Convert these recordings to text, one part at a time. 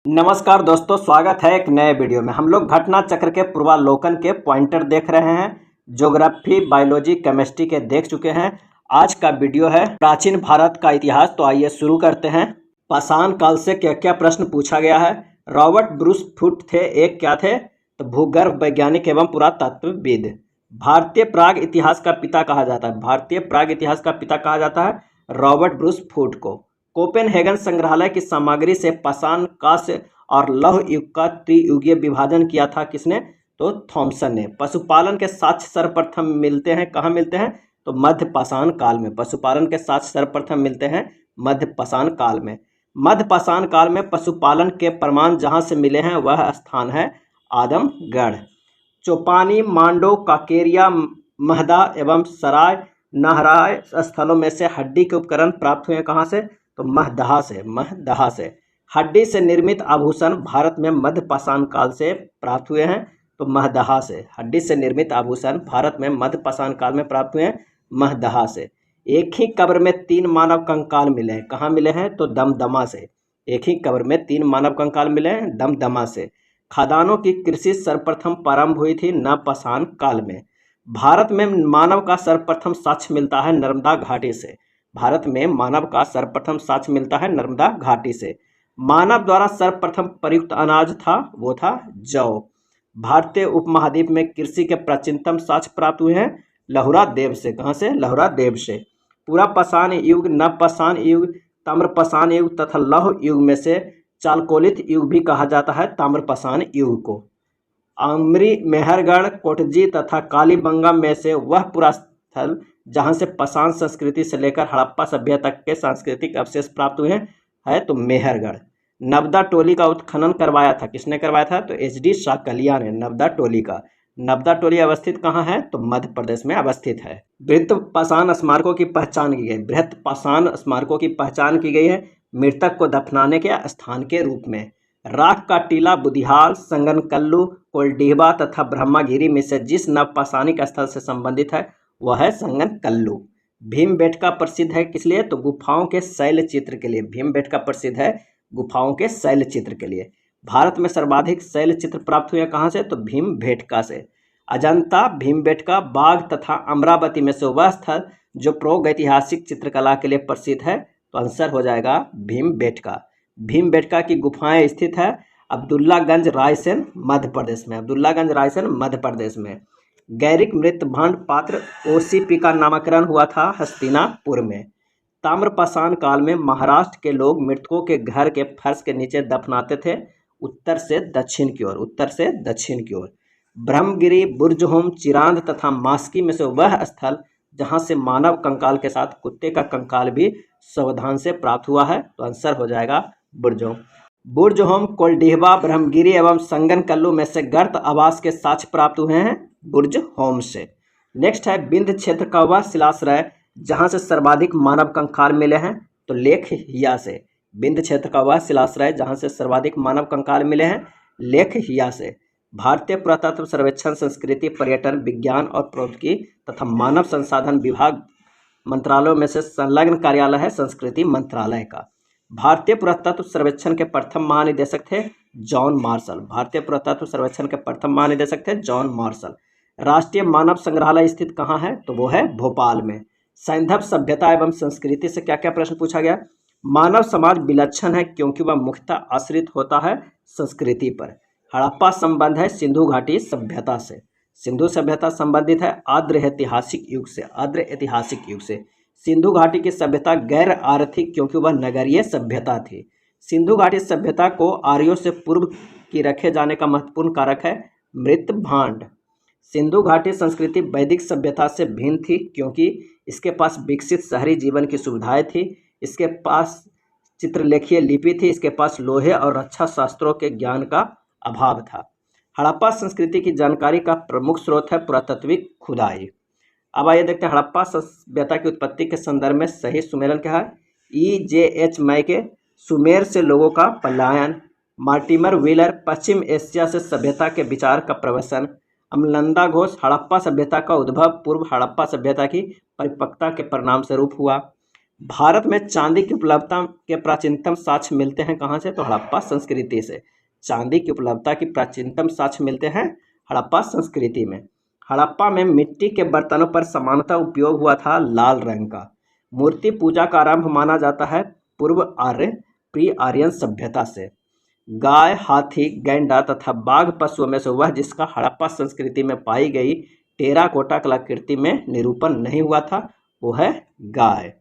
नमस्कार दोस्तों, स्वागत है एक नए वीडियो में। हम लोग घटना चक्र के पूर्वावलोकन के पॉइंटर देख रहे हैं। ज्योग्राफी, बायोलॉजी, केमिस्ट्री के देख चुके हैं। आज का वीडियो है प्राचीन भारत का इतिहास। तो आइए शुरू करते हैं। पाषाण काल से क्या क्या प्रश्न पूछा गया है। रॉबर्ट ब्रूस फुट थे, एक क्या थे तो भूगर्भ वैज्ञानिक एवं पुरातत्वविद। भारतीय प्राग इतिहास का पिता कहा जाता है। भारतीय प्राग इतिहास का पिता कहा जाता है रॉबर्ट ब्रूस फुट को। कोपेनहेगन संग्रहालय की सामग्री से पाषाण, कांस्य और लौह युग का त्रियुगीय विभाजन किया था किसने तो थॉमसन ने। पशुपालन के साक्ष्य सर्वप्रथम मिलते हैं, कहाँ मिलते हैं तो मध्य पाषाण काल में। पशुपालन के साक्ष्य सर्वप्रथम मिलते हैं मध्य पाषाण काल में। मध्य पाषाण काल में पशुपालन के प्रमाण जहाँ से मिले हैं वह स्थान है आदमगढ़। चौपानी, मांडो, काकेरिया, महदा एवं सराय नाहराय स्थलों में से हड्डी के उपकरण प्राप्त हुए कहाँ से तो महदहा से। महदहा से हड्डी से निर्मित आभूषण भारत में मध्य पाषाण काल से प्राप्त हुए हैं तो महदहा से। हड्डी से निर्मित आभूषण भारत में मध्य पाषाण काल में प्राप्त हुए हैं महदहा से। एक ही कब्र में 3 मानव कंकाल मिले हैं, कहाँ मिले हैं तो दमदमा से। एक ही कब्र में 3 मानव कंकाल मिले हैं दमदमा से। खदानों की कृषि सर्वप्रथम प्रारंभ हुई थी नवपाषाण काल में। भारत में मानव का सर्वप्रथम साक्ष्य मिलता है नर्मदा घाटी से। भारत में मानव का सर्वप्रथम साक्ष्य मिलता है नर्मदा घाटी से। मानव द्वारा सर्वप्रथम प्रयुक्त अनाज था वो था जौ। भारतीय उपमहाद्वीप में कृषि के प्राचीनतम साक्ष्य प्राप्त हुए हैं लहुरा देव से। कहाँ से लहुरा देव से। पूरा पाषाण युग, नवपाषाण युग, ताम्रपाषाण युग तथा लौह युग में से चालकोलित युग भी कहा जाता है ताम्रपाषाण युग को। आमरी, मेहरगढ़, कोटजी तथा कालीबंगा में से वह पूरा स्थल जहाँ से पाषाण संस्कृति से लेकर हड़प्पा सभ्यता तक के सांस्कृतिक अवशेष प्राप्त हुए हैं है तो मेहरगढ़। नवदा टोली का उत्खनन करवाया था, किसने करवाया था तो एच.डी. शाकलिया ने। नवदा टोली का। नवदा टोली अवस्थित कहाँ है तो मध्य प्रदेश में अवस्थित है। बृहत पाषाण स्मारकों की पहचान की गई। बृहत पाषाण स्मारकों की पहचान की गई है मृतक को दफनाने के स्थान के रूप में। राख का टीला बुदिहाल, संगनकल्लू, कोलडीहबा तथा ब्रह्मागिरी में से जिस नवपाषाणिक स्थल से संबंधित है वह है संगनकल्लू। भीमबेटका प्रसिद्ध है किस लिए तो गुफाओं के शैल चित्र के लिए। भीमबेटका प्रसिद्ध है गुफाओं के शैल चित्र के लिए। भारत में सर्वाधिक शैल चित्र प्राप्त हुए कहाँ से तो भीमबेटका से। अजंता, भीमबेटका, बाघ तथा अमरावती में से वह स्थल जो प्रागैतिहासिक चित्रकला के लिए प्रसिद्ध है तो आंसर हो जाएगा भीमबेटका। भीमबेटका की गुफाएं स्थित है अब्दुल्लागंज, रायसेन, मध्य प्रदेश में। अब्दुल्लागंज, रायसेन, मध्य प्रदेश में। गैरिक मृत भांड पात्र ओसीपी का नामकरण हुआ था हस्तिनापुर में। ताम्रपाषाण काल में महाराष्ट्र के लोग मृतकों के घर के फर्श के नीचे दफनाते थे उत्तर से दक्षिण की ओर। उत्तर से दक्षिण की ओर। ब्रह्मगिरी, बुर्जहोम, चिरांद तथा मास्की में से वह स्थल जहां से मानव कंकाल के साथ कुत्ते का कंकाल भी सावधान से प्राप्त हुआ है तो आंसर हो जाएगा बुर्जहोम। बुर्जहोम, कोलडीहबा, ब्रह्मगिरी एवं संगनकल्लू में से गर्त आवास के साक्ष्य प्राप्त हुए हैं बुर्जहोम से। नेक्स्ट है विंध्य क्षेत्र का वह शिलाश्रय जहां से सर्वाधिक मानव कंकाल मिले हैं तो लेखहिया से। विंध्य क्षेत्र का वह शिलाश्रय जहां से सर्वाधिक मानव कंकाल मिले हैं लेखहिया से। भारतीय पुरातत्व सर्वेक्षण संस्कृति, पर्यटन, विज्ञान और प्रौद्योगिकी तथा मानव संसाधन विभाग मंत्रालयों में से संलग्न कार्यालय है संस्कृति मंत्रालय का। भारतीय पुरातत्व सर्वेक्षण के प्रथम महानिदेशक थे जॉन मार्शल। भारतीय पुरातत्व सर्वेक्षण के प्रथम महानिदेशक थे जॉन मार्शल। राष्ट्रीय मानव संग्रहालय स्थित कहाँ है तो वो है भोपाल में। सैंधव सभ्यता एवं संस्कृति से क्या क्या प्रश्न पूछा गया। मानव समाज विलक्षण है क्योंकि वह मुख्यतः आश्रित होता है संस्कृति पर। हड़प्पा संबंध है सिंधु घाटी सभ्यता से। सिंधु सभ्यता संबंधित है आर्द्र ऐतिहासिक युग से। आर्द्र ऐतिहासिक युग से। सिंधु घाटी की सभ्यता गैर आर्थिक क्योंकि वह नगरीय सभ्यता थी। सिंधु घाटी सभ्यता को आर्यों से पूर्व की रखे जाने का महत्वपूर्ण कारक है मृत भांड। सिंधु घाटी संस्कृति वैदिक सभ्यता से भिन्न थी क्योंकि इसके पास विकसित शहरी जीवन की सुविधाएं थी। इसके पास चित्रलेखीय लिपि थी। इसके पास लोहे और रक्षा शास्त्रों के ज्ञान का अभाव था। हड़प्पा संस्कृति की जानकारी का प्रमुख स्रोत है पुरातात्विक खुदाई। अब आइए देखते हैं हड़प्पा सभ्यता की उत्पत्ति के संदर्भ में सही सुमेरन क्या है। E.J.H. मैके, सुमेर से लोगों का पलायन। मार्टिमर व्हीलर, पश्चिम एशिया से सभ्यता के विचार का प्रवसन। अमलंदा घोष, हड़प्पा सभ्यता का उद्भव पूर्व हड़प्पा सभ्यता की परिपक्वता के परिणाम स्वरूप हुआ। भारत में चांदी की उपलब्धता के प्राचीनतम साक्ष्य मिलते हैं कहाँ से? तो हड़प्पा संस्कृति से। चांदी की उपलब्धता की प्राचीनतम साक्ष्य मिलते हैं हड़प्पा संस्कृति में। हड़प्पा में मिट्टी के बर्तनों पर सामान्यतः उपयोग हुआ था लाल रंग का। मूर्ति पूजा का आरंभ माना जाता है पूर्व आर्य प्री आर्यन सभ्यता से। गाय, हाथी, गैंडा तथा बाघ पशुओं में से वह जिसका हड़प्पा संस्कृति में पाई गई टेराकोटा कलाकृति में निरूपण नहीं हुआ था वो है गाय।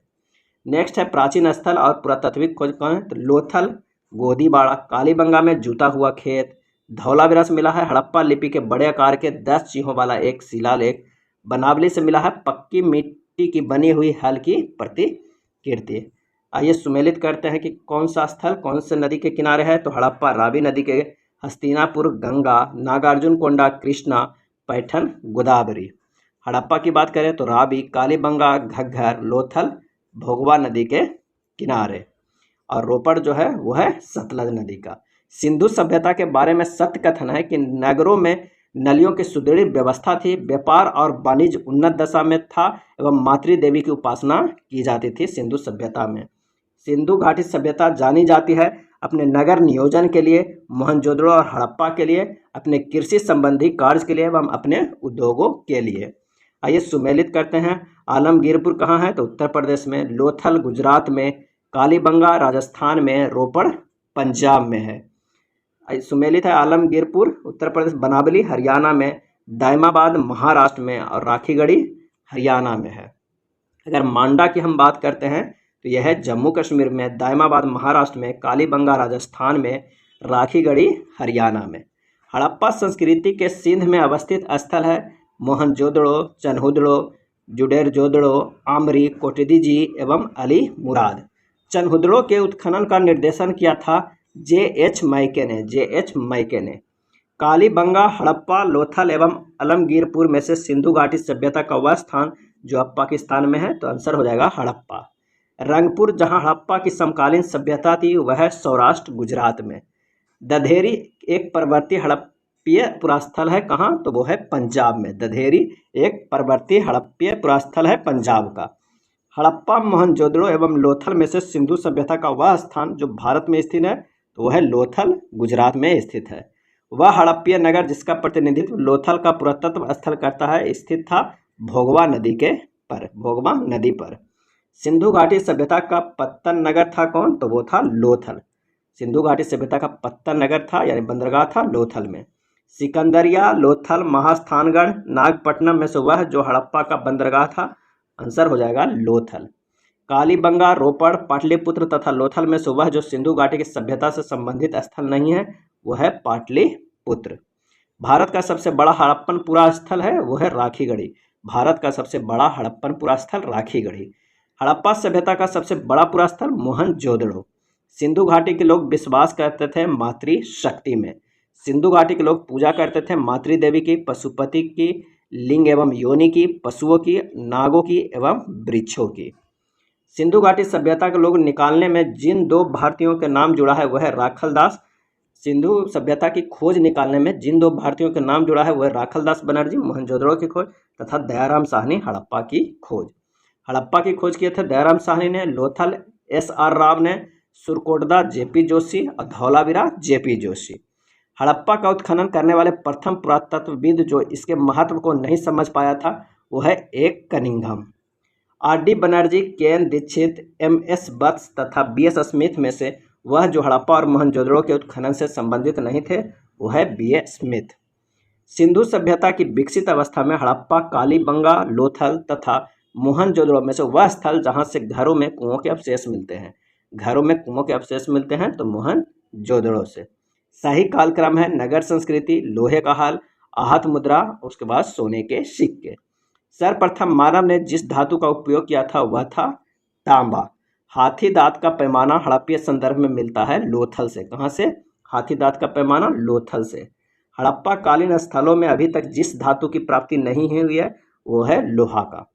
नेक्स्ट है प्राचीन स्थल और पुरातात्विक खोज कौन है? तो लोथल, गोदीबाड़ा, कालीबंगा में जूता हुआ खेत, धौलावीरा से मिला है हड़प्पा लिपि के बड़े आकार के 10 चिन्हों वाला एक शिलालेख, बनावली से मिला है पक्की मिट्टी की बनी हुई हल की प्रतिकृति। आइए सुमेलित करते हैं कि कौन सा स्थल कौन से नदी के किनारे है? तो हड़प्पा रावी नदी के, हस्तिनापुर गंगा, नागार्जुन कोंडा कृष्णा, पैठन गोदावरी। हड़प्पा की बात करें तो रावी, कालीबंगा, घग्गर, लोथल भोगवा नदी के किनारे, और रोपड़ जो है वो है सतलज नदी का। सिंधु सभ्यता के बारे में सत्य कथन है कि नगरों में नलियों की सुदृढ़ व्यवस्था थी, व्यापार और वाणिज्य उन्नत दशा में था एवं मातृदेवी की उपासना की जाती थी सिंधु सभ्यता में। सिंधु घाटी सभ्यता जानी जाती है अपने नगर नियोजन के लिए, मोहनजोदड़ो और हड़प्पा के लिए, अपने कृषि संबंधी कार्य के लिए एवं अपने उद्योगों के लिए। आइए सुमेलित करते हैं। आलमगीरपुर कहाँ है? तो उत्तर प्रदेश में, लोथल गुजरात में, कालीबंगा राजस्थान में, रोपड़ पंजाब में है। सुमेलित है आलमगीरपुर उत्तर प्रदेश, बनावली हरियाणा में, दायमाबाद महाराष्ट्र में और राखीगढ़ी हरियाणा में है। अगर मांडा की हम बात करते हैं तो यह है जम्मू कश्मीर में, दायमाबाद महाराष्ट्र में, कालीबंगा राजस्थान में, राखीगढ़ी हरियाणा में। हड़प्पा संस्कृति के सिंध में अवस्थित स्थल है मोहनजोदड़ो, चनहुदड़ो, जुडेरजोदड़ो, आमरी, कोटदीजी एवं अली मुराद। चनहुदड़ो के उत्खनन का निर्देशन किया था जे.एच. मैके ने। कालीबंगा, हड़प्पा, लोथल एवं आलमगीरपुर में से सिंधु घाटी सभ्यता का वह स्थान जो अब पाकिस्तान में है, तो आंसर हो जाएगा हड़प्पा। रंगपुर जहां हड़प्पा की समकालीन सभ्यता थी वह है सौराष्ट्र गुजरात में। दधेरी एक पर्वतीय हड़प्पीय पुरास्थल है कहाँ? तो वो है पंजाब में। दधेरी एक पर्वतीय हड़प्पीय पुरास्थल है पंजाब का। हड़प्पा, मोहनजोदड़ो एवं लोथल में से सिंधु सभ्यता का वह स्थान जो भारत में स्थित है तो वह है लोथल गुजरात में स्थित है। वह हड़प्पीय नगर जिसका प्रतिनिधित्व लोथल का पुरातत्व स्थल करता है स्थित था भोगवा नदी पर। सिंधु घाटी सभ्यता का पत्तन नगर था कौन? तो वो था लोथल। सिंधु घाटी सभ्यता का पत्तन नगर था यानी बंदरगाह था लोथल में। सिकंदरिया, लोथल, महास्थानगढ़, नागपट्टनम में से वह जो हड़प्पा का बंदरगाह था, आंसर हो जाएगा लोथल। कालीबंगा, रोपड़, पाटलिपुत्र तथा लोथल में से वह जो सिंधु घाटी की सभ्यता से संबंधित स्थल नहीं है वो है पाटलिपुत्र। भारत का सबसे बड़ा हड़प्पन पुरा स्थल है वो है राखीगढ़ी। भारत का सबसे बड़ा हड़प्पन पुरा स्थल राखीगढ़ी। हड़प्पा सभ्यता का सबसे बड़ा पुरा स्थल मोहनजोदड़ो। सिंधु घाटी के लोग विश्वास करते थे मातृ शक्ति में। सिंधु घाटी के लोग पूजा करते थे मातृदेवी की, पशुपति की, लिंग एवं योनि की, पशुओं की, नागों की एवं वृक्षों की। सिंधु घाटी सभ्यता के लोग निकालने में जिन 2 भारतीयों के नाम जुड़ा है वह है राखलदास। सिंधु सभ्यता की खोज निकालने में जिन 2 भारतीयों के नाम जुड़ा है वह राखलदास बनर्जी मोहनजोदड़ो की खोज तथा दयाराम साहनी हड़प्पा की खोज। हड़प्पा की खोज किए थे दयाराम साहनी ने, लोथल एस.आर. राव ने, सुरकोटदा जे.पी. जोशी और धौलावीरा जे.पी. जोशी। हड़प्पा का उत्खनन करने वाले प्रथम पुरातत्वविद जो इसके महत्व को नहीं समझ पाया था वो है एक Cunningham. R D. Banerjee, K N. Dikshit, M S. Vats तथा बी.एस. स्मिथ में से वह जो हड़प्पा और मोहनजोदड़ो के उत्खनन से संबंधित नहीं थे वो है बी.ए. स्मिथ। सिंधु सभ्यता की विकसित अवस्था में हड़प्पा, कालीबंगा, लोथल तथा मोहनजोदड़ो में से वह स्थल जहाँ से घरों में कुओं के अवशेष मिलते हैं। घरों में कुओं के अवशेष मिलते हैं तो मोहनजोदड़ो से। शाही कालक्रम है नगर संस्कृति, लोहे का हाल, आहत मुद्रा, उसके बाद सोने के सिक्के। सर्वप्रथम मानव ने जिस धातु का उपयोग किया था वह था तांबा। हाथी दांत का पैमाना हड़प्पीय संदर्भ में मिलता है लोथल से। कहाँ से? हाथी दांत का पैमाना लोथल से। हड़प्पा कालीन स्थलों में अभी तक जिस धातु की प्राप्ति नहीं हुई है वो है लोहा का।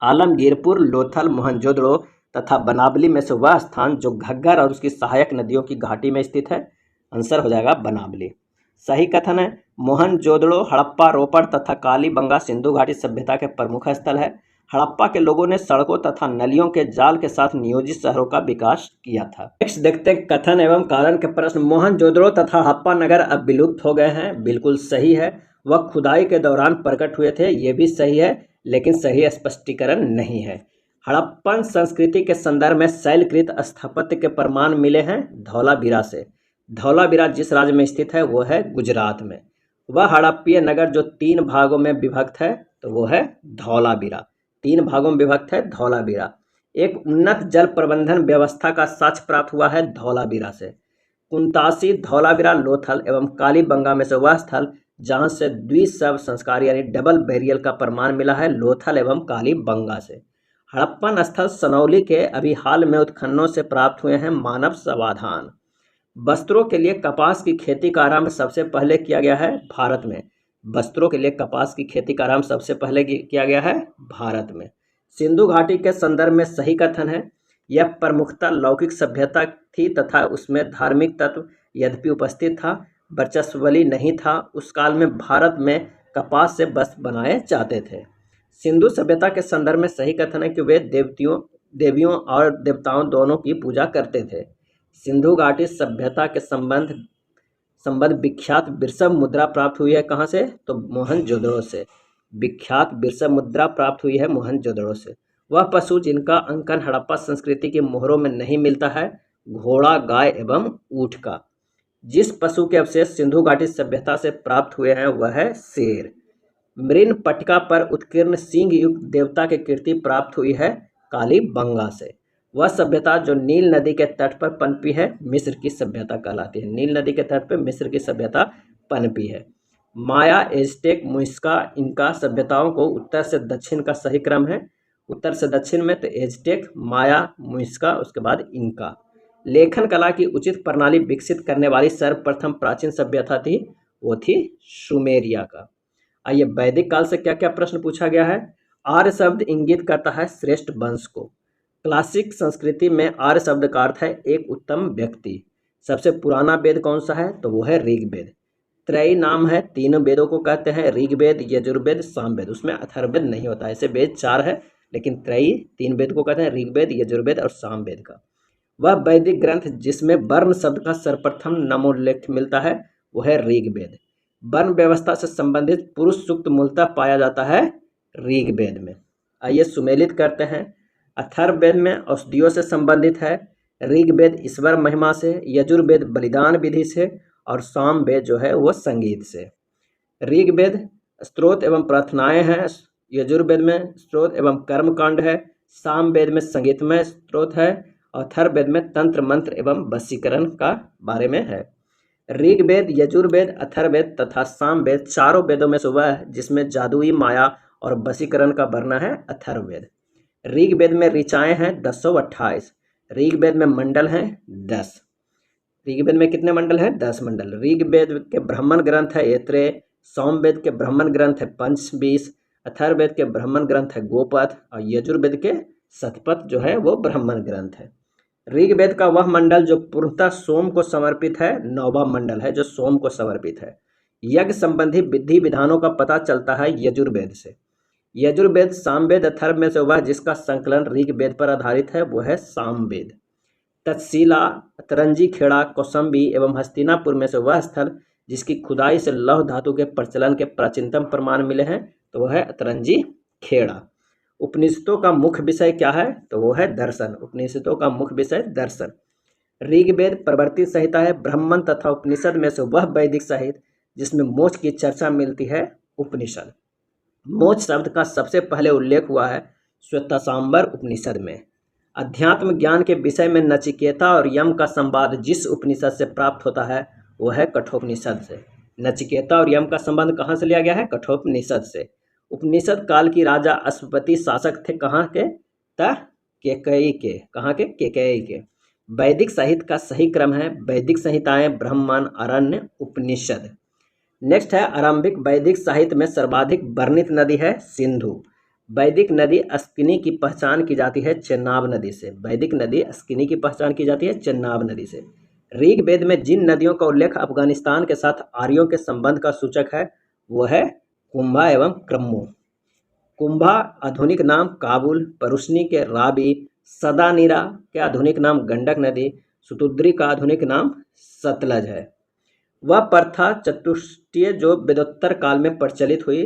आलमगीरपुर, लोथल, मोहनजोदड़ो तथा बनावली में से वह स्थान जो घग्गर और उसकी सहायक नदियों की घाटी में स्थित है, आंसर हो जाएगा बनावली। सही कथन है मोहनजोदड़ो, हड़प्पा, रोपड़ तथा कालीबंगा सिंधु घाटी सभ्यता के प्रमुख स्थल है। हड़प्पा के लोगों ने सड़कों तथा नलियों के जाल के साथ नियोजित शहरों का विकास किया था। नेक्स्ट देखते हैं कथन एवं कारण के प्रश्न। मोहनजोदड़ो तथा हड़प्पा नगर अब विलुप्त हो गए हैं। बिल्कुल सही है। वह खुदाई के दौरान प्रकट हुए थे, ये भी सही है, लेकिन सही स्पष्टीकरण नहीं है। हड़प्पन संस्कृति के संदर्भ में शैलकृत स्थापत्य के प्रमाण मिले हैं धौलावीरा से। धौलावीरा जिस राज्य में स्थित है वो है गुजरात में। वह हड़प्पीय नगर जो 3 भागों में विभक्त है तो वो है धौलावीरा। 3 भागों में विभक्त है धौलावीरा। एक उन्नत जल प्रबंधन व्यवस्था का साक्ष्य प्राप्त हुआ है धौलावीरा से। कुंतासी, धौलावीरा, लोथल एवं कालीबंगा में से वह स्थल जहां से द्विशव संस्कार यानी डबल बैरियल का प्रमाण मिला है लोथल एवं कालीबंगा से। हड़प्पन स्थल सनौली के अभी हाल में उत्खननों से प्राप्त हुए हैं मानव समाधान। वस्त्रों के लिए कपास की खेती का आरंभ सबसे पहले किया गया है भारत में। वस्त्रों के लिए कपास की खेती का आरंभ सबसे पहले किया गया है भारत में। सिंधु घाटी के संदर्भ में सही कथन है। यह प्रमुखतः लौकिक सभ्यता थी तथा उसमें धार्मिक तत्व यद्यपि उपस्थित था, वर्चस्वली नहीं था। उस काल में भारत में कपास से वस्त्र बनाए जाते थे। सिंधु सभ्यता के संदर्भ में सही कथन है कि वे देवियों और देवताओं दोनों की पूजा करते थे। सिंधु घाटी सभ्यता के संबंध विख्यात बिरसम मुद्रा प्राप्त हुई है कहाँ से, तो मोहनजोदड़ो से। विख्यात बिरसम मुद्रा प्राप्त हुई है मोहनजोदड़ो से। वह पशु जिनका अंकन हड़प्पा संस्कृति के मोहरों में नहीं मिलता है घोड़ा, गाय एवं ऊँट का। जिस पशु के अवशेष सिंधु घाटी सभ्यता से प्राप्त हुए हैं वह है शेर। मृन पट्टिका पर उत्कीर्ण सिंह युक्त देवता की कृति प्राप्त हुई है कालीबंगा से। वह सभ्यता जो नील नदी के तट पर पनपी है मिस्र की सभ्यता कहलाती है। नील नदी के तट पर मिस्र की सभ्यता पनपी है। माया, एज़टेक, मुइस्का, इनका सभ्यताओं को उत्तर से दक्षिण का सही क्रम है। उत्तर से दक्षिण में तो एज़टेक, माया, मुइस्का, उसके बाद इनका। लेखन कला की उचित प्रणाली विकसित करने वाली सर्वप्रथम प्राचीन सभ्यता थी वो थी सुमेरिया का। आइए वैदिक काल से क्या क्या प्रश्न पूछा गया है। आर्य शब्द इंगित करता है श्रेष्ठ वंश को। क्लासिक संस्कृति में आर्य शब्द का अर्थ है एक उत्तम व्यक्ति। सबसे पुराना वेद कौन सा है, तो वो है ऋग्वेद। त्रयी नाम है, 3 वेदों को कहते हैं, ऋग्वेद, यजुर्वेद, सामवेद। उसमें अथर्ववेद नहीं होता, ऐसे वेद 4 है, लेकिन त्रयी 3 वेद को कहते हैं, ऋग्वेद, यजुर्वेद और सामवेद का। वह वैदिक ग्रंथ जिसमें वर्ण शब्द का सर्वप्रथम नामोल्लेख मिलता है वो है ऋग्वेद। वर्ण व्यवस्था से संबंधित पुरुष सूक्त मूलतः पाया जाता है ऋग्वेद में। आइए सुमेलित करते हैं। अथर्ववेद में औषधियों से संबंधित है, ऋग्वेद ईश्वर महिमा से, यजुर्वेद बलिदान विधि से और सामवेद जो है वो संगीत से। ऋग्वेद स्तोत्र एवं प्रार्थनाएं हैं, यजुर्वेद में स्तोत्र एवं कर्मकांड है, सामवेद में संगीतमय स्तोत्र है, अथर्ववेद में तंत्र मंत्र एवं वशीकरण का बारे में है। ऋग्वेद, यजुर्वेद, अथर्ववेद तथा सामवेद चारों वेदों में से वह है जिसमें जादुई, माया और वशीकरण का वर्णन है अथर्ववेद। ऋग्वेद में ऋचाएं हैं 1028। ऋग्वेद में मंडल हैं 10। ऋग्वेद में कितने मंडल हैं, 10 मंडल। ऋग्वेद के ब्राह्मण ग्रंथ है ऐत्रेय, सामवेद के ब्राह्मण ग्रंथ है पंचबीस, अथर्ववेद के ब्राह्मण ग्रंथ है गोपथ और यजुर्वेद के शतपथ जो है वो ब्राह्मण ग्रंथ है। ऋग्वेद का वह मंडल जो पूर्णतः सोम को समर्पित है 9वां मंडल है जो सोम को समर्पित है। यज्ञ संबंधी विधि विधानों का पता चलता है यजुर्वेद से। यजुर्वेद, सामवेद, अथर्व में से वह जिसका संकलन ऋग्वेद पर आधारित है वो है सामवेद। तक्षशिला, अतरंजी खेड़ा, कौसंबी एवं हस्तिनापुर में से वह स्थल जिसकी खुदाई से लौह धातु के प्रचलन के प्राचीनतम प्रमाण मिले हैं तो वह है अतरंजी खेड़ा। उपनिषदों का मुख्य विषय क्या है, तो वो है दर्शन। उपनिषदों का मुख्य विषय दर्शन। ऋग्वेद प्रवर्ती संहिता है, ब्राह्मण तथा उपनिषद में से वह वैदिक साहित्य जिसमें मोक्ष की चर्चा मिलती है उपनिषद। मोक्ष शब्द का सबसे पहले उल्लेख हुआ है श्वेताश्वतर उपनिषद में। अध्यात्म ज्ञान के विषय में नचिकेता और यम का संवाद जिस उपनिषद से प्राप्त होता है वो है कठोपनिषद से। नचिकेता और यम का संबंध कहाँ से लिया गया है, कठोपनिषद से। उपनिषद काल की राजा अश्वपति शासक थे कहाँ के, केकयी के। कहाँ के, केकयी के। वैदिक साहित्य का सही क्रम है वैदिक संहिताएं, ब्राह्मण, अरण्य, उपनिषद। नेक्स्ट है आरंभिक वैदिक साहित्य में सर्वाधिक वर्णित नदी है सिंधु। वैदिक नदी अस्किनी की पहचान की जाती है चेनाब नदी से। वैदिक नदी अस्किनी की पहचान की जाती है चेनाब नदी से। ऋग्वेद में जिन नदियों का उल्लेख अफगानिस्तान के साथ आर्यों के संबंध का सूचक है वो है कुंभा एवं क्रम्मो। कुंभा आधुनिक नाम काबुल, परुशनी के रावी, सदानीरा के आधुनिक नाम गंडक नदी, सुतुद्री का आधुनिक नाम सतलज है। वह प्रथा चतुष्टयीय जो वेदोत्तर काल में प्रचलित हुई,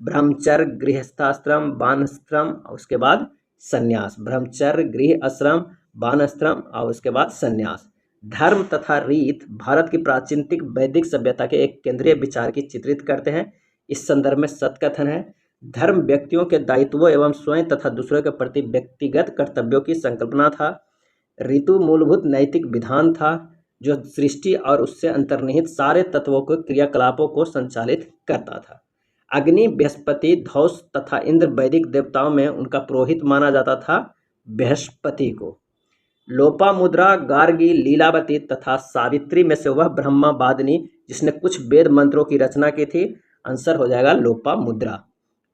ब्रह्मचर्य, गृहस्थाश्रम, वानप्रस्थम और उसके बाद संन्यास। ब्रह्मचर्य, गृह आश्रम, वानप्रस्थम और उसके बाद संन्यास। धर्म तथा रीत भारत की प्राचीनतिक वैदिक सभ्यता के एक केंद्रीय विचार की चित्रित करते हैं। इस संदर्भ में सत्कथन है, धर्म व्यक्तियों के दायित्वों एवं स्वयं तथा दूसरों के प्रति व्यक्तिगत कर्तव्यों की संकल्पना था। ऋतु मूलभूत नैतिक विधान था जो सृष्टि और उससे अंतर्निहित सारे तत्वों के क्रियाकलापों को संचालित करता था। अग्नि, बृहस्पति, धौस तथा इंद्र वैदिक देवताओं में उनका पुरोहित माना जाता था बृहस्पति को। लोपामुद्रा, गार्गी, लीलावती तथा सावित्री में से वह ब्रह्मवादिनी जिसने कुछ वेद मंत्रों की रचना की थी, आंसर हो जाएगा लोपामुद्रा।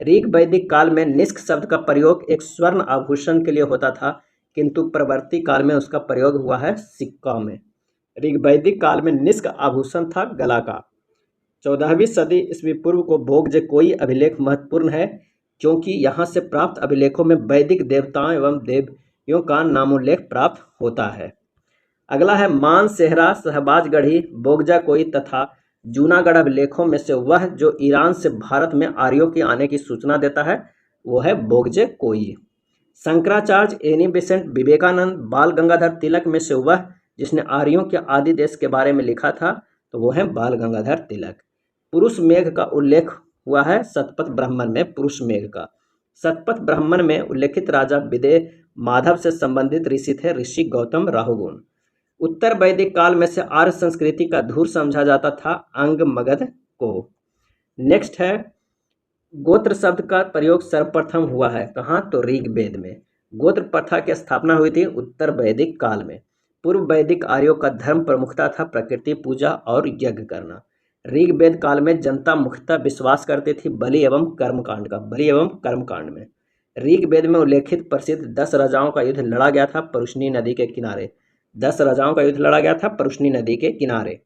ऋग वैदिक काल में निष्क शब्द का प्रयोग एक स्वर्ण आभूषण के लिए होता था, किंतु परवर्ती काल में उसका प्रयोग हुआ है सिक्का में। ऋग वैदिक काल में निष्क आभूषण था गला का। 14वीं सदी ईस्वी पूर्व को भोग्य कोई अभिलेख महत्वपूर्ण है, क्योंकि यहाँ से प्राप्त अभिलेखों में वैदिक देवताओं एवं देवियों का नामोल्लेख प्राप्त होता है। अगला है मानसेहरा, शहबाजगढ़ी, बोगजा कोई तथा जूनागढ़ अभिलेखों में से वह जो ईरान से भारत में आर्यों के आने की सूचना देता है वो है बोगजे कोई। शंकराचार्य, एनी बेसेंट, विवेकानंद, बाल गंगाधर तिलक में से वह जिसने आर्यों के आदि देश के बारे में लिखा था तो वो है बाल गंगाधर तिलक। पुरुष मेघ का उल्लेख हुआ है शतपथ ब्राह्मण में। पुरुष मेघ का शतपथ ब्राह्मण में उल्लेखित राजा विदेह माधव से संबंधित ऋषि थे ऋषि गौतम राहुगुण। उत्तर वैदिक काल में से आर्य संस्कृति का धूर समझा जाता था अंग मगध को। नेक्स्ट है गोत्र शब्द का प्रयोग सर्वप्रथम हुआ है कहाँ, तो ऋग्वेद में। गोत्र प्रथा की स्थापना हुई थी उत्तर वैदिक काल में। पूर्व वैदिक आर्यों का धर्म प्रमुखता था प्रकृति पूजा और यज्ञ करना। ऋग्वेद काल में जनता मुख्यतः विश्वास करती थी बलि एवं कर्मकांड का। बलि एवं कर्मकांड में ऋग्वेद में उल्लेखित प्रसिद्ध 10 राजाओं का युद्ध लड़ा गया था परुशनी नदी के किनारे। 10 राजाओं का युद्ध लड़ा गया था परुशनी नदी के किनारे।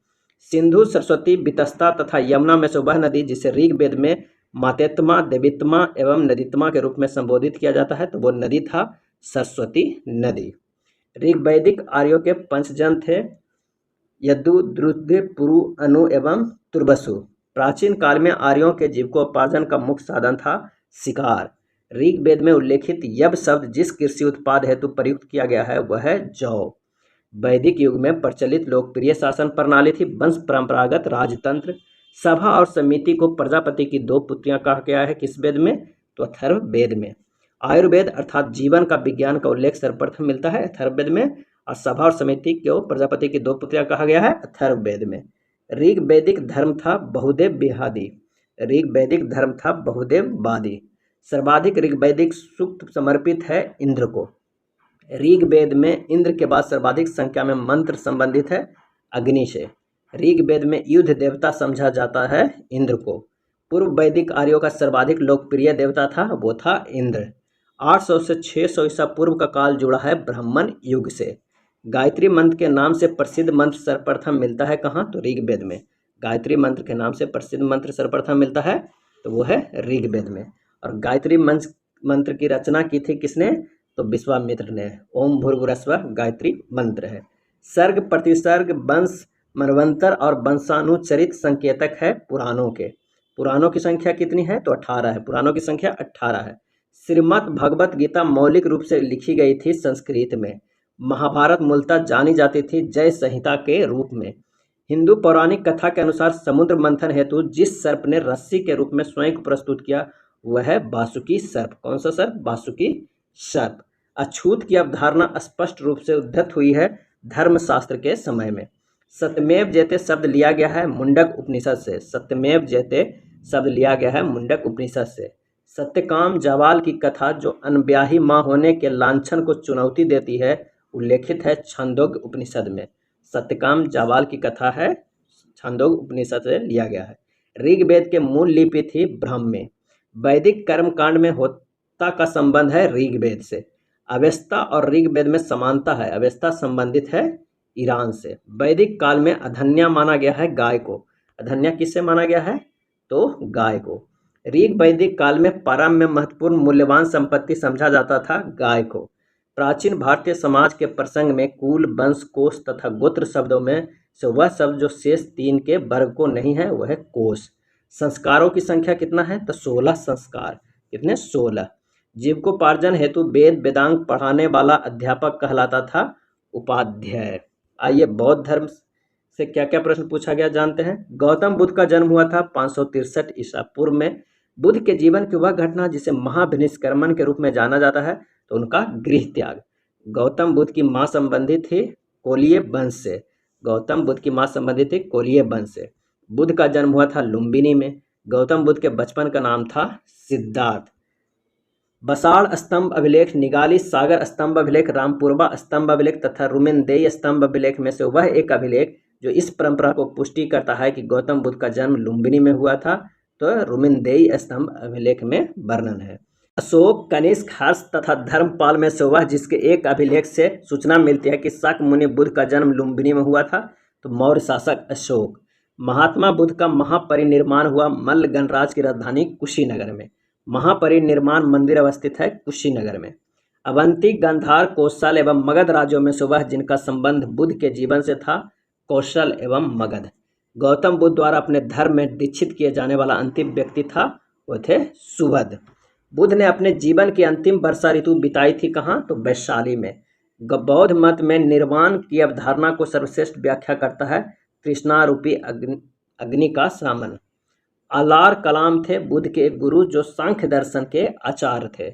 सिंधु, सरस्वती, वितस्ता तथा यमुना में से वह नदी जिसे ऋग्वेद में मातेत्मा, देवीत्मा एवं नदीत्मा के रूप में संबोधित किया जाता है तो वो नदी था सरस्वती नदी। ऋग्वैदिक आर्यों के पंचजन थे यदु, द्रुद्ध, पुरु, अनु एवं तुर्बसु। प्राचीन काल में आर्यों के जीविकोपार्जन का मुख्य साधन था शिकार। ऋग्वेद में उल्लेखित यव शब्द जिस कृषि उत्पाद हेतु प्रयुक्त किया गया है वह है जौ। वैदिक युग में प्रचलित लोकप्रिय शासन प्रणाली थी वंश परंपरागत राजतंत्र। सभा और समिति को प्रजापति की 2 पुत्रियां कहा गया है किस वेद में, तो अथर्ववेद में। आयुर्वेद अर्थात जीवन का विज्ञान का उल्लेख सर्वप्रथम मिलता है अथर्ववेद में, और सभा और समिति को प्रजापति की 2 पुत्रियां कहा गया है अथर्ववेद में। ऋग्वैदिक धर्म था बहुदेववादी। ऋग्वैदिक धर्म था बहुदेववादी। सर्वाधिक ऋग्वैदिक सूक्त समर्पित है इंद्र को। ऋग्वेद में इंद्र के बाद सर्वाधिक संख्या में मंत्र संबंधित है अग्नि से। ऋग्वेद में युद्ध देवता समझा जाता है इंद्र को। पूर्व वैदिक आर्यों का सर्वाधिक लोकप्रिय देवता था वो था इंद्र। 800 से 600 ईसा पूर्व का काल जुड़ा है ब्राह्मण युग से। गायत्री मंत्र के नाम से प्रसिद्ध मंत्र सर्वप्रथम मिलता है कहाँ, तो ऋग्वेद में। गायत्री मंत्र के नाम से प्रसिद्ध मंत्र सर्वप्रथम मिलता है तो वो है ऋग्वेद में। और गायत्री मंत्र की रचना की थी किसने, तो विश्वामित्र ने। ओम भूर्भुवस्सुवः गायत्री मंत्र है। सर्ग, प्रतिसर्ग, वंश, मनवंतर और वंशानुचरित संकेतक है पुराणों के। पुराणों की संख्या कितनी है, तो 18 है। पुराणों की संख्या 18 है। श्रीमद् भगवत गीता मौलिक रूप से लिखी गई थी संस्कृत में। महाभारत मूलतः जानी जाती थी जय संहिता के रूप में। हिंदू पौराणिक कथा के अनुसार समुद्र मंथन हेतु जिस सर्प ने रस्सी के रूप में स्वयं को प्रस्तुत किया वह है वासुकी सर्प। कौन सा सर्प, वासुकी सर्प। अछूत की अवधारणा स्पष्ट रूप से उद्धत हुई है धर्मशास्त्र के समय में। सत्यमेव जयते शब्द लिया गया है मुंडक उपनिषद से। सत्यमेव जयते शब्द लिया गया है मुंडक उपनिषद से। सत्यकाम जावाल की कथा जो अनब्याही माँ होने के लांछन को चुनौती देती है उल्लेखित है छांदोग्य उपनिषद में। सत्यकाम जावाल की कथा है छांदोग्य उपनिषद से लिया गया है। ऋग्वेद के मूल लिपि थी ब्राह्मी। वैदिक कर्मकांड में होता का संबंध है ऋग्वेद से। अवेस्ता और ऋग्वेद में समानता है। अवेस्ता संबंधित है ईरान से। वैदिक काल में अधन्या माना गया है गाय को। अधन्या किससे माना गया है, तो गाय को। ऋग वैदिक काल में प्रारंभ में महत्वपूर्ण मूल्यवान संपत्ति समझा जाता था गाय को। प्राचीन भारतीय समाज के प्रसंग में कुल, वंश, कोष तथा गोत्र शब्दों में से वह शब्द जो शेष 3 के वर्ग को नहीं है वह है कोष। संस्कारों की संख्या कितना है? तो 16 संस्कार। कितने? 16। जीविकोपार्जन हेतु वेद वेदांग पढ़ाने वाला अध्यापक कहलाता था उपाध्याय। आइए बौद्ध धर्म से क्या क्या प्रश्न पूछा गया जानते हैं। गौतम बुद्ध का जन्म हुआ था 563 ईसा पूर्व में। बुद्ध के जीवन की वह घटना जिसे महाविनिष्क्रमण के रूप में जाना जाता है तो उनका गृह त्याग। गौतम बुद्ध की मां संबंधित थी कोलीय वंश से। गौतम बुद्ध की मां संबंधित थी कोलीय वंश से। बुद्ध का जन्म हुआ था लुम्बिनी में। गौतम बुद्ध के बचपन का नाम था सिद्धार्थ। बसाड़ स्तंभ अभिलेख, निगाली सागर स्तंभ अभिलेख, रामपुरवा स्तंभ अभिलेख तथा रुमेनदेई स्तंभ अभिलेख में से वह एक अभिलेख जो इस परंपरा को पुष्टि करता है कि गौतम बुद्ध का जन्म लुम्बिनी में हुआ था तो रुमेनदेई स्तंभ अभिलेख में वर्णन है। अशोक, कनिष्क, हर्ष तथा धर्मपाल में से वह जिसके एक अभिलेख से सूचना मिलती है कि शाक्य मुनि बुद्ध का जन्म लुम्बिनी में हुआ था तो मौर्य शासक अशोक। महात्मा बुद्ध का महापरिनिर्वाण हुआ मल्ल गणराज्य की राजधानी कुशीनगर में। महापरिनिर्वाण मंदिर अवस्थित है कुशीनगर में। अवंती, गांधार, कौशल एवं मगध राज्यों में से वह जिनका संबंध बुद्ध के जीवन से था कौशल एवं मगध। गौतम बुद्ध द्वारा अपने धर्म में दीक्षित किए जाने वाला अंतिम व्यक्ति था वो थे सुबध। बुद्ध ने अपने जीवन की अंतिम वर्षा ऋतु बिताई थी कहाँ? तो वैशाली में। बौद्ध मत में निर्वाण की अवधारणा को सर्वश्रेष्ठ व्याख्या करता है तृष्णारूपी अग्नि का सामन। अलार कलाम थे बुद्ध के एक गुरु जो सांख्य दर्शन के आचार्य थे।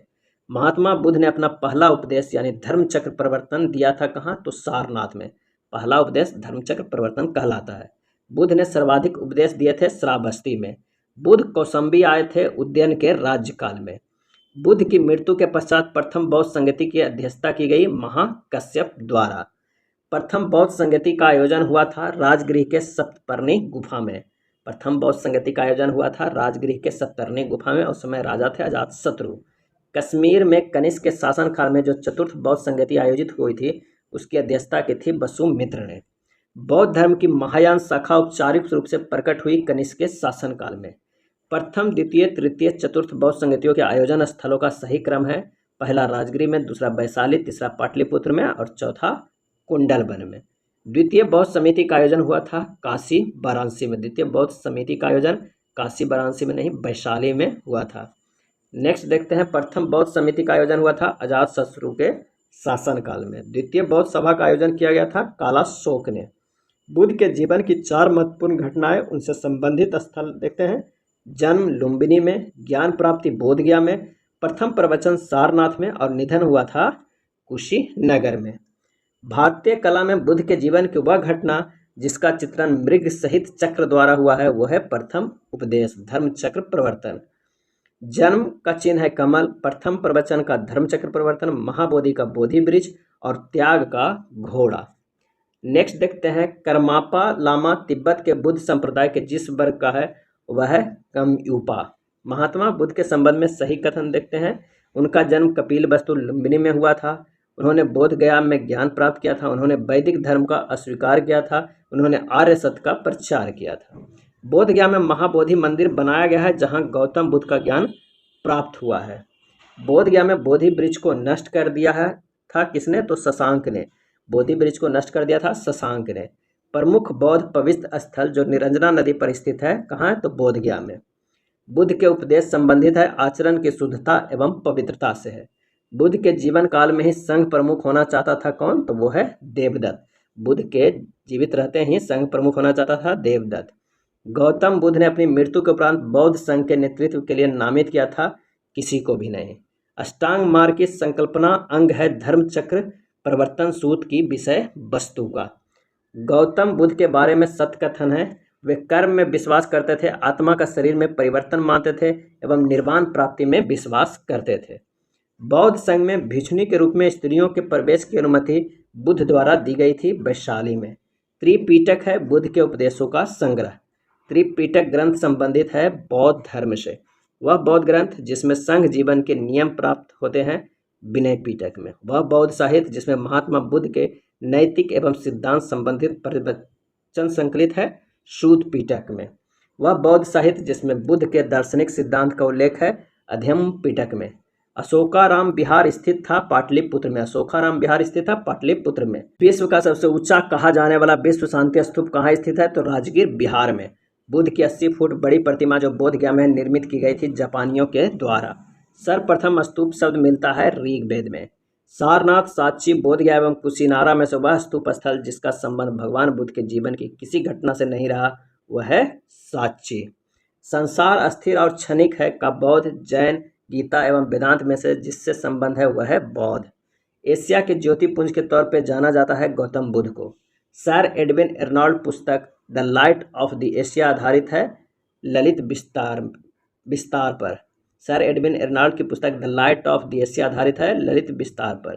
महात्मा बुद्ध ने अपना पहला उपदेश यानी धर्मचक्र प्रवर्तन दिया था कहाँ? तो सारनाथ में। पहला उपदेश धर्मचक्र प्रवर्तन कहलाता है। बुद्ध ने सर्वाधिक उपदेश दिए थे श्रावस्ती में। बुद्ध कौसंबी आए थे उद्यन के राज्यकाल में। बुद्ध की मृत्यु के पश्चात प्रथम बौद्ध संगति की अध्यक्षता की गई महाकश्यप द्वारा। प्रथम बौद्ध संगति का आयोजन हुआ था राजगृह के सप्तपर्णी गुफा में। प्रथम बौद्ध संगति का आयोजन हुआ था राजगृह के सप्तपर्णी गुफा में। उस समय राजा थे अजातशत्रु। कश्मीर में कनिष्क के शासनकाल में जो चतुर्थ बौद्ध संगति आयोजित हुई थी उसकी अध्यक्षता की थी वसुमित्र ने। बौद्ध धर्म की महायान शाखा औपचारिक रूप से प्रकट हुई कनिष्क के शासनकाल में। प्रथम, द्वितीय, तृतीय, चतुर्थ बौद्ध संगतियों के आयोजन स्थलों का सही क्रम है। पहला राजगृह में, दूसरा वैशाली, तीसरा पाटलिपुत्र में और चौथा कुंडलवन में। द्वितीय बौद्ध समिति का आयोजन हुआ था काशी वाराणसी में। द्वितीय बौद्ध समिति का आयोजन काशी वाराणसी में नहीं वैशाली में हुआ था। नेक्स्ट देखते हैं, प्रथम बौद्ध समिति का आयोजन हुआ था अजातशत्रु के शासनकाल में। द्वितीय बौद्ध सभा का आयोजन किया गया था कालाशोक ने। बुद्ध के जीवन की 4 महत्वपूर्ण घटनाएं उनसे संबंधित स्थल देखते हैं। जन्म लुम्बिनी में, ज्ञान प्राप्ति बोधगया में, प्रथम प्रवचन सारनाथ में और निधन हुआ था कुशीनगर में। भारतीय कला में बुद्ध के जीवन की वह घटना जिसका चित्रण मृग सहित चक्र द्वारा हुआ है वह है प्रथम उपदेश धर्मचक्र प्रवर्तन। जन्म का चिन्ह है कमल, प्रथम प्रवचन का धर्मचक्र प्रवर्तन, महाबोधि का बोधि वृक्ष और त्याग का घोड़ा। नेक्स्ट देखते हैं, करमापा लामा तिब्बत के बुद्ध संप्रदाय के जिस वर्ग का है वह है कमयूपा। महात्मा बुद्ध के संबंध में सही कथन देखते हैं। उनका जन्म कपिलवस्तु लुम्बिनी में हुआ था। उन्होंने बोध गया में ज्ञान प्राप्त किया था। उन्होंने वैदिक धर्म का अस्वीकार किया था। उन्होंने आर्य सत्य का प्रचार किया था। बोध गया में महाबोधि मंदिर बनाया गया है जहां गौतम बुद्ध का ज्ञान प्राप्त हुआ है। बोध गया में बोधि वृक्ष को नष्ट कर दिया है था किसने? तो शशांक ने। बोधि वृक्ष को नष्ट कर दिया था शशांक ने। प्रमुख बौद्ध पवित्र स्थल जो निरंजना नदी पर स्थित है कहाँ है? तो बोध गया में। बुद्ध के उपदेश संबंधित है आचरण की शुद्धता एवं पवित्रता से है। बुद्ध के जीवन काल में ही संघ प्रमुख होना चाहता था कौन? तो वो है देवदत्त। बुद्ध के जीवित रहते ही संघ प्रमुख होना चाहता था देवदत्त। गौतम बुद्ध ने अपनी मृत्यु के उपरांत बौद्ध संघ के नेतृत्व के लिए नामित किया था किसी को भी नहीं। अष्टांग मार्ग की संकल्पना अंग है धर्मचक्र प्रवर्तन सूत्र की विषय वस्तु का। गौतम बुद्ध के बारे में सत्य कथन है। वे कर्म में विश्वास करते थे, आत्मा का शरीर में परिवर्तन मानते थे एवं निर्वाण प्राप्ति में विश्वास करते थे। बौद्ध संघ में भिक्षुणी के रूप में स्त्रियों के प्रवेश की अनुमति बुद्ध द्वारा दी गई थी वैशाली में। त्रिपिटक है बुद्ध के उपदेशों का संग्रह। त्रिपिटक ग्रंथ संबंधित है बौद्ध धर्म से। वह बौद्ध ग्रंथ जिसमें संघ जीवन के नियम प्राप्त होते हैं विनय पिटक में। वह बौद्ध साहित्य जिसमें महात्मा बुद्ध के नैतिक एवं सिद्धांत संबंधित प्रवचन संकलित है सूत पिटक में। वह बौद्ध साहित्य जिसमें बुद्ध के दार्शनिक सिद्धांत का उल्लेख है अध्ययन पिटक में। अशोकाराम विहार स्थित था पाटलिपुत्र में। अशोकाराम विहार स्थित था पाटलिपुत्र में। विश्व का सबसे ऊंचा कहा जाने वाला विश्व शांति स्तूप कहाँ स्थित है? तो राजगीर बिहार में। बुद्ध की 80 फुट बड़ी प्रतिमा जो बोधगया में निर्मित की गई थी जापानियों के द्वारा। सर्वप्रथम स्तूप शब्द मिलता है ऋग्वेद में। सारनाथ, साची, बोधगया एवं कुशीनारा में से वह स्तूप स्थल जिसका संबंध भगवान बुद्ध के जीवन की किसी घटना से नहीं रहा वह है साची। संसार अस्थिर और क्षणिक है का बौद्ध, जैन, गीता एवं वेदांत में से जिससे संबंध है वह है बौद्ध। एशिया के ज्योतिपुंज के तौर पर जाना जाता है गौतम बुद्ध को। सर एडविन एर्नॉल्ड पुस्तक the light of the Asia आधारित है ललित विस्तार पर। सर एडविन एर्नॉल्ड की पुस्तक the light of the Asia आधारित है ललित विस्तार पर।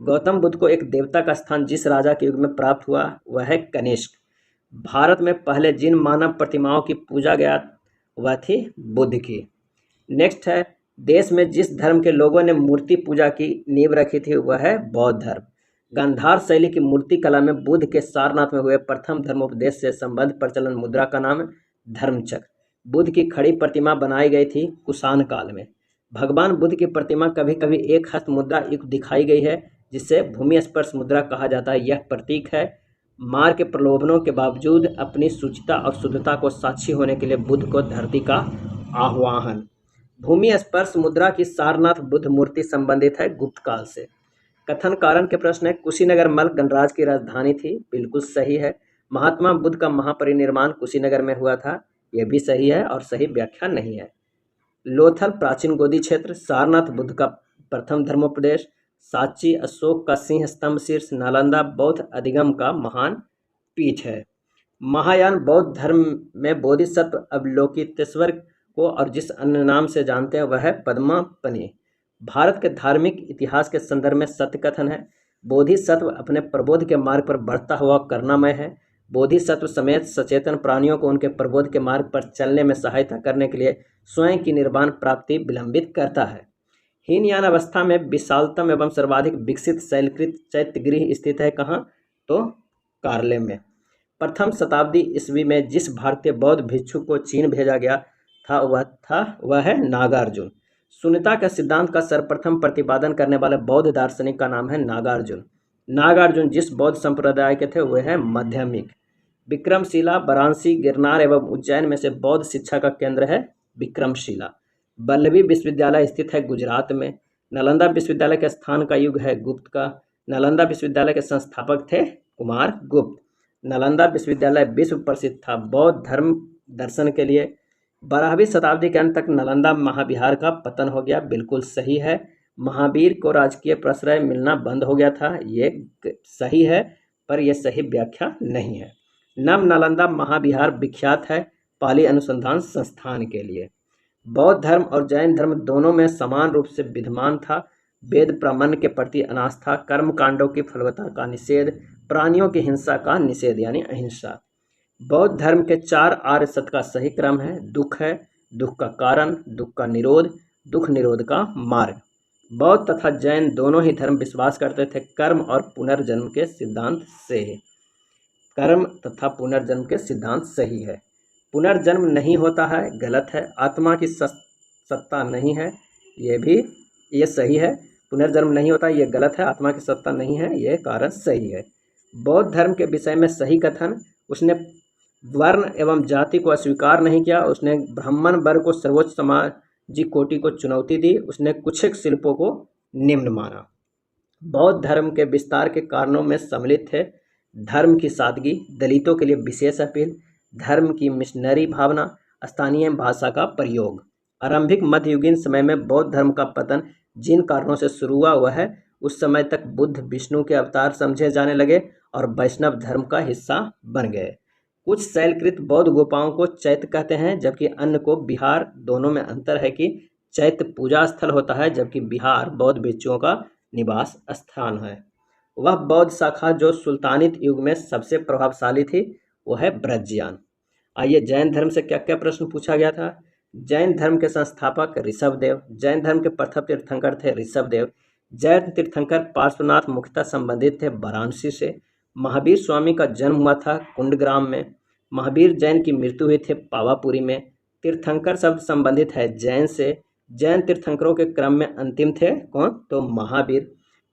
गौतम बुद्ध को एक देवता का स्थान जिस राजा के युग में प्राप्त हुआ वह है कनिष्क। भारत में पहले जिन मानव प्रतिमाओं की पूजा गया वह थी बुद्ध की। नेक्स्ट है देश में जिस धर्म के लोगों ने मूर्ति पूजा की नींव रखी थी वह है बौद्ध धर्म। गांधार शैली की मूर्ति कला में बुद्ध के सारनाथ में हुए प्रथम धर्मोपदेश से संबद्ध प्रचलन मुद्रा का नाम है धर्मचक्र। बुद्ध की खड़ी प्रतिमा बनाई गई थी कुषाण काल में। भगवान बुद्ध की प्रतिमा कभी कभी एक हस्त मुद्रा युक्त दिखाई गई है जिसे भूमि स्पर्श मुद्रा कहा जाता है। यह प्रतीक है मार के प्रलोभनों के बावजूद अपनी शुचिता और शुद्धता को साक्षी होने के लिए बुद्ध को धरती का आह्वान। भूमि स्पर्श मुद्रा की सारनाथ बुद्ध मूर्ति संबंधित है गुप्त काल से। कथन कारण के प्रश्न है कुशीनगर मल्ल गणराज की राजधानी थी, बिल्कुल सही है। महात्मा बुद्ध का महापरिनिर्वाण कुशीनगर में हुआ था, यह भी सही है और सही व्याख्या नहीं है। लोथल प्राचीन गोदी क्षेत्र, सारनाथ बुद्ध का प्रथम धर्मोपदेश, साची अशोक का सिंह स्तंभ शीर्ष, नालंदा बौद्ध अधिगम का महान पीठ है। महायान बौद्ध धर्म में बोधिसत्व अवलोकितेश्वर को और जिस अन्य नाम से जानते हैं वह है पद्मापनि। भारत के धार्मिक इतिहास के संदर्भ में सत्य कथन है बोधिसत्व अपने प्रबोध के मार्ग पर बढ़ता हुआ करुणामय है। बोधिसत्व समेत सचेतन प्राणियों को उनके प्रबोध के मार्ग पर चलने में सहायता करने के लिए स्वयं की निर्वाण प्राप्ति विलंबित करता है। हीनयान अवस्था में विशालतम एवं सर्वाधिक विकसित शैलकृत चैत्यगृह स्थित है कहाँ? तो कार्ले में। प्रथम शताब्दी ईस्वी में जिस भारतीय बौद्ध भिक्षु को चीन भेजा गया था वह है नागार्जुन। शून्यता के सिद्धांत का सर्वप्रथम प्रतिपादन करने वाले बौद्ध दार्शनिक का नाम है नागार्जुन। नागार्जुन जिस बौद्ध संप्रदाय के थे वे हैं माध्यमिक। विक्रमशिला वाराणसी, गिरनार एवं उज्जैन में से बौद्ध शिक्षा का केंद्र है विक्रमशिला। वल्लभी विश्वविद्यालय स्थित है गुजरात में। नालंदा विश्वविद्यालय के स्थान का युग है गुप्त का। नालंदा विश्वविद्यालय के संस्थापक थे कुमार गुप्त। नालंदा विश्वविद्यालय विश्व प्रसिद्ध था बौद्ध धर्म दर्शन के लिए। 12वीं शताब्दी के अंत तक नालंदा महाविहार का पतन हो गया, बिल्कुल सही है। महावीर को राजकीय प्रश्रय मिलना बंद हो गया था, ये सही है पर यह सही व्याख्या नहीं है। नव नालंदा महाविहार विख्यात है पाली अनुसंधान संस्थान के लिए। बौद्ध धर्म और जैन धर्म दोनों में समान रूप से विद्यमान था वेद प्रामाण्य के प्रति अनास्था, कर्म कांडों की फलवत्ता का निषेध, प्राणियों की हिंसा का निषेध यानी अहिंसा। बौद्ध धर्म के 4 आर्य सत्य का सही क्रम है दुख है, दुख का कारण, दुख का निरोध, दुख निरोध का मार्ग। बौद्ध तथा जैन दोनों ही धर्म विश्वास करते थे कर्म और पुनर्जन्म के सिद्धांत से। कर्म तथा पुनर्जन्म के सिद्धांत सही है। पुनर्जन्म नहीं होता है, गलत है। आत्मा की सत्ता नहीं है, ये सही है। पुनर्जन्म नहीं होता, ये गलत है। आत्मा की सत्ता नहीं है, ये कारण सही है। बौद्ध धर्म के विषय में सही कथन, उसने वर्ण एवं जाति को अस्वीकार नहीं किया। उसने ब्राह्मण वर्ग को सर्वोच्च सामाजिक कोटि को चुनौती दी। उसने कुछेक शिल्पों को निम्न माना। बौद्ध धर्म के विस्तार के कारणों में सम्मिलित थे धर्म की सादगी, दलितों के लिए विशेष अपील, धर्म की मिशनरी भावना, स्थानीय भाषा का प्रयोग। आरंभिक मध्ययुगीन समय में बौद्ध धर्म का पतन जिन कारणों से शुरू हुआ वह है उस समय तक बुद्ध विष्णु के अवतार समझे जाने लगे और वैष्णव धर्म का हिस्सा बन गए। कुछ शैलकृत बौद्ध गुफाओं को चैत्य कहते हैं जबकि अन्य को विहार। दोनों में अंतर है कि चैत्य पूजा स्थल होता है जबकि विहार बौद्ध भिक्षुओं का निवास स्थान है। वह बौद्ध शाखा जो सुल्तानित युग में सबसे प्रभावशाली थी वह है ब्रजयान। आइए जैन धर्म से क्या क्या प्रश्न पूछा गया था। जैन धर्म के संस्थापक ऋषभदेव। जैन धर्म के प्रथम तीर्थंकर थे ऋषभदेव। जैन तीर्थंकर पार्श्वनाथ मुख्यतः संबंधित थे वाराणसी से। महावीर स्वामी का जन्म हुआ था कुंडग्राम में। महावीर जैन की मृत्यु हुई थी पावापुरी में। तीर्थंकर शब्द संबंधित है जैन से। जैन तीर्थंकरों के क्रम में अंतिम थे कौन? तो महावीर।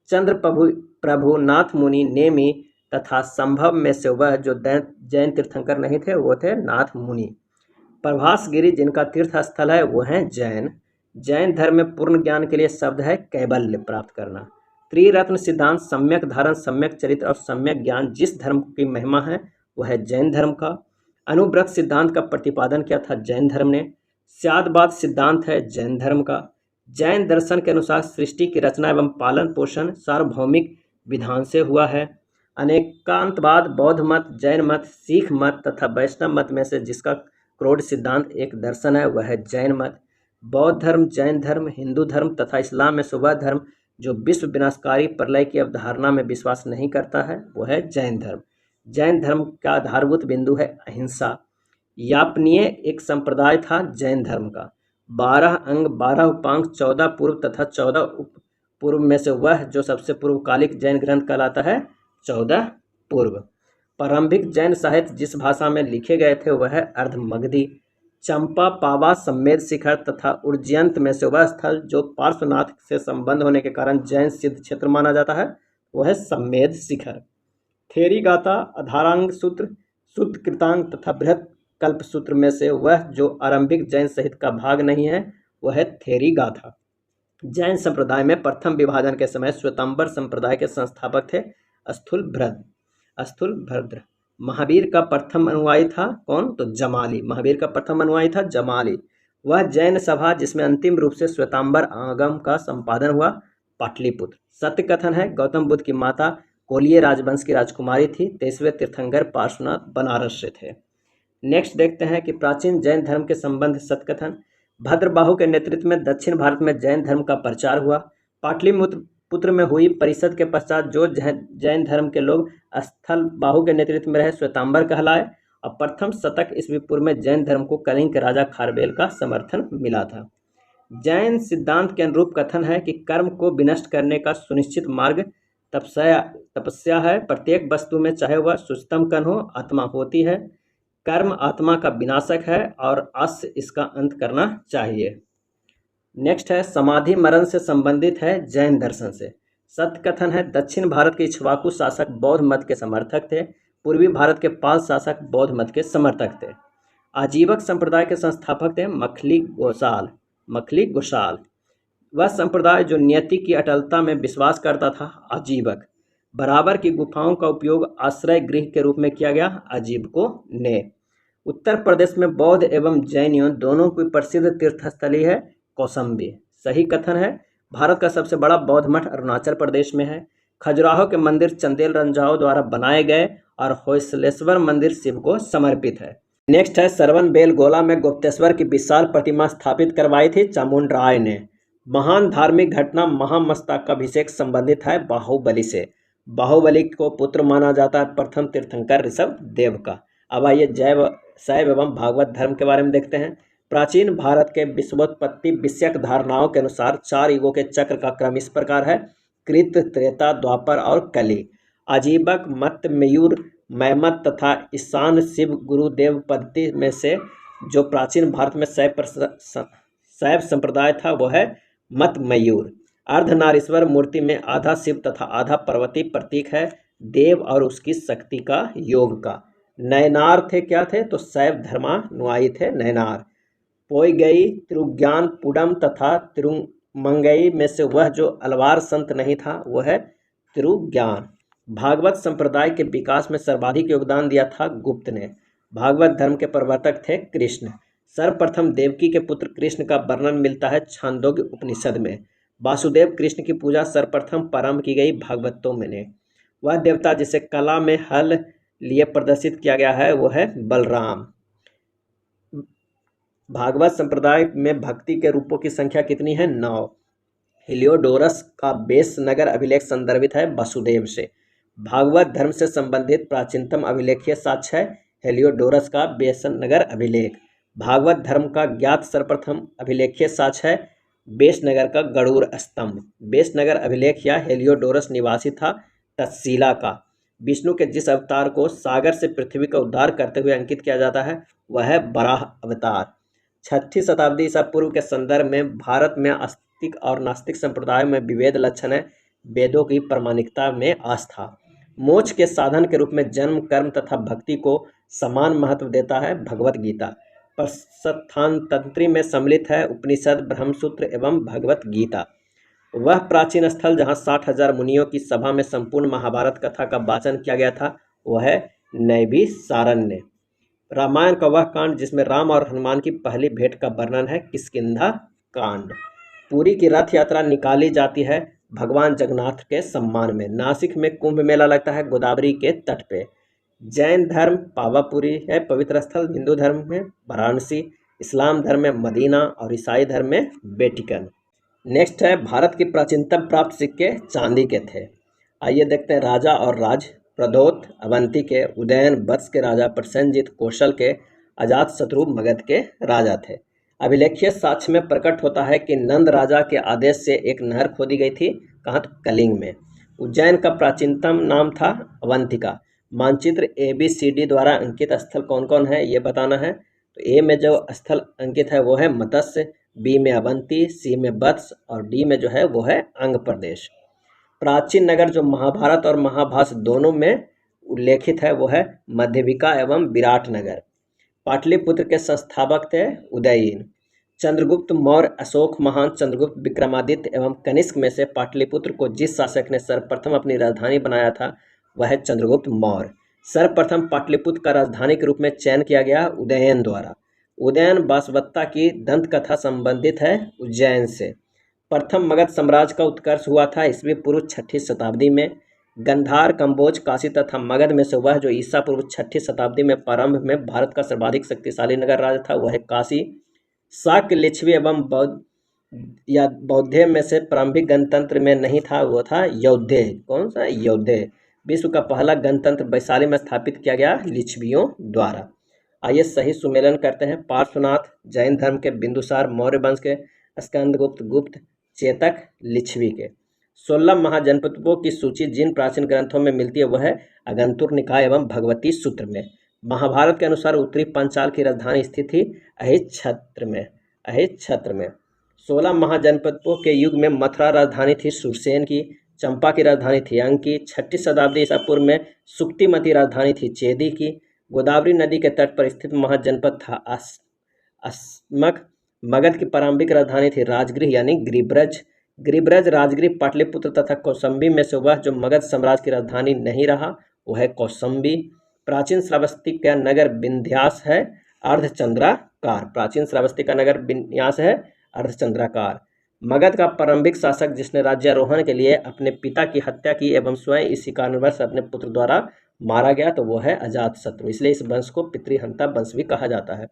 चंद्र प्रभुनाथ मुनि नेमी तथा संभव में से वह जो जैन तीर्थंकर नहीं थे वो थे नाथ मुनि। प्रभास गिरी जिनका तीर्थ स्थल है वो हैं जैन। जैन धर्म में पूर्ण ज्ञान के लिए शब्द है कैबल्य प्राप्त करना। त्रिरत्न सिद्धांत सम्यक धारण, सम्यक चरित्र और सम्यक ज्ञान जिस धर्म की महिमा है वह है जैन धर्म का। अनुव्रत सिद्धांत का प्रतिपादन किया था जैन धर्म ने। स्यादवाद सिद्धांत है जैन धर्म का। जैन दर्शन के अनुसार सृष्टि की रचना एवं पालन पोषण सार्वभौमिक विधान से हुआ है। अनेकांतवाद बौद्ध मत, जैन मत, सिख मत तथा वैष्णव मत में से जिसका क्रोध सिद्धांत एक दर्शन है वह है जैन मत। बौद्ध धर्म, जैन धर्म, हिंदू धर्म तथा इस्लाम में से वह धर्म जो विश्व विनाशकारी प्रलय की अवधारणा में विश्वास नहीं करता है वो है जैन धर्म। जैन धर्म का आधारभूत बिंदु है अहिंसा। यापनीय एक संप्रदाय था जैन धर्म का। 12 अंग, 12 उपांग, 14 पूर्व तथा 14 उप पूर्व में से वह जो सबसे पूर्वकालिक जैन ग्रंथ कहलाता है 14 पूर्व। प्रारंभिक जैन साहित्य जिस भाषा में लिखे गए थे वह है अर्धमगधी। चंपा, पावा, सम्मेद शिखर तथा उज्जयंत में से वह स्थल जो पार्श्वनाथ से संबंध होने के कारण जैन सिद्ध क्षेत्र माना जाता है वह है सम्मेद शिखर। थेरी गाथा, अधारांग सूत्र, शुद्ध कृतांग तथा बृहत कल्प सूत्र में से वह जो आरंभिक जैन सहित का भाग नहीं है वह है थेरी गाथा। जैन संप्रदाय में प्रथम विभाजन के समय श्वेतांबर संप्रदाय के संस्थापक थे स्थूलभद्र। महावीर का प्रथम अनुयायी था कौन? तो जमाली। महावीर का प्रथम अनुयायी था जमाली। वह जैन सभा जिसमें अंतिम रूप से श्वेतांबर आगम का संपादन हुआ पाटलिपुत्र। सत्य कथन है गौतम बुद्ध की माता कोलिय राजवंश की राजकुमारी थी। 23वें तीर्थंकर पार्श्वनाथ बनारस से थे। नेक्स्ट देखते हैं कि प्राचीन जैन धर्म के संबंध सत्कथन। भद्रबाहु के नेतृत्व में दक्षिण भारत में जैन धर्म का प्रचार हुआ। पाटलिपुत्र में हुई परिषद के पश्चात जो जैन धर्म के लोग स्थल बाहु के नेतृत्व में रहे श्वेतांबर कहलाए और प्रथम शतक ईस्वी पूर्व में जैन धर्म को कलिंग के राजा खारवेल का समर्थन मिला था। जैन सिद्धांत के अनुरूप कथन है कि कर्म को विनष्ट करने का सुनिश्चित मार्ग तपस्या है। प्रत्येक वस्तु में चाहे वह सूक्ष्मतम कण हो आत्मा होती है। कर्म आत्मा का विनाशक है और अस्य इसका अंत करना चाहिए। नेक्स्ट है समाधि मरण से संबंधित है जैन दर्शन से। सत्य कथन है दक्षिण भारत के इक्ष्वाकु शासक बौद्ध मत के समर्थक थे। पूर्वी भारत के पाल शासक बौद्ध मत के समर्थक थे। आजीवक संप्रदाय के संस्थापक थे मखली गोसाल। वह संप्रदाय जो नियति की अटलता में विश्वास करता था आजीवक। बराबर की गुफाओं का उपयोग आश्रय गृह के रूप में किया गया आजीवकों ने। उत्तर प्रदेश में बौद्ध एवं जैनियों दोनों की प्रसिद्ध तीर्थस्थली है कौसंबी। सही कथन है भारत का सबसे बड़ा बौद्ध मठ अरुणाचल प्रदेश में है। खजुराहो के मंदिर चंदेल रंजाओ द्वारा बनाए गए और होयसलेश्वर मंदिर शिव को समर्पित है। नेक्स्ट है सरवन बेलगोला में गुप्तेश्वर की विशाल प्रतिमा स्थापित करवाई थी चामुंडराय ने। महान धार्मिक घटना महामस्तकाभिषेक संबंधित है बाहुबली से। बाहुबली को पुत्र माना जाता है प्रथम तीर्थंकर ऋषभ देव का। अब आइए शैव एवं भागवत धर्म के बारे में देखते हैं। प्राचीन भारत के विश्वोत्पत्ति विषयक धारणाओं के अनुसार 4 युगों के चक्र का क्रम इस प्रकार है कृत, त्रेता, द्वापर और कली। आजीवक मत, मयूर, मैमत तथा ईशान शिव गुरुदेव पद्धति में से जो प्राचीन भारत में शैव संप्रदाय था वह है मत मयूर। अर्धनारीश्वर मूर्ति में आधा शिव तथा आधा पार्वती प्रतीक है देव और उसकी शक्ति का योग का। नयनार थे क्या थे? तो शैव धर्मानुयायी थे नयनार। पोईगई, तिरुज्ञान, पुडम तथा तिरुमंगई में से वह जो अलवार संत नहीं था वह है तिरुज्ञान। भागवत संप्रदाय के विकास में सर्वाधिक योगदान दिया था गुप्त ने। भागवत धर्म के प्रवर्तक थे कृष्ण। सर्वप्रथम देवकी के पुत्र कृष्ण का वर्णन मिलता है छांदोग्य उपनिषद में। वासुदेव कृष्ण की पूजा सर्वप्रथम प्रारंभ की गई भागवतों में। वह देवता जिसे कला में हल लिए प्रदर्शित किया गया है वो है बलराम। भागवत संप्रदाय में भक्ति के रूपों की संख्या कितनी है? 9। हेलियोडोरस का बेस नगर अभिलेख संदर्भित है वसुदेव से। भागवत धर्म से संबंधित प्राचीनतम अभिलेखीय साक्ष्य है हेलियोडोरस का बेस नगर अभिलेख। भागवत धर्म का ज्ञात सर्वप्रथम अभिलेखीय साक्ष्य है बेसनगर का गरुड़ स्तंभ। बेसनगर अभिलेख या हेलियोडोरस निवासी था तक्षशिला का। विष्णु के जिस अवतार को सागर से पृथ्वी का उद्धार करते हुए अंकित किया जाता है वह है वराह अवतार। 6ठी शताब्दी ईसा पूर्व के संदर्भ में भारत में आस्तिक और नास्तिक संप्रदायों में विभेद लक्षण है वेदों की प्रामाणिकता में आस्था। मोक्ष के साधन के रूप में जन्म, कर्म तथा भक्ति को समान महत्व देता है भगवत गीता। प्रस्थानतंत्री में सम्मिलित है उपनिषद, ब्रह्मसूत्र एवं भगवत गीता। वह प्राचीन स्थल जहाँ 60,000 मुनियों की सभा में संपूर्ण महाभारत कथा का वाचन किया गया था वह है नैमिषारण्य। रामायण का वह कांड जिसमें राम और हनुमान की पहली भेंट का वर्णन है किष्किंधा कांड। पुरी की रथ यात्रा निकाली जाती है भगवान जगन्नाथ के सम्मान में। नासिक में कुंभ मेला लगता है गोदावरी के तट पे। जैन धर्म पावापुरी है पवित्र स्थल। हिंदू धर्म में वाराणसी, इस्लाम धर्म में मदीना और ईसाई धर्म में वेटिकन। नेक्स्ट है भारत की प्राचीनतम प्राप्त सिक्के चांदी के थे। आइए देखते हैं राजा और राज। प्रदोत अवंती के, उदयन वत्स के राजा, प्रसेनजीत कौशल के, अजातशत्रु मगध के राजा थे। अभिलेखीय साक्ष्य में प्रकट होता है कि नंद राजा के आदेश से एक नहर खोदी गई थी। कहाँ? कलिंग में। उज्जैन का प्राचीनतम नाम था अवंतिका। मानचित्र ABCD द्वारा अंकित स्थल कौन कौन है ये बताना है। तो ए में जो स्थल अंकित है वो है मत्स्य, बी में अवंती, सी में वत्स और डी में जो है वो है अंग प्रदेश। प्राचीन नगर जो महाभारत और महाभाष्य दोनों में उल्लेखित है वो है मध्यविका एवं विराटनगर। पाटलिपुत्र के संस्थापक थे उदयन। चंद्रगुप्त मौर्य, अशोक महान, चंद्रगुप्त विक्रमादित्य एवं कनिष्क में से पाटलिपुत्र को जिस शासक ने सर्वप्रथम अपनी राजधानी बनाया था वह है चंद्रगुप्त मौर्य। सर्वप्रथम पाटलिपुत्र का राजधानी के रूप में चयन किया गया उदयन द्वारा। उदयन बासवत्ता की दंत कथा संबंधित है उज्जैन से। प्रथम मगध साम्राज्य का उत्कर्ष हुआ था ईस्वी पूर्व 6ठी शताब्दी में। गंधार, कंबोज, काशी तथा मगध में से वह जो ईसा पूर्व 6ठी शताब्दी में प्रारंभ में भारत का सर्वाधिक शक्तिशाली नगर राज्य था वह है काशी। शाक्य, लिच्छवी एवं बौद्ध में से प्रारंभिक गणतंत्र में नहीं था वो था यौधेय। कौन सा? यौधेय। विश्व का पहला गणतंत्र वैशाली में स्थापित किया गया लिच्छवियों द्वारा। आइए सही सुमेलन करते हैं। पार्श्वनाथ जैन धर्म के, बिंदुसार मौर्य वंश के, स्कंदगुप्त गुप्त, चेतक लिच्छवी के। 16 महाजनपदों की सूची जिन प्राचीन ग्रंथों में मिलती है वह है अगंतुर निकाय एवं भगवती सूत्र में। महाभारत के अनुसार उत्तरी पंचाल की राजधानी स्थित थी अहिच्छत्र में। 16 महाजनपदों के युग में मथुरा राजधानी थी सुरसेन की। चंपा की राजधानी थी अंग की। 6ठी शताब्दी ईसा पूर्व में सुक्तिमती राजधानी थी चेदी की। गोदावरी नदी के तट पर स्थित महाजनपद था अस्मक। मगध की प्रारंभिक राजधानी थी राजगृह यानी गिरिब्रज, राजगृह, पाटलिपुत्र तथा कौसंबी में से वह जो मगध साम्राज्य की राजधानी नहीं रहा वह है कौसंबी। प्राचीन श्रावस्ती का नगर विन्ध्यास है अर्धचंद्राकार। प्राचीन श्रावस्ती का नगर विन्यास है अर्धचंद्राकार। मगध का प्रारंभिक शासक जिसने राज्यारोहण के लिए अपने पिता की हत्या की एवं स्वयं इसी कारणवश अपने पुत्र द्वारा मारा गया तो वो है अजातशत्रु। इसलिए इस वंश को पितृहंता वंश भी कहा जाता है।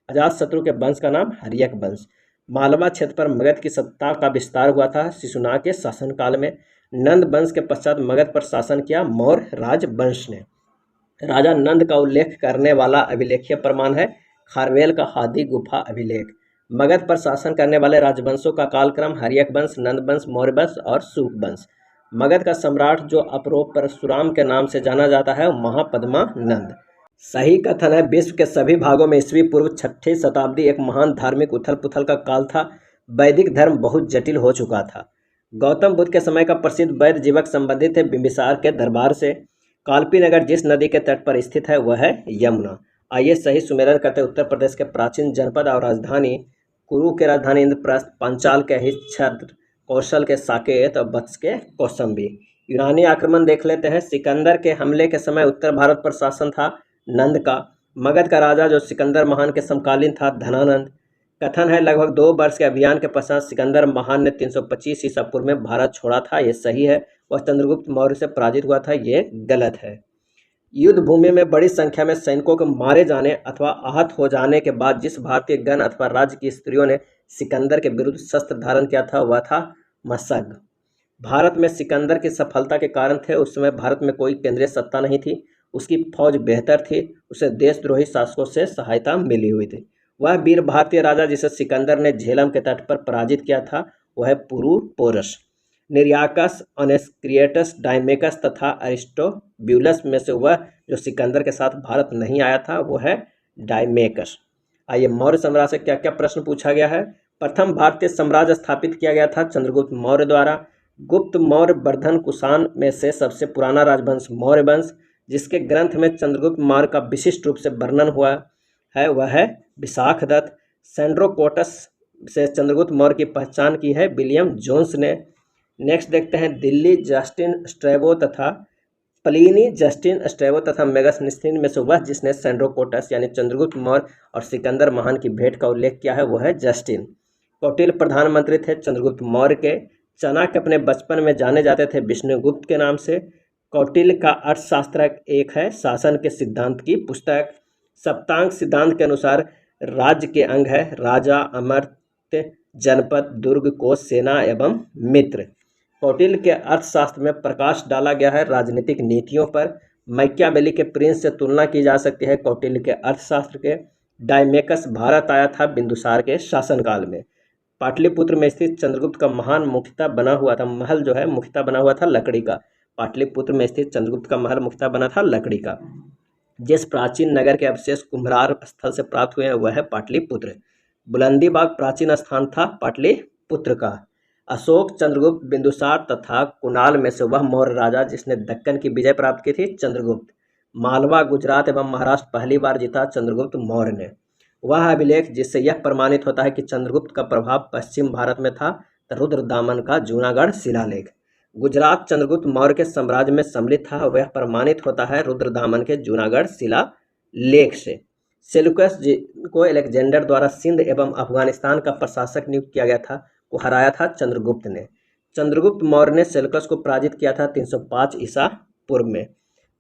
अजातशत्रु के वंश का नाम हर्यक वंश। मालवा क्षेत्र पर मगध की सत्ता का विस्तार हुआ था शिशुनाग के शासनकाल में। नंद वंश के पश्चात मगध पर शासन किया मौर्य राजवंश ने। राजा नंद का उल्लेख करने वाला अभिलेखीय प्रमाण है खारवेल का हाथी गुफा अभिलेख। मगध पर शासन करने वाले राजवंशों का कालक्रम हर्यक वंश, नंद वंश, मौर्य वंश और शुक वंश। मगध का सम्राट जो अपरोप परशुराम के नाम से जाना जाता है महापद्मा नंद। सही कथन है विश्व के सभी भागों में ईस्वी पूर्व 6ठी शताब्दी एक महान धार्मिक उथल पुथल का काल था। वैदिक धर्म बहुत जटिल हो चुका था। गौतम बुद्ध के समय का प्रसिद्ध वैद्य जीवक संबंधित है बिंबिसार के दरबार से। कालपी नगर जिस नदी के तट पर स्थित है वह है यमुना। आइए सही सुमेलन करते उत्तर प्रदेश के प्राचीन जनपद और राजधानी। कुरु के राजधानी इंद्रप्रस्थ, पांचाल के अहिच्छत्र, कौशल के साकेत और वत्स के कौसंबी। यूनानी आक्रमण देख लेते हैं। सिकंदर के हमले के समय उत्तर भारत पर शासन था नंद का। मगध का राजा जो सिकंदर महान के समकालीन था धनानंद। कथन है लगभग 2 वर्ष के अभियान के पश्चात सिकंदर महान ने 325 ईसा पूर्व में भारत छोड़ा था। ये सही है। वह चंद्रगुप्त मौर्य से पराजित हुआ था। ये गलत है। युद्ध भूमि में बड़ी संख्या में सैनिकों के मारे जाने अथवा आहत हो जाने के बाद जिस भारतीय गण अथवा राज्य की स्त्रियों ने सिकंदर के विरुद्ध शस्त्र धारण किया था वह था मशग। भारत में सिकंदर की सफलता के कारण थे उस समय भारत में कोई केंद्रीय सत्ता नहीं थी। उसकी फौज बेहतर थी। उसे देशद्रोही शासकों से सहायता मिली हुई थी। वह वीर भारतीय राजा जिसे सिकंदर ने झेलम के तट पर पराजित किया था वह है पुरु पोरस। निरियाकस, ऑनेस्क्रिएटस, डायमेकस तथा अरिस्टोब्यूलस में से वह जो सिकंदर के साथ भारत नहीं आया था वो है डायमेकस। आइए मौर्य साम्राज्य से क्या क्या प्रश्न पूछा गया है। प्रथम भारतीय साम्राज्य स्थापित किया गया था चंद्रगुप्त मौर्य द्वारा। गुप्त, मौर्य, वर्धन, कुषाण में से सबसे पुराना राजवंश मौर्य वंश, जिसके ग्रंथ में चंद्रगुप्त मौर्य का विशिष्ट रूप से वर्णन हुआ है वह है विशाखदत्त। सैंड्रोकोटस से चंद्रगुप्त मौर्य की पहचान की है विलियम जोन्स ने। नेक्स्ट देखते हैं दिल्ली, जस्टिन स्ट्रैबो तथा प्लिनी, जस्टिन स्ट्रैबो तथा मेगास्थनीज में से वह जिसने सैंड्रोकोटस यानी चंद्रगुप्त मौर्य और सिकंदर महान की भेंट का उल्लेख किया है वो है जस्टिन। कौटिल्य प्रधानमंत्री थे चंद्रगुप्त मौर्य के। चाणक्य अपने बचपन में जाने जाते थे विष्णुगुप्त के नाम से। कौटिल्य का अर्थशास्त्र एक है शासन के सिद्धांत की पुस्तक। सप्तांग सिद्धांत के अनुसार राज्य के अंग है राजा, अमर्त्य, जनपद, दुर्ग, कोष, सेना एवं मित्र। कौटिल्य के अर्थशास्त्र में प्रकाश डाला गया है राजनीतिक नीतियों पर। मैकियावेली के प्रिंस से तुलना की जा सकती है कौटिल्य के अर्थशास्त्र के। डायमेकस भारत आया था बिंदुसार के शासनकाल में। पाटलिपुत्र में स्थित चंद्रगुप्त का महान मुख्यतः बना हुआ था महल जो है मुख्यतः बना हुआ था लकड़ी का। पाटलिपुत्र में स्थित चंद्रगुप्त का महल मुख्यतः बना था लकड़ी का। जिस प्राचीन नगर के अवशेष कुम्भरार स्थल से प्राप्त हुए हैं वह है पाटलिपुत्र। बुलंदीबाग प्राचीन स्थान था पाटलिपुत्र का। अशोक, चंद्रगुप्त, बिंदुसार तथा कुणाल में से वह मौर्य राजा जिसने दक्कन की विजय प्राप्त की थी चंद्रगुप्त। मालवा, गुजरात एवं महाराष्ट्र पहली बार जीता चंद्रगुप्त मौर्य ने। वह अभिलेख जिससे यह प्रमाणित होता है कि चंद्रगुप्त का प्रभाव पश्चिम भारत में था रुद्रदामन का जूनागढ़ शिलालेख। गुजरात चंद्रगुप्त मौर्य के साम्राज्य में सम्मिलित था वह प्रमाणित होता है रुद्रदामन के जूनागढ़ शिलालेख से। सेल्यूकस को अलेक्जेंडर द्वारा सिंध एवं अफगानिस्तान का प्रशासक नियुक्त किया गया था को हराया था चंद्रगुप्त ने। चंद्रगुप्त मौर्य ने सेल्यूकस को पराजित किया था 305 ईसा पूर्व में।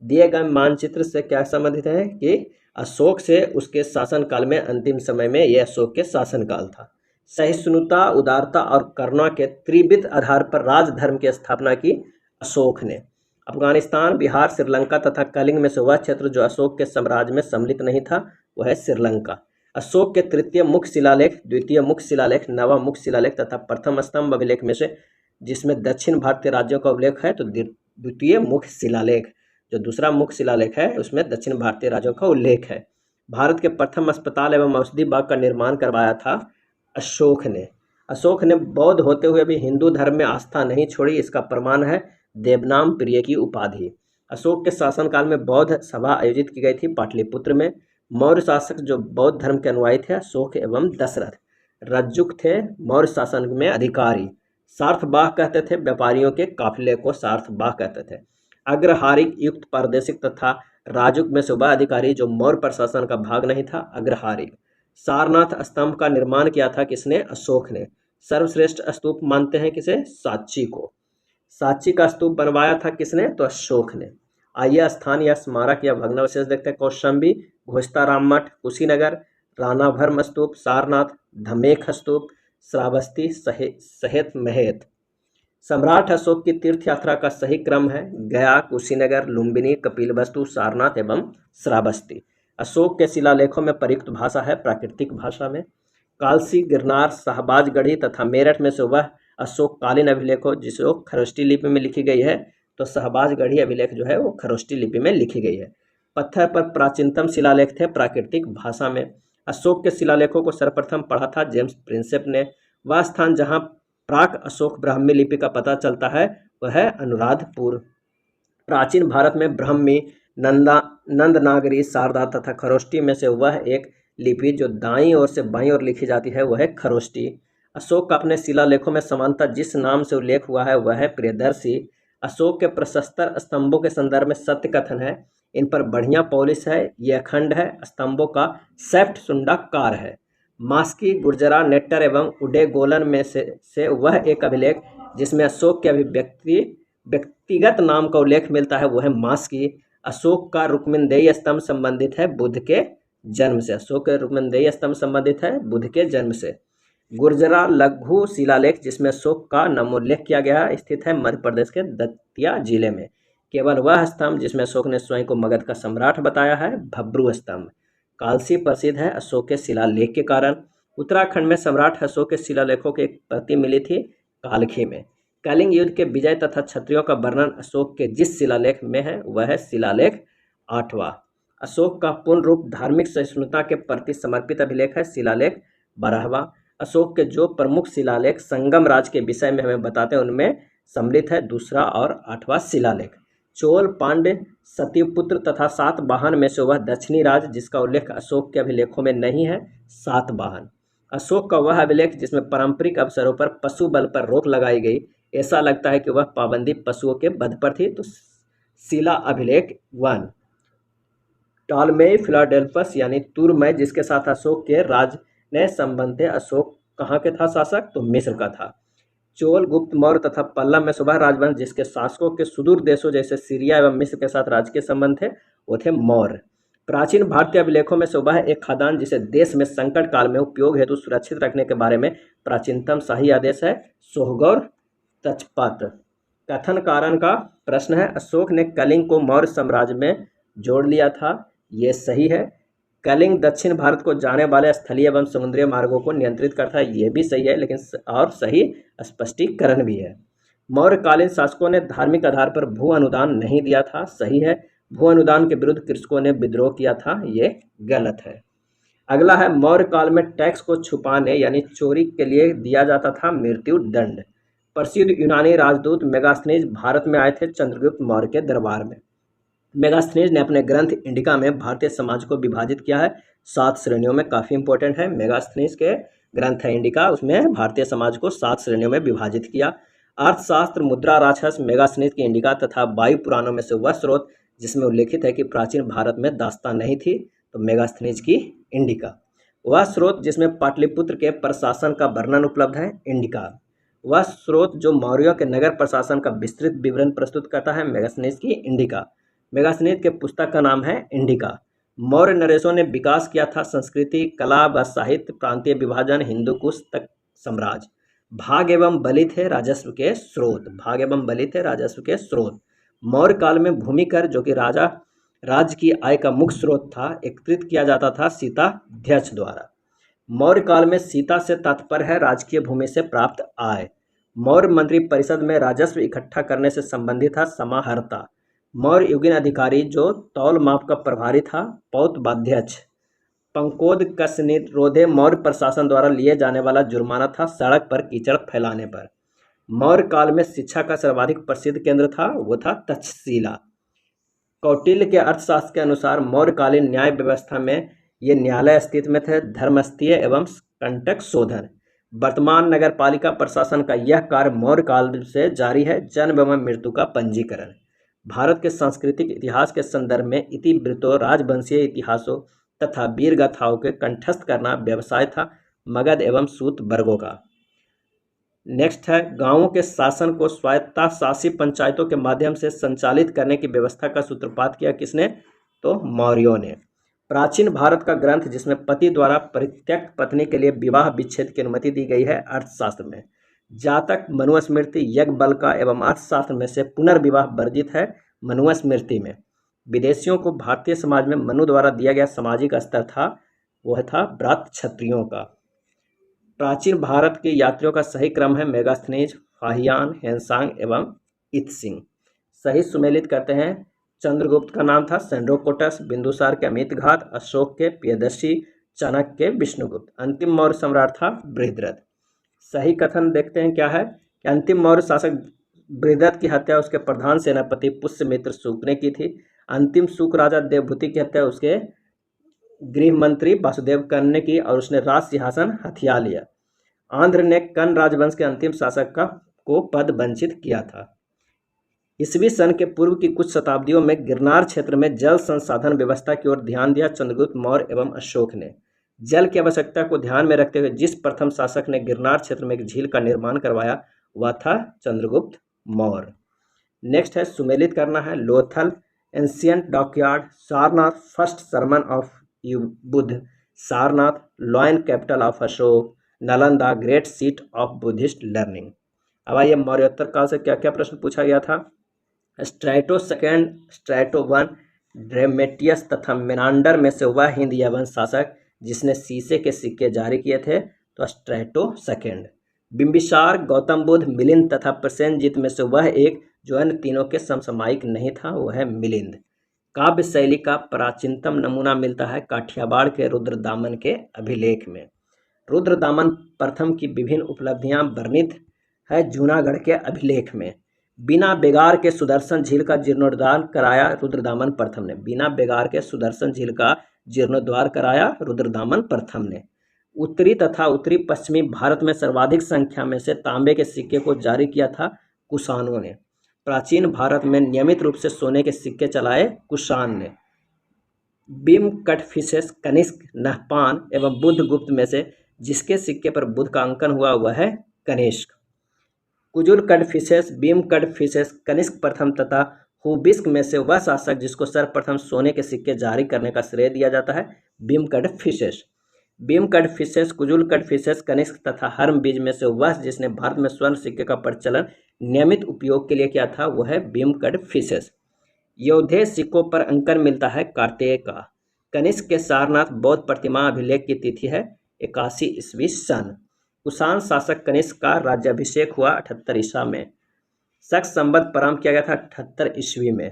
दिए गए मानचित्र से क्या संबंधित है कि अशोक से उसके शासनकाल में अंतिम समय में यह अशोक के शासनकाल था। सहिष्णुता, उदारता और करुणा के त्रिविध आधार पर राजधर्म की स्थापना की अशोक ने। अफगानिस्तान, बिहार, श्रीलंका तथा कलिंग में से वह क्षेत्र जो अशोक के साम्राज्य में सम्मिलित नहीं था वह है श्रीलंका। अशोक के तृतीय मुख्य शिलालेख, द्वितीय मुख्य शिलालेख, नवम मुख्य शिलालेख तथा प्रथम स्तंभ अभिलेख में से जिसमें दक्षिण भारतीय राज्यों का उल्लेख है तो द्वितीय मुख्य शिलालेख जो दूसरा मुख्य शिलालेख है उसमें दक्षिण भारतीय राज्यों का उल्लेख है। भारत के प्रथम अस्पताल एवं औषधि बाग का निर्माण करवाया था अशोक ने। अशोक ने बौद्ध होते हुए भी हिंदू धर्म में आस्था नहीं छोड़ी, इसका प्रमाण है देवनाम प्रिय की उपाधि। अशोक के शासनकाल में बौद्ध सभा आयोजित की गई थी पाटलिपुत्र में। मौर्य शासक जो बौद्ध धर्म के अनुयायी थे अशोक एवं दशरथ। रज्जुक थे मौर्य शासन में अधिकारी। सार्थबाह कहते थे व्यापारियों के काफिले को सार्थबाह कहते थे। अग्रहारिक युक्त प्रादेशिक तथा राजुक में से वह अधिकारी जो मौर्य प्रशासन का भाग नहीं था अग्रहारिक। सारनाथ स्तंभ का निर्माण किया था किसने? अशोक ने। सर्वश्रेष्ठ स्तूप मानते हैं किसे? सांची को। सांची का स्तूप बनवाया था किसने? तो अशोक ने। आइए स्थान या स्मारक या भग्नावशेष देखते हैं। कौशाम्बी, घोषताराम मठ, कुशीनगर, राणाभर्म स्तूप, सारनाथ, धमेख स्तूप, श्रावस्ती, सहेत महेत। सम्राट अशोक की तीर्थ यात्रा का सही क्रम है गया, कुशीनगर, लुम्बिनी, कपिलवस्तु, सारनाथ एवं श्रावस्ती। अशोक के शिलालेखों में प्रयुक्त भाषा है प्राकृतिक भाषा में। कालसी, गिरनार, शाहबाजगढ़ी तथा मेरठ में से वह अशोककालीन अभिलेख हो जिसे खरोष्टी लिपि में लिखी गई है तो शाहबाजगढ़ी अभिलेख जो है वो खरोष्टी लिपि में लिखी गई है। पत्थर पर प्राचीनतम शिलालेख थे प्राकृतिक भाषा में। अशोक के शिलालेखों को सर्वप्रथम पढ़ा था जेम्स प्रिंसेप ने। वह स्थान जहाँ प्राक अशोक ब्राह्मी लिपि का पता चलता है वह है अनुराधपुर। प्राचीन भारत में ब्राह्मी, नंदनागरी, शारदा तथा खरोष्टी में से वह एक लिपि जो दाईं ओर से बाईं ओर लिखी जाती है वह है खरोष्टी। अशोक का अपने शिलालेखों में समानता जिस नाम से उल्लेख हुआ है वह है प्रियदर्शी। अशोक के प्रशस्तर स्तंभों के संदर्भ में सत्य कथन है, इन पर बढ़िया पॉलिश है, यह अखंड है, स्तंभों का सैफ्ट सुंडाकार है। मास्की, गुर्जरा, नेट्टर एवं उडेगोलन में से वह एक अभिलेख जिसमें अशोक के व्यक्तिगत नाम का उल्लेख मिलता है वह है मास्की। अशोक का रुक्मिणदेयी स्तंभ संबंधित है बुद्ध के जन्म से। अशोक के रुक्मिणदेयी स्तंभ संबंधित है बुद्ध के जन्म से। गुर्जरा लघु शिलालेख जिसमें अशोक का नामोल्लेख किया गया है स्थित है मध्य प्रदेश के दतिया जिले में। केवल वह स्तंभ जिसमें अशोक ने स्वयं को मगध का सम्राट बताया है भब्रू स्तंभ। कालसी प्रसिद्ध है अशोक के शिलालेख के कारण। उत्तराखंड में सम्राट अशोक के शिलालेखों की एक प्रति मिली थी कालखी में। कलिंग युद्ध के विजय तथा क्षत्रियों का वर्णन अशोक के जिस शिलालेख में है वह है शिलालेख 8वां। अशोक का पूर्ण रूप धार्मिक सहिष्णुता के प्रति समर्पित अभिलेख है शिलालेख 12वां। अशोक के जो प्रमुख शिलालेख संगम राज के विषय में हमें बताते हैं उनमें सम्मिलित है 2 और 8वां शिलालेख। चोल, पांड्य, सत्यपुत्र तथा सातवाहन में से वह दक्षिणी राज जिसका उल्लेख अशोक के अभिलेखों में नहीं है सातवाहन। अशोक का वह अभिलेख जिसमें पारंपरिक अवसरों पर पशु बल पर रोक लगाई गई, ऐसा लगता है कि वह पाबंदी पशुओं के वध पर थी, तो शिला अभिलेख 1। टॉलमेई फिलाडेल्फस यानी तुरमय जिसके साथ अशोक के राज ने संबंध थे। अशोक कहाँ के था शासक, तो मिस्र का था। चोल, गुप्त, मौर्य तथा पल्लव में सुबह राजवंश जिसके शासकों के सुदूर देशों जैसे सीरिया एवं मिस्र के साथ राजकीय संबंध थे वो थे मौर्य। प्राचीन भारतीय अभिलेखों में सुबह एक खदान जिसे देश में संकट काल में उपयोग हेतु सुरक्षित रखने के बारे में प्राचीनतम शाही आदेश है सोहगौर तचपत्र। कथन कारण का प्रश्न है, अशोक ने कलिंग को मौर्य साम्राज्य में जोड़ लिया था, ये सही है। कलिंग दक्षिण भारत को जाने वाले स्थलीय एवं समुद्री मार्गों को नियंत्रित करता है, ये भी सही है, लेकिन और सही स्पष्टीकरण भी है। मौर्यकालीन शासकों ने धार्मिक आधार पर भू अनुदान नहीं दिया था, सही है। भू अनुदान के विरुद्ध कृषकों ने विद्रोह किया था, ये गलत है। अगला है, मौर्य काल में टैक्स को छुपाने यानी चोरी के लिए दिया जाता था मृत्यु दंड। प्रसिद्ध यूनानी राजदूत मेगास्थनीज भारत में आए थे चंद्रगुप्त मौर्य के दरबार में। मेगास्थनीज ने अपने ग्रंथ इंडिका में भारतीय समाज को विभाजित किया है 7 श्रेणियों में, काफ़ी इंपॉर्टेंट है। मेगास्थनीज के ग्रंथ है इंडिका, उसमें भारतीय समाज को 7 श्रेणियों में विभाजित किया। अर्थशास्त्र, मुद्रा, राजहंस, मेगास्थनीज की इंडिका तथा वायु पुराणों में से वह स्रोत जिसमें उल्लेखित है कि प्राचीन भारत में दास्तां नहीं थी, तो मेगास्थनीज की इंडिका। वह स्रोत जिसमें पाटलिपुत्र के प्रशासन का वर्णन उपलब्ध है, इंडिका। वह स्रोत जो मौर्यों के नगर प्रशासन का विस्तृत विवरण प्रस्तुत करता है, मेगास्थनीज की इंडिका। मेगास्थनीज के पुस्तक का नाम है इंडिका। मौर्य नरेशों ने विकास किया था संस्कृति, कला व साहित्य, प्रांतीय विभाजन, हिंदू कुश तक साम्राज्य। भाग एवं बलि थे राजस्व के स्रोत, भाग एवं बलि थे राजस्व के स्रोत। मौर्य काल में भूमि कर जो कि राज्य की आय का मुख्य स्रोत था एकत्रित किया जाता था सीताध्यक्ष द्वारा। मौर्य काल में सीता से तात्पर्य है राजकीय भूमि से प्राप्त आय। मौर्य मंत्री परिषद में राजस्व इकट्ठा करने से संबंधित था समाहर्ता। मौर्य युगीन अधिकारी जो तौल माप का प्रभारी था पौतवाध्यक्ष। पंकोद कसनिरोधे मौर्य प्रशासन द्वारा लिए जाने वाला जुर्माना था सड़क पर कीचड़ फैलाने पर। मौर्य काल में शिक्षा का सर्वाधिक प्रसिद्ध केंद्र था वो था तक्षशिला। कौटिल्य के अर्थशास्त्र के अनुसार मौर्यकालीन न्याय व्यवस्था में ये न्यायालय अस्तित्व में थे, धर्मस्थीय एवं कंटक शोधन। वर्तमान नगर पालिका प्रशासन का यह कार्य मौर्य काल से जारी है। जन्म एवं मृत्यु का पंजीकरण। भारत के सांस्कृतिक इतिहास के संदर्भ में इतिवृत्तों, राजवंशीय इतिहासों तथा वीर गाथाओं के कंठस्थ करना व्यवसाय था मगध एवं सूत वर्गों का। नेक्स्ट है, गांवों के शासन को स्वायत्ता शासी पंचायतों के माध्यम से संचालित करने की व्यवस्था का सूत्रपात किया किसने, तो मौर्यों ने। प्राचीन भारत का ग्रंथ जिसमें पति द्वारा परित्यक्त पत्नी के लिए विवाह विच्छेद की अनुमति दी गई है अर्थशास्त्र में। जातक, मनुस्मृति, यज्ञवल्क्य एवं अर्थशास्त्र में से पुनर्विवाह वर्जित है मनुस्मृति में। विदेशियों को भारतीय समाज में मनु द्वारा दिया गया सामाजिक स्तर था वह था व्रत क्षत्रियों का। प्राचीन भारत के यात्रियों का सही क्रम है मेगास्थनीज, फाहियान, हेनसांग एवं इत्सिंग। सही सुमेलित करते हैं, चंद्रगुप्त का नाम था सेंड्रोकोटस, बिंदुसार के अमितघात, अशोक के प्रियदर्शी, चाणक्य के विष्णुगुप्त। अंतिम मौर्य सम्राट था बृहद्रथ। सही कथन देखते हैं क्या है कि अंतिम मौर्य शासक बृहद्रथ की हत्या उसके प्रधान सेनापति पुष्यमित्र शुक ने की थी। अंतिम शुक राजा देवभूति की हत्या उसके गृह मंत्री वासुदेव कर्ण ने की और उसने राज सिंहासन हथिया लिया। आंध्र ने कर्ण राजवंश के अंतिम शासक को पद वंचित किया था। ईस्वी सन के पूर्व की कुछ शताब्दियों में गिरनार क्षेत्र में जल संसाधन व्यवस्था की ओर ध्यान दिया चंद्रगुप्त मौर्य एवं अशोक ने। जल की आवश्यकता को ध्यान में रखते हुए जिस प्रथम शासक ने गिरनार क्षेत्र में एक झील का निर्माण करवाया वह था चंद्रगुप्त मौर्य। नेक्स्ट है सुमेलित करना है, Lothal, ancient dockyard, Sarnath, first sermon of Buddha, Sarnath, lion capital of Ashok, Nalanda, great seat of Buddhist learning. अब आइए मौर्योत्तर काल से क्या क्या प्रश्न पूछा गया था। स्ट्रैटो सेकेंड, स्ट्रैटो वन, ड्रेमेटियस तथा मेनांडर में से वह हिंद यवन शासक जिसने शीशे के सिक्के जारी किए थे, तो स्ट्रैटो सेकेंड। बिंबिसार, गौतम बुद्ध, मिलिंद तथा प्रसेनजीत में से वह एक जो अन्य तीनों के समसामयिक नहीं था, वह है मिलिंद। काव्य शैली का प्राचीनतम नमूना मिलता है काठियावाड़ के रुद्रदामन के अभिलेख में। रुद्रदामन प्रथम की विभिन्न उपलब्धियां वर्णित है जूनागढ़ के अभिलेख में। बिना बेगार के सुदर्शन झील का जीर्णोद्धार कराया रुद्रदामन प्रथम ने। बिना बेगार के सुदर्शन झील का जीर्णोद्धार कराया रुद्रदामन प्रथम ने। उत्तरी तथा उत्तरी पश्चिमी भारत में सर्वाधिक संख्या में से तांबे के सिक्के को जारी किया था कुषाणों ने। प्राचीन भारत में नियमित रूप से सोने के सिक्के चलाए कुषाण ने। बिम कटफिसेस, कनिष्क, नहपान एवं बुद्धगुप्त में से जिसके सिक्के पर बुद्ध का अंकन हुआ वह है कनिष्क। कुजुल कटफिसेस, बीम कटफिसेस, कनिष्क प्रथम तथा हुबिस्क में से वह शासक जिसको सर्वप्रथम सोने के सिक्के जारी करने का श्रेय दिया जाता है बीम कटफिसेस। बीम कटफिसेस, कुजुल कटफिसेस, कनिष्क तथा हर्मबीज में से वह जिसने भारत में स्वर्ण सिक्के का प्रचलन नियमित उपयोग के लिए किया था वह है बीम कटफिसेस। योधे सिक्कों पर अंकन मिलता है कार्तिकेय का। कनिष्क के सारनाथ बौद्ध प्रतिमा अभिलेख की तिथि है 81 ईस्वी सन। कुषाण शासक कनिष्क का राज्याभिषेक हुआ 78 ईसा में। शक संबंध प्रारंभ किया गया था 78 ईस्वी में।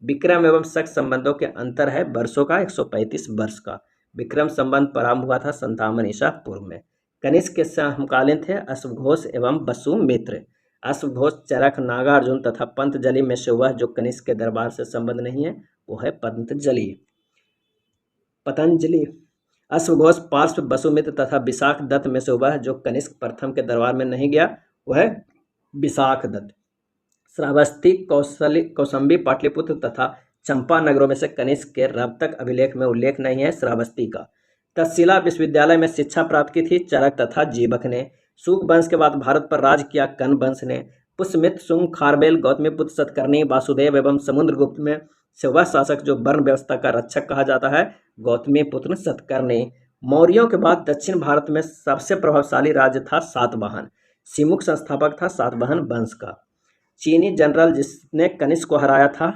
विक्रम एवं शक संबंधों के अंतर है वर्षों का 135 वर्ष का। विक्रम संबंध प्रारंभ हुआ था 57 ईसा पूर्व में। कनिष्क के समकालीन थे अश्वघोष एवं वसुमित्र। अश्वघोष, चरक, नागार्जुन तथा पंतजलि में से वह जो कनिष्क के दरबार से संबंध नहीं है वो है पतंजलि। अश्वघोष, पार्श्व, वसुमित्र तथा विशाख दत्त में से वह जो कनिष्क प्रथम के दरबार में नहीं गया वह है विशाख दत्त। श्रावस्ती, कौसंबी, पाटलिपुत्र तथा चंपा नगरों में से कनिष्क के रब तक अभिलेख में उल्लेख नहीं है श्रावस्ती का। तक्षशिला विश्वविद्यालय में शिक्षा प्राप्त की थी चरक तथा जीवक ने। शुक वंश के बाद भारत पर राज किया कन वंश ने। पुष्यमित्र, शुंग, खारवेल, गौतमीपुत्र सतकर्णी, वासुदेव एवं समुद्रगुप्त में से वह शासक जो वर्ण व्यवस्था का रक्षक कहा जाता है गौतमीपुत्र सतकर्णी। मौर्यों के बाद दक्षिण भारत में सबसे प्रभावशाली राज्य था सातवाहन। सिमुक संस्थापक था सातवाहन वंश का। चीनी जनरल जिसने कनिष्क को हराया था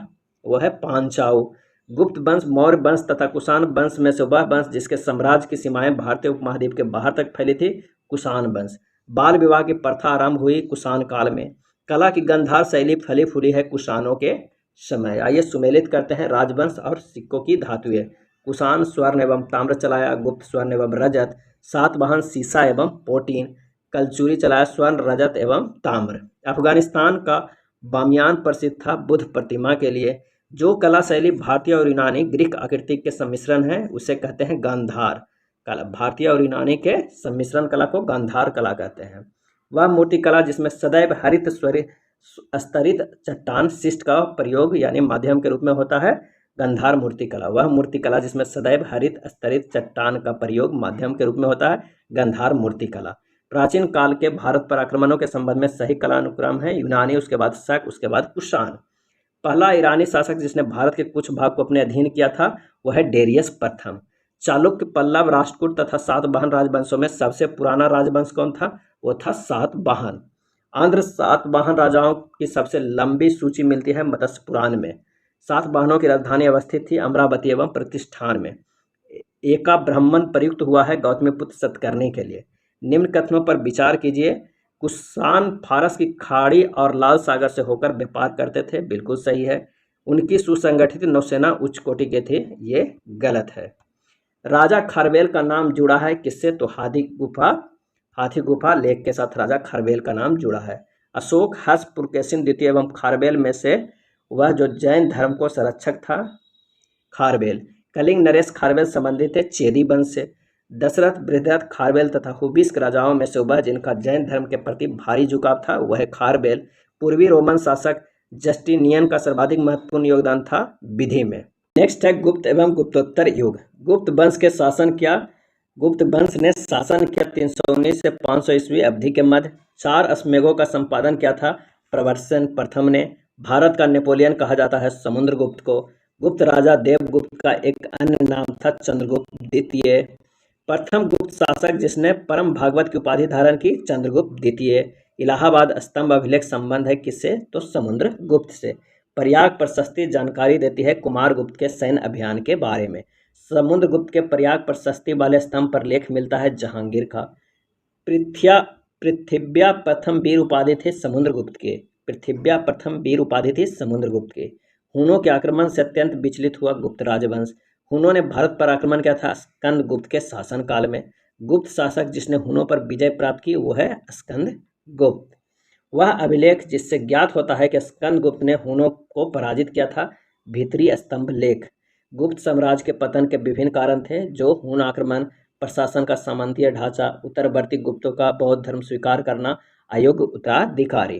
वह है पांचाऊ। गुप्त वंश, मौर्य वंश तथा कुषाण वंश में से वह वंश जिसके साम्राज्य की सीमाएं भारतीय उपमहाद्वीप के बाहर तक फैली थी कुषाण वंश। बाल विवाह की प्रथा आरंभ हुई कुषाण काल में। कला की गंधार शैली फली फूली है कुषाणों के समय। आइए सुमेलित करते हैं राजवंश और सिक्कों की धातुएं। कुषाण स्वर्ण एवं ताम्र चलाया, गुप्त स्वर्ण एवं रजत। सातवाहन सीसा एवं पोटीन। कलचुरी चलाया स्वर्ण, रजत एवं ताम्र। अफगानिस्तान का बामियान प्रसिद्ध था बुद्ध प्रतिमा के लिए। जो कला शैली भारतीय और यूनानी ग्रीक आकृति के सम्मिश्रण है उसे कहते हैं गांधार कला। भारतीय और यूनानी के सम्मिश्रण कला को गांधार कला कहते हैं। वह मूर्ति कला जिसमें सदैव हरित स्तरित चट्टान शिष्ट का प्रयोग यानी माध्यम के रूप में होता है गांधार मूर्ति कला। वह मूर्ति कला जिसमें सदैव हरित स्तरित चट्टान का प्रयोग माध्यम के रूप में होता है गांधार मूर्ति कला। प्राचीन काल के भारत पर आक्रमणों के संबंध में सही कला अनुक्रम है यूनानी, उसके बाद शक, उसके बाद कुषाण। पहला ईरानी शासक जिसने भारत के कुछ भाग को अपने अधीन किया था वह है डेरियस प्रथम। चालुक्य, पल्लव, राष्ट्रकूट तथा सातवाहन राजवंशों में सबसे पुराना राजवंश कौन था? वो था सातवाहन। आंध्र सातवाहन राजाओं की सबसे लंबी सूची मिलती है मत्स्य पुराण में। सातवाहनों की राजधानी अवस्थित थी अमरावती एवं प्रतिष्ठान में। एका ब्राह्मण प्रयुक्त हुआ है गौतमीपुत्र सतकर्णी के लिए। निम्न कथनों पर विचार कीजिए। कुषाण फारस की खाड़ी और लाल सागर से होकर व्यापार करते थे, बिल्कुल सही है। उनकी सुसंगठित नौसेना उच्च कोटि के थे, ये गलत है। राजा खारवेल का नाम जुड़ा है किससे? तो हाथी गुफा लेख के साथ राजा खारवेल का नाम जुड़ा है। अशोक, हर्ष, पुलकेशिन द्वितीय एवं खारवेल में से वह जो जैन धर्म को संरक्षक था खारवेल। कलिंग नरेश खारवेल संबंधित थे चेदी वंश से। दशरथ, बृहद्रथ, खारवेल तथा हुबिस्क राजाओं में से वह जिनका जैन धर्म के प्रति भारी झुकाव था वह खारवेल। पूर्वी रोमन शासक जस्टिनियन का सर्वाधिक महत्वपूर्ण योगदान था विधि में। नेक्स्ट है गुप्त एवं गुप्तोत्तर युग। गुप्त वंश के शासन क्या? गुप्त वंश ने शासन किया 319 से 500 ईस्वी अवधि के मध्य। 4 अश्वमेधों का संपादन किया था प्रवर्तन प्रथम ने। भारत का नेपोलियन कहा जाता है समुद्रगुप्त को। गुप्त राजा देवगुप्त का एक अन्य नाम था चंद्रगुप्त द्वितीय। प्रथम गुप्त शासक जिसने परम भागवत की उपाधि धारण की चंद्रगुप्त द्वितीय। इलाहाबाद स्तंभ अभिलेख संबंध है किससे? तो समुद्रगुप्त से। प्रयाग प्रशस्ति जानकारी देती है कुमारगुप्त के सैन्य अभियान के बारे में। समुद्रगुप्त के प्रयाग प्रशस्ति वाले स्तंभ पर लेख मिलता है जहांगीर का। पृथ्या पृथिव्या प्रथम वीर उपाधि थे समुद्रगुप्त के। पृथिव्या प्रथम वीर उपाधि थी समुद्रगुप्त के। हुनों के आक्रमण से अत्यंत विचलित हुआ गुप्त राजवंश। हुनों ने भारत पर आक्रमण किया था स्कंदगुप्त के शासनकाल में। गुप्त शासक जिसने हुनों पर विजय प्राप्त की वो है स्कंदगुप्त। वह अभिलेख जिससे ज्ञात होता है कि स्कंदगुप्त ने हुनों को पराजित किया था। भीतरी स्तंभ लेख। गुप्त साम्राज्य के पतन के विभिन्न कारण थे, जो हुन आक्रमण, प्रशासन का सामंतीय ढांचा, उत्तरवर्ती गुप्तों का बौद्ध धर्म स्वीकार करना, अयोग्य उत्तराधिकारी।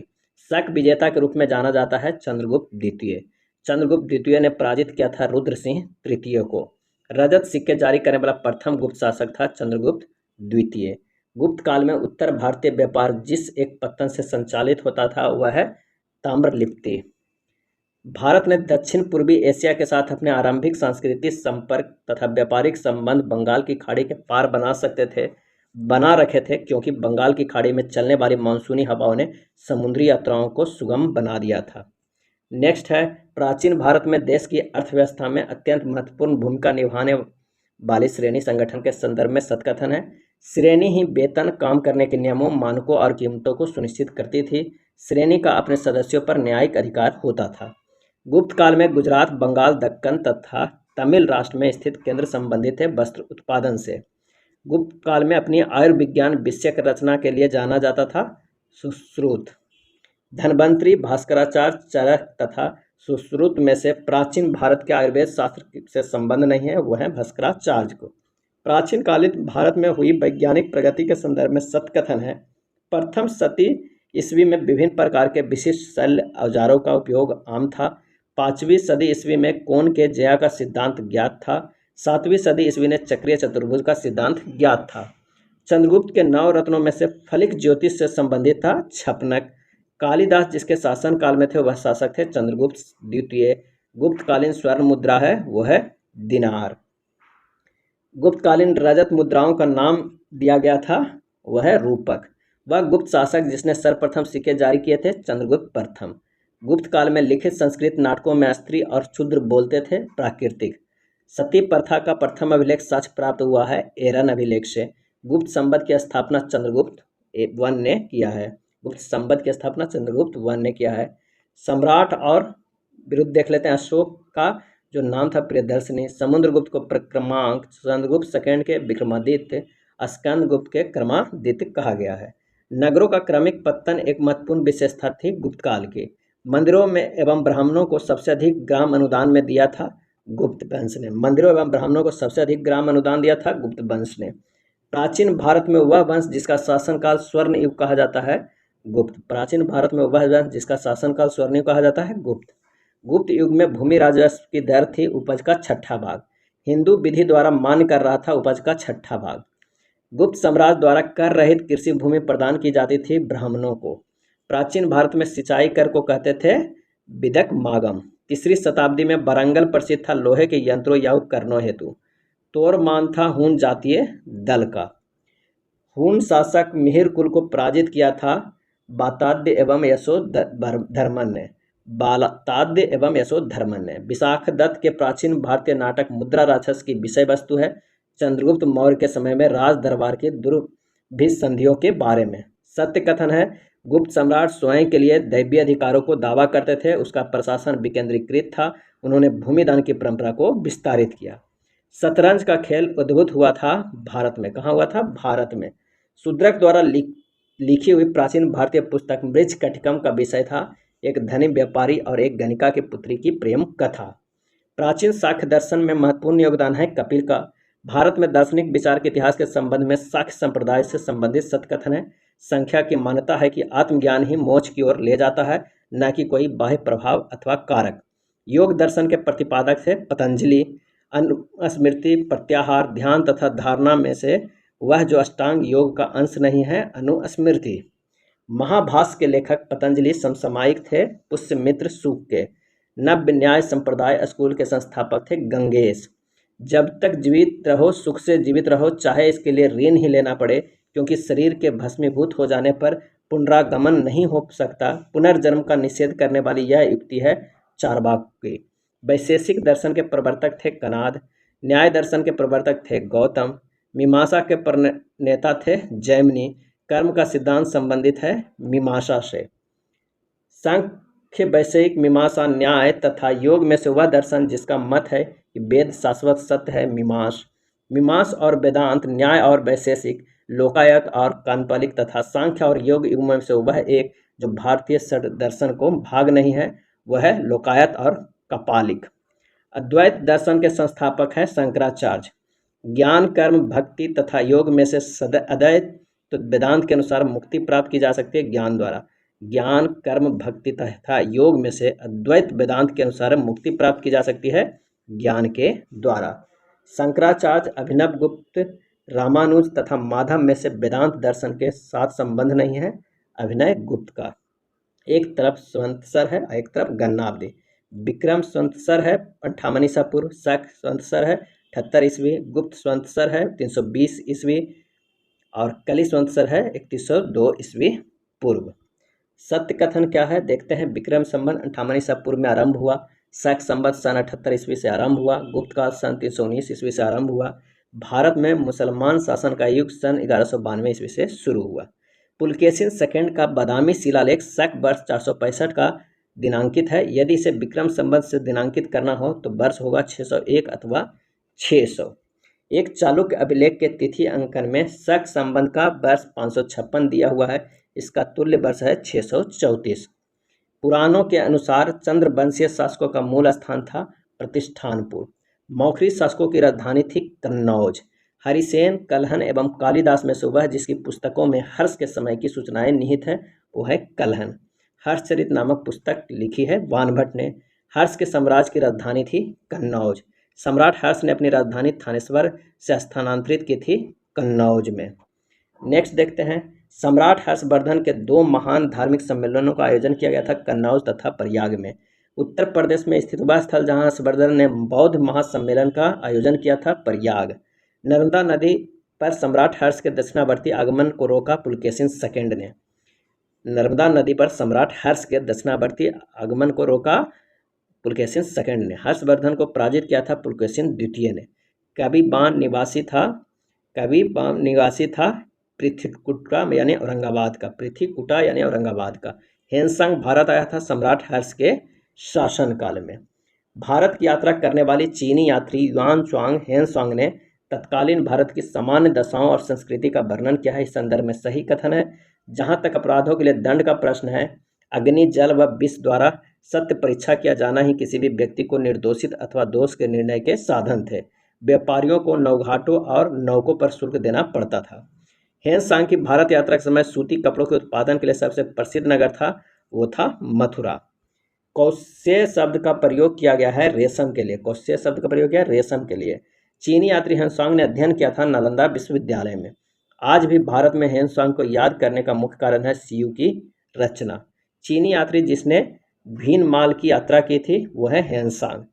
शक विजेता के रूप में जाना जाता है चंद्रगुप्त द्वितीय। चंद्रगुप्त द्वितीय ने पराजित किया था रुद्र सिंह तृतीय को। रजत सिक्के जारी करने वाला प्रथम गुप्त शासक था चंद्रगुप्त द्वितीय। गुप्त काल में उत्तर भारतीय व्यापार जिस एक पत्तन से संचालित होता था वह है ताम्रलिप्ति। भारत ने दक्षिण पूर्वी एशिया के साथ अपने आरंभिक सांस्कृतिक संपर्क तथा व्यापारिक संबंध बंगाल की खाड़ी के पार बना रखे थे, क्योंकि बंगाल की खाड़ी में चलने वाली मानसूनी हवाओं ने समुद्री यात्राओं को सुगम बना दिया था। नेक्स्ट है, प्राचीन भारत में देश की अर्थव्यवस्था में अत्यंत महत्वपूर्ण भूमिका निभाने वाली श्रेणी संगठन के संदर्भ में सत्कथन है। श्रेणी ही वेतन, काम करने के नियमों, मानकों और कीमतों को सुनिश्चित करती थी। श्रेणी का अपने सदस्यों पर न्यायिक अधिकार होता था। गुप्त काल में गुजरात, बंगाल, दक्कन तथा तमिल राष्ट्र में स्थित केंद्र संबंधित थे वस्त्र उत्पादन से। गुप्त काल में अपनी आयुर्विज्ञान विषयक रचना के लिए जाना जाता था सुश्रुत। धन्वंतरि, भास्कराचार्य, चरक तथा सुश्रुत में से प्राचीन भारत के आयुर्वेद शास्त्र से संबंध नहीं है, वह है भास्कराचार्य को। प्राचीन कालीन भारत में हुई वैज्ञानिक प्रगति के संदर्भ में सत्कथन है। प्रथम शती ईस्वी में विभिन्न प्रकार के विशिष्ट शल्य औजारों का उपयोग आम था। 5वीं सदी ईस्वी में कोण के जया का सिद्धांत ज्ञात था। 7वीं सदी ईस्वी में चक्रीय चतुर्भुज का सिद्धांत ज्ञात था। चंद्रगुप्त के 9 रत्नों में से फलिक ज्योतिष से संबंधित था छपनक। कालिदास जिसके शासन काल में थे वह शासक थे चंद्रगुप्त द्वितीय। गुप्तकालीन स्वर्ण मुद्रा है वो है दिनार। गुप्तकालीन रजत मुद्राओं का नाम दिया गया था वह है रूपक। वह गुप्त शासक जिसने सर्वप्रथम सिक्के जारी किए थे चंद्रगुप्त प्रथम। गुप्त काल में लिखित संस्कृत नाटकों में स्त्री और क्षुद्र बोलते थे प्राकृतिक। सती प्रथा का प्रथम अभिलेख साक्ष्य प्राप्त हुआ है एरन अभिलेख से। गुप्त संवत की स्थापना चंद्रगुप्त वन ने किया है। गुप्त संवत की स्थापना चंद्रगुप्त वन ने किया है। सम्राट और विरुद्ध देख लेते हैं। अशोक का जो नाम था प्रियदर्शनी। समुद्रगुप्त को क्रमांक, चंद्रगुप्त सेकंड के विक्रमादित्य, स्कंदगुप्त के क्रमादित्य कहा गया है। नगरों का क्रमिक पत्तन एक महत्वपूर्ण विशेषता थी गुप्त काल की। मंदिरों में एवं ब्राह्मणों को सबसे अधिक ग्राम अनुदान में दिया था गुप्त वंश ने। मंदिरों एवं ब्राह्मणों को सबसे अधिक ग्राम अनुदान दिया था गुप्त वंश ने। प्राचीन भारत में वह वंश जिसका शासनकाल स्वर्ण युग कहा जाता है गुप्त। प्राचीन भारत में वह वंश जिसका शासनकाल स्वर्ण युग कहा जाता है गुप्त। गुप्त युग में भूमि राजस्व की दर थी उपज का 6ठा भाग। हिंदू विधि द्वारा मान्य कर रहा था उपज का 6ठा भाग। गुप्त साम्राज्य द्वारा कर रहित कृषि भूमि प्रदान की जाती थी ब्राह्मणों को। प्राचीन भारत में सिंचाई कर को कहते थे विदक मागम। 3री शताब्दी में वरंगल प्रसिद्ध था लोहे के यंत्रों या उपकरणों हेतु। तोरमान था हून जातीय दल का। हून शासक मिहिर कुल को पराजित किया था बाताद्य एवं यशोधर्मन ने। विशाख दत्त के प्राचीन भारतीय नाटक मुद्रा राक्षस की विषय वस्तु है चंद्रगुप्त मौर्य के समय में राज दरबार के दुर्भिसंधियों के बारे में। सत्य कथन है गुप्त सम्राट स्वयं के लिए दैवीय अधिकारों को दावा करते थे। उसका प्रशासन विकेंद्रीकृत था। उन्होंने भूमिदान की परंपरा को विस्तारित किया। शतरंज का खेल उद्भूत हुआ था भारत में। कहाँ हुआ था? भारत में। शूद्रक द्वारा लिखी हुई प्राचीन भारतीय पुस्तक मृच्छकटिकम का विषय था एक धनी व्यापारी और एक गणिका की पुत्री की प्रेम कथा। प्राचीन साक्य दर्शन में महत्वपूर्ण योगदान है कपिल का। भारत में दार्शनिक विचार के इतिहास के संबंध में साक्य संप्रदाय से संबंधित सत्कथन है। संख्या की मान्यता है कि आत्मज्ञान ही मोक्ष की ओर ले जाता है, न कि कोई बाह्य प्रभाव अथवा कारक। योग दर्शन के प्रतिपादक थे पतंजलि। अनुस्मृति, प्रत्याहार, ध्यान तथा धारणा में से वह जो अष्टांग योग का अंश नहीं है अनुस्मृति। महाभाष्य के लेखक पतंजलि समसामयिक थे पुष्यमित्र सूक्त के। नव्य न्याय संप्रदाय स्कूल के संस्थापक थे गंगेश। जब तक जीवित रहो सुख से जीवित रहो, चाहे इसके लिए ऋण ही लेना पड़े, क्योंकि शरीर के भस्मीभूत हो जाने पर पुनरागमन नहीं हो सकता। पुनर्जन्म का निषेध करने वाली यह युक्ति है चार्वाक की। वैशेषिक दर्शन के प्रवर्तक थे कनाद। न्याय दर्शन के प्रवर्तक थे गौतम। मीमांसा के प्रणेता थे जैमिनी। कर्म का सिद्धांत संबंधित है मीमांसा से। सांख्य, वैषयिक, मीमांसा, न्याय तथा योग में से वह दर्शन जिसका मत है कि वेद शाश्वत सत्य है मीमांस। मीमांस और वेदांत, न्याय और वैशेषिक, लोकायत और काल्पनिक तथा सांख्य और योग युग में से वह एक जो भारतीय षड दर्शन को भाग नहीं है, वह है लोकायत और कपालिक। अद्वैत दर्शन के संस्थापक हैं शंकराचार्य। ज्ञान, कर्म, भक्ति तथा योग में से अद्वैत तो वेदांत के अनुसार मुक्ति प्राप्त की जा सकती है ज्ञान द्वारा। ज्ञान, कर्म, भक्ति तथा योग में से अद्वैत वेदांत के अनुसार मुक्ति प्राप्त की जा सकती है ज्ञान के द्वारा। शंकराचार्य, अभिनव गुप्त, रामानुज तथा माधव में से वेदांत दर्शन के साथ संबंध नहीं है अभिनय गुप्त का। एक तरफ स्वंतसर है, एक तरफ गन्नाब्दी। विक्रम स्वंतसर है 58 ईसा पूर्व, शक स्वंतसर है 78 ईस्वी, गुप्त स्वंतसर है 320 ईस्वी और कली स्वंतसर है 3102 ईस्वी पूर्व। सत्य कथन क्या है देखते हैं। विक्रम संवत 58 ईसा पूर्व में आरंभ हुआ, शक संवत सन 78 ईस्वी से आरंभ हुआ, गुप्त काल सन 319 ईस्वी से आरंभ हुआ। भारत में मुसलमान शासन का युग सन 1192 ईस्वी से शुरू हुआ। पुलकेशिन सेकंड का बादामी शिलालेख शक वर्ष 465 का दिनांकित है। यदि इसे विक्रम संवत से दिनांकित करना हो तो वर्ष होगा 601 अथवा 600। एक चालुक्य अभिलेख के तिथि अंकन में शक संवत का वर्ष 556 दिया हुआ है, इसका तुल्य वर्ष है 634। पुराणों के अनुसार चंद्रवंशीय शासकों का मूल स्थान था प्रतिष्ठानपुर। मौखरी शासकों की राजधानी थी कन्नौज। हरिसेन, कल्हण एवं कालिदास में से वह जिसकी पुस्तकों में हर्ष के समय की सूचनाएं निहित है वो है कल्हण। हर्षचरित नामक पुस्तक लिखी है वानभट्ट ने। हर्ष के साम्राज्य की राजधानी थी कन्नौज। सम्राट हर्ष ने अपनी राजधानी थानेश्वर से स्थानांतरित की थी कन्नौज में। नेक्स्ट देखते हैं। सम्राट हर्षवर्धन के 2 महान धार्मिक सम्मेलनों का आयोजन किया गया था कन्नौज तथा प्रयाग में। उत्तर प्रदेश में स्थित वह स्थल जहां हर्षवर्धन ने बौद्ध महासम्मेलन का आयोजन किया था प्रयाग। नर्मदा नदी पर सम्राट हर्ष के दक्षिणावर्ती आगमन को रोका पुलकेशिन सेकंड ने। नर्मदा नदी पर सम्राट हर्ष के दक्षिणावर्ती आगमन को रोका पुलकेशिन सेकंड ने। हर्षवर्धन को पराजित किया था पुलकेशिन द्वितीय ने। कबीबान निवासी था पृथ्वीकुटा यानी औरंगाबाद का। पृथ्वीकुटा यानी औरंगाबाद का। हेनसांग भारत आया था सम्राट हर्ष के शासनकाल में। भारत की यात्रा करने वाली चीनी यात्री युआनचांग हेनसांग ने तत्कालीन भारत की सामान्य दशाओं और संस्कृति का वर्णन किया है। इस संदर्भ में सही कथन है। जहाँ तक अपराधों के लिए दंड का प्रश्न है, अग्नि, जल व विष द्वारा सत्य परीक्षा किया जाना ही किसी भी व्यक्ति को निर्दोषित अथवा दोष के निर्णय के साधन थे। व्यापारियों को नौघाटों और नौकों पर शुल्क देना पड़ता था। हेनसांग की भारत यात्रा के समय सूती कपड़ों के उत्पादन के लिए सबसे प्रसिद्ध नगर था वो था मथुरा। कौशे शब्द का प्रयोग किया गया है रेशम के लिए। कौशे शब्द का प्रयोग किया है रेशम के लिए। चीनी यात्री हेनसांग ने अध्ययन किया था नालंदा विश्वविद्यालय में। आज भी भारत में हेनसांग को याद करने का मुख्य कारण है सीयू की रचना। चीनी यात्री जिसने भीनमाल की यात्रा की थी वो है हेनसांग।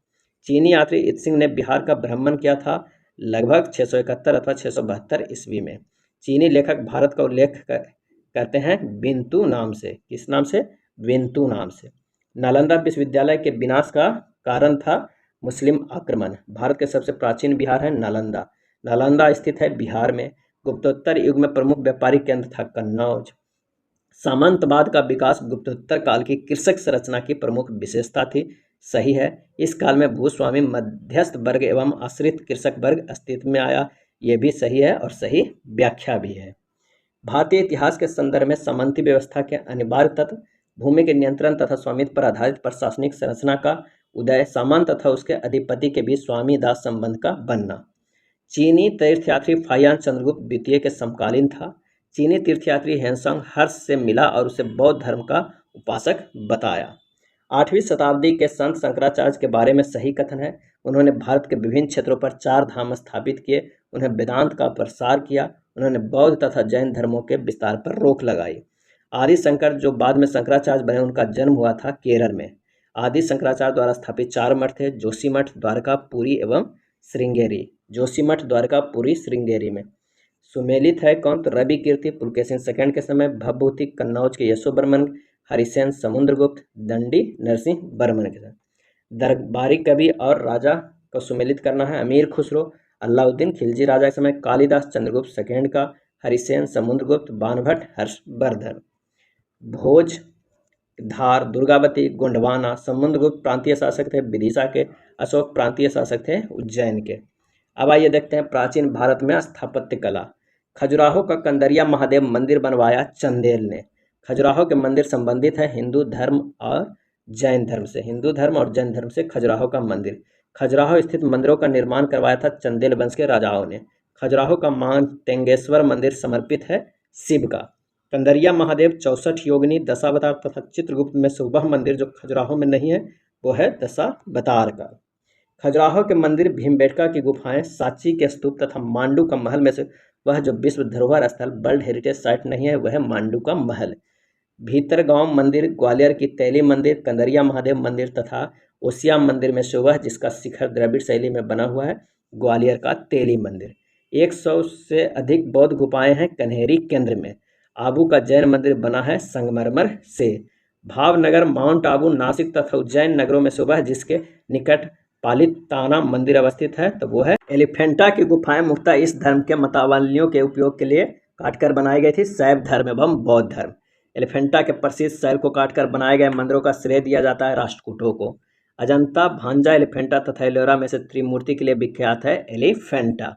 चीनी यात्री इत्सिंग ने बिहार का भ्रमण किया था लगभग 671 अथवा 672 ईस्वी में। चीनी लेखक भारत का उल्लेख करते हैं बिंतु नाम से। किस नाम से? बिंतु नाम से। नालंदा विश्वविद्यालय के विनाश का कारण था मुस्लिम आक्रमण। भारत के सबसे प्राचीन बिहार है नालंदा। नालंदा स्थित है बिहार में। गुप्तोत्तर युग में प्रमुख व्यापारिक केंद्र था कन्नौज। सामंतवाद का विकास गुप्तोत्तर काल की कृषक संरचना की प्रमुख विशेषता थी। सही है। इस काल में भूस्वामी, मध्यस्थ वर्ग एवं आश्रित कृषक वर्ग अस्तित्व में आया। ये भी सही है और सही व्याख्या भी है। भारतीय इतिहास के संदर्भ में सामंती व्यवस्था के अनिवार्य तत्व, भूमि के नियंत्रण तथा स्वामित्व पर आधारित प्रशासनिक संरचना का उदय, सामंत तथा उसके अधिपति के बीच स्वामी दास संबंध का बनना। चीनी तीर्थयात्री फाहियान चंद्रगुप्त द्वितीय के समकालीन था। चीनी तीर्थयात्री हेनसांग हर्ष से मिला और उसे बौद्ध धर्म का उपासक बताया। 8वीं शताब्दी के संत शंकराचार्य के बारे में सही कथन है। उन्होंने भारत के विभिन्न क्षेत्रों पर 4 धाम स्थापित किए। उन्हें वेदांत का प्रसार किया। उन्होंने बौद्ध तथा जैन धर्मों के विस्तार पर रोक लगाई। आदि शंकर जो बाद में शंकराचार्य बने, उनका जन्म हुआ था केरल में। आदि शंकराचार्य द्वारा स्थापित 4 मठ थे, जोशीमठ, द्वारका, पुरी एवं श्रृंगेरी। जोशीमठ, द्वारका, पुरी, श्रृंगेरी में। सुमेलित है कौन? तो रवि कीर्ति पुलकेशिन सेकंड के समय, भवभूति कन्नौज के यशोवर्मन, हरिसेन समुद्रगुप्त, दंडी नरसिंह वर्मन के समय। दरबारी कवि और राजा को सुमेलित करना है। अमीर खुसरो, अलाउद्दीन खिलजी राजा के समय, कालिदास चंद्रगुप्त सेकंड का, हरिसेन, समुद्रगुप्त, बाणभट्ट, हर्षवर्धन। भोज, धार, दुर्गावती, गोंडवाना। समुद्रगुप्त प्रांतीय शासक थे विदिशा के, अशोक प्रांतीय शासक थे उज्जैन के। अब आइए देखते हैं प्राचीन भारत में स्थापत्य कला। खजुराहो का कंदरिया महादेव मंदिर बनवाया चंदेल ने। खजुराहो के मंदिर संबंधित है हिंदू धर्म और जैन धर्म से। हिंदू धर्म और जैन धर्म से खजुराहो का मंदिर। खजुराहो स्थित मंदिरों का निर्माण करवाया था चंदेल वंश के राजाओं ने। खजुराहो का मानतेंगेश्वर मंदिर समर्पित है शिव का। कंदरिया महादेव 64 योगिनी दशावतार तथा चित्रगुप्त में से वह मंदिर जो खजुराहो में नहीं है वो है दशावतार का। खजुराहो के मंदिर भीमबेटका की गुफाएं, सांची के स्तूप तथा मांडू का महल में से वह जो विश्व धरोहर स्थल वर्ल्ड हेरिटेज साइट नहीं है वह है मांडू का महल। भीतरगांव मंदिर, ग्वालियर की तैली मंदिर, कंदरिया महादेव मंदिर तथा ओसिया मंदिर में से वह जिसका शिखर द्रविड़ शैली में बना हुआ है ग्वालियर का तेली मंदिर। 100 से अधिक बौद्ध गुफाएं हैं कन्हेरी केंद्र में। आबू का जैन मंदिर बना है संगमरमर से। भावनगर, माउंट आबू, नासिक तथा उज्जैन नगरों में से वह जिसके निकट पालिताना मंदिर अवस्थित है तो वो है एलिफेंटा की गुफाएं मुख्यतः इस धर्म के मतावलंबियों के उपयोग के लिए काटकर बनाई गई थी, शैव धर्म एवं बौद्ध धर्म। एलिफेंटा के प्रसिद्ध शैल को काटकर बनाए गए मंदिरों का श्रेय दिया जाता है राष्ट्रकूटों को। अजंता, भांजा, एलिफेंटा तथा एलोरा में से त्रिमूर्ति के लिए विख्यात है एलिफेंटा।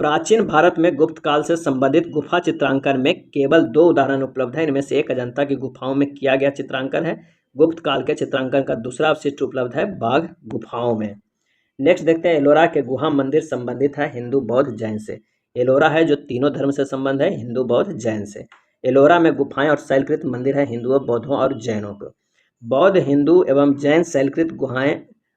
प्राचीन भारत में गुप्त काल से संबंधित गुफा चित्रांकन में केवल 2 उदाहरण उपलब्ध हैं। इनमें से एक अजंता की गुफाओं में किया गया चित्रांकन है। गुप्त काल के चित्रांकन का दूसरा अवशिष्ट उपलब्ध है बाघ गुफाओं में। नेक्स्ट देखते हैं एलोरा के गुहा मंदिर संबंधित है हिंदू, बौद्ध, जैन से। एलोरा है जो तीनों धर्म से संबंध है, हिंदू, बौद्ध, जैन से। एलोरा में गुफाएं और शैलकृत मंदिर है हिंदुओं, बौद्धों और जैनों को। बौद्ध, हिंदू एवं जैन शैलकृत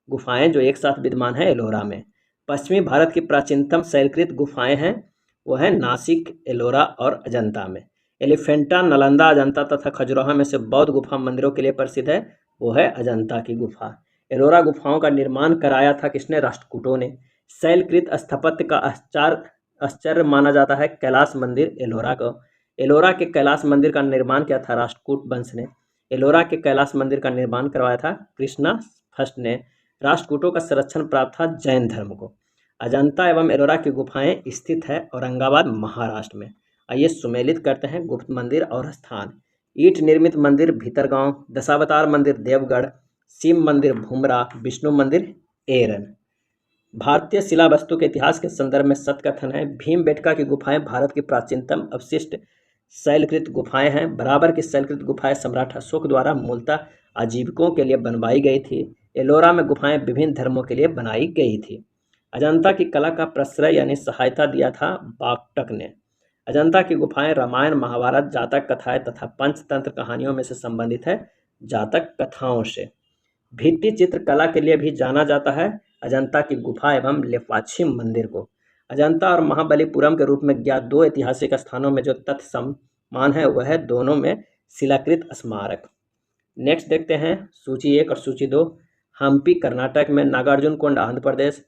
गुफाएं जो एक साथ विद्यमान है एलोरा में। पश्चिमी भारत की प्राचीनतम शैलकृत गुफाएं हैं वो है नासिक, एलोरा और अजंता में। एलिफेंटा, नालंदा, अजंता तथा खजुराहो में से बौद्ध गुफा मंदिरों के लिए प्रसिद्ध है वो है अजंता की गुफा। एलोरा गुफाओं का निर्माण कराया था किसने? राष्ट्रकूटों ने। शैलकृत स्थापत्य का आश्चर्य माना जाता है कैलाश मंदिर एलोरा को। एलोरा के कैलाश मंदिर का निर्माण किया था राष्ट्रकूट वंश ने। एलोरा के कैलाश मंदिर का निर्माण करवाया था कृष्णा फर्स्ट ने। राष्ट्रकूटों का संरक्षण प्राप्त था जैन धर्म को। अजंता एवं एलोरा की गुफाएं स्थित है औरंगाबाद, महाराष्ट्र में। आइए सुमेलित करते हैं गुप्त मंदिर और स्थान। ईंट निर्मित मंदिर भीतरगांव, दशावतार मंदिर देवगढ़, शिव मंदिर भूमरा, विष्णु मंदिर एरन। भारतीय शिला वस्तु के इतिहास के संदर्भ में सत्कथन है भीमबेटका की गुफाएं भारत की प्राचीनतम अवशिष्ट शैलकृत गुफाएं हैं। बराबर की शैलकृत गुफाएं सम्राट अशोक द्वारा मूलतः आजीविकों के लिए बनवाई गई थी। एलोरा में गुफाएं विभिन्न धर्मों के लिए बनाई गई थी। अजंता की कला का प्रश्रय यानी सहायता दिया था वाकटक ने। अजंता की गुफाएं रामायण, महाभारत, जातक कथाएं तथा पंचतंत्र कहानियों में से संबंधित है जातक कथाओं से। भित्ति चित्र कला के लिए भी जाना जाता है अजंता की गुफा एवं लेपाक्षी मंदिर को। अजंता और महाबलीपुरम के रूप में ज्ञात 2 ऐतिहासिक स्थानों में जो तथ्य समान है वह है दोनों में शिलाकृत स्मारक। नेक्स्ट देखते हैं सूची 1 और सूची 2। हम्पी कर्नाटक में, नागार्जुनकोंड आंध्र प्रदेश,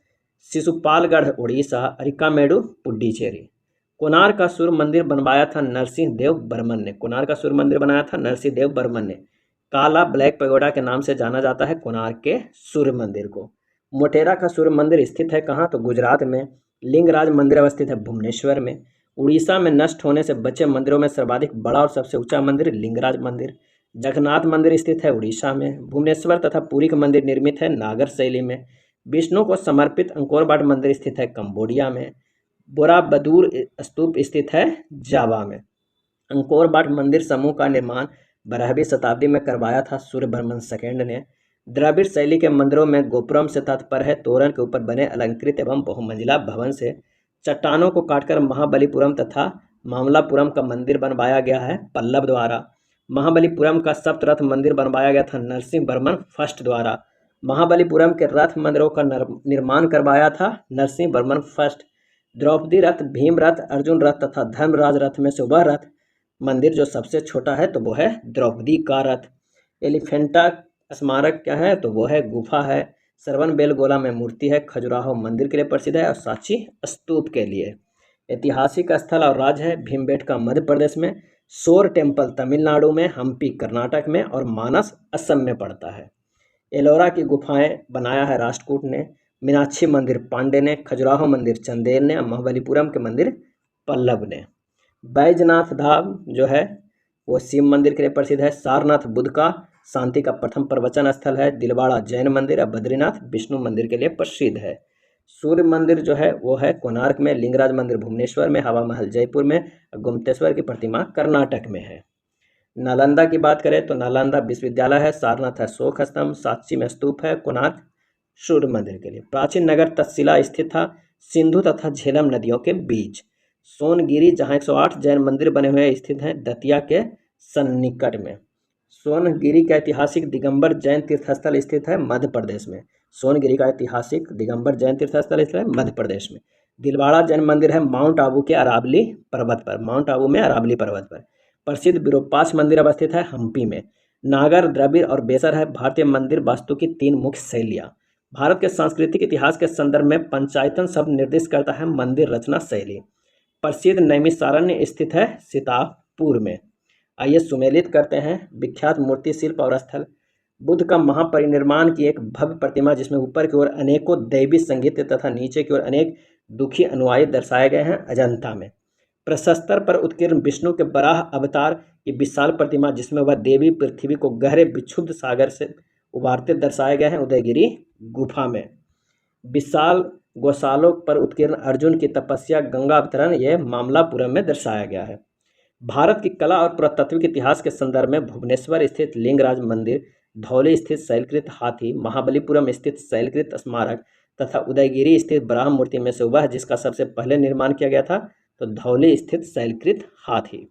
शिशुपालगढ़ उड़ीसा, अरिकामेडु पुडुचेरी। कोणार्क का सूर्य मंदिर बनवाया था नरसिंह देव बर्मन ने। कोणार्क का सूर्य मंदिर बनाया था नरसिंह देव बर्मन ने। काला ब्लैक पैगोडा के नाम से जाना जाता है कोणार्क के सूर्य मंदिर को। मोटेरा का सूर्य मंदिर स्थित है कहाँ? तो गुजरात में। लिंगराज मंदिर अवस्थित है भुवनेश्वर में। उड़ीसा में नष्ट होने से बचे मंदिरों में सर्वाधिक बड़ा और सबसे ऊंचा मंदिर लिंगराज मंदिर। जगन्नाथ मंदिर स्थित है उड़ीसा में। भुवनेश्वर तथा पुरी का मंदिर निर्मित है नागर शैली में। विष्णु को समर्पित अंकोरवाट मंदिर स्थित है कंबोडिया में। बोराबदूर स्तूप स्थित है जावा में। अंकोरवाट मंदिर समूह का निर्माण 12वीं शताब्दी में करवाया था सूर्यवर्मन सेकेंड ने। द्रविड़ शैली के मंदिरों में गोपुरम से तात्पर्य है तोरण के ऊपर बने अलंकृत एवं बहुमंजिला भवन से। चट्टानों को काटकर महाबलीपुरम तथा मामलापुरम का मंदिर बनवाया गया है पल्लव द्वारा। महाबलीपुरम का सप्तरथ मंदिर बनवाया गया था नरसिंह वर्मन फर्स्ट द्वारा। महाबलीपुरम के रथ मंदिरों का निर्माण करवाया था नरसिंह वर्मन फर्स्ट। द्रौपदी रथ, भीम रथ, अर्जुन रथ तथा धर्मराज रथ में से वह रथ मंदिर जो सबसे छोटा है तो वो है द्रौपदी का रथ। एलिफेंटा स्मारक क्या है? तो वो है गुफा है। श्रवण बेलगोला में मूर्ति है। खजुराहो मंदिर के लिए प्रसिद्ध है और सांची स्तूप के लिए। ऐतिहासिक स्थल और राज्य है भीमबेटका मध्य प्रदेश में, शोर टेम्पल तमिलनाडु में, हम्पी कर्नाटक में और मानस असम में पड़ता है। एलोरा की गुफाएं बनाया है राष्ट्रकूट ने। मीनाक्षी मंदिर पांडे ने। खजुराहो मंदिर चंदेल ने। महाबलीपुरम के मंदिर पल्लव ने। बैजनाथ धाम जो है वो शिव मंदिर के लिए प्रसिद्ध है। सारनाथ बुद्ध का शांति का प्रथम प्रवचन स्थल है। दिलवाड़ा जैन मंदिर और बद्रीनाथ विष्णु मंदिर के लिए प्रसिद्ध है। सूर्य मंदिर जो है वो है कोणार्क में, लिंगराज मंदिर भुवनेश्वर में, हवा महल जयपुर में, गुप्तेश्वर की प्रतिमा कर्नाटक में है। नालंदा की बात करें तो नालंदा विश्वविद्यालय है। सारनाथ है शोक स्तंभ, सांची में स्तूप है, कोणार्क सूर्य मंदिर के लिए। प्राचीन नगर तक्षशिला स्थित था सिंधु तथा झेलम नदियों के बीच। सोनगिरी जहाँ 108 जैन मंदिर बने हुए स्थित हैं दतिया के सन्निकट में। सोनगिरी का ऐतिहासिक दिगंबर जैन तीर्थस्थल स्थित है मध्य प्रदेश में। सोनगिरी का ऐतिहासिक दिगंबर जैन तीर्थस्थल स्थित है मध्य प्रदेश में। दिलवाड़ा जैन मंदिर है माउंट आबू के अरावली पर्वत पर, माउंट आबू में अरावली पर्वत पर। प्रसिद्ध विरूपाक्ष मंदिर अवस्थित है हम्पी में। नागर, द्रविड़ और बेसर है भारतीय मंदिर वास्तु की 3 मुख्य शैलियाँ। भारत के सांस्कृतिक इतिहास के संदर्भ में पंचायतन शब्द निर्दिष्ट करता है मंदिर रचना शैली। प्रसिद्ध नैमिषारण्य स्थित है सीतापुर में। आइए सुमेलित करते हैं विख्यात मूर्ति शिल्प और स्थल। बुद्ध का महापरिनिर्वाण की एक भव्य प्रतिमा जिसमें ऊपर की ओर अनेकों दैवी संगीत तथा नीचे की ओर अनेक दुखी अनुयायी दर्शाए गए हैं अजंता में। प्रशस्तर पर उत्कीर्ण विष्णु के बराह अवतार की विशाल प्रतिमा जिसमें वह देवी पृथ्वी को गहरे विक्षुब्ध सागर से उबारते दर्शाए गए हैं उदयगिरी गुफा में। विशाल गौशालों पर उत्कीर्ण अर्जुन की तपस्या गंगा अवतरण यह मामलापुरम में दर्शाया गया है। भारत की कला और पुरातत्विक इतिहास के संदर्भ में भुवनेश्वर स्थित लिंगराज मंदिर, धौली स्थित शैलकृत हाथी, महाबलीपुरम स्थित शैलकृत स्मारक तथा उदयगिरी स्थित बराह मूर्ति में से वह जिसका सबसे पहले निर्माण किया गया था तो धौली स्थित शैलकृत हाथी।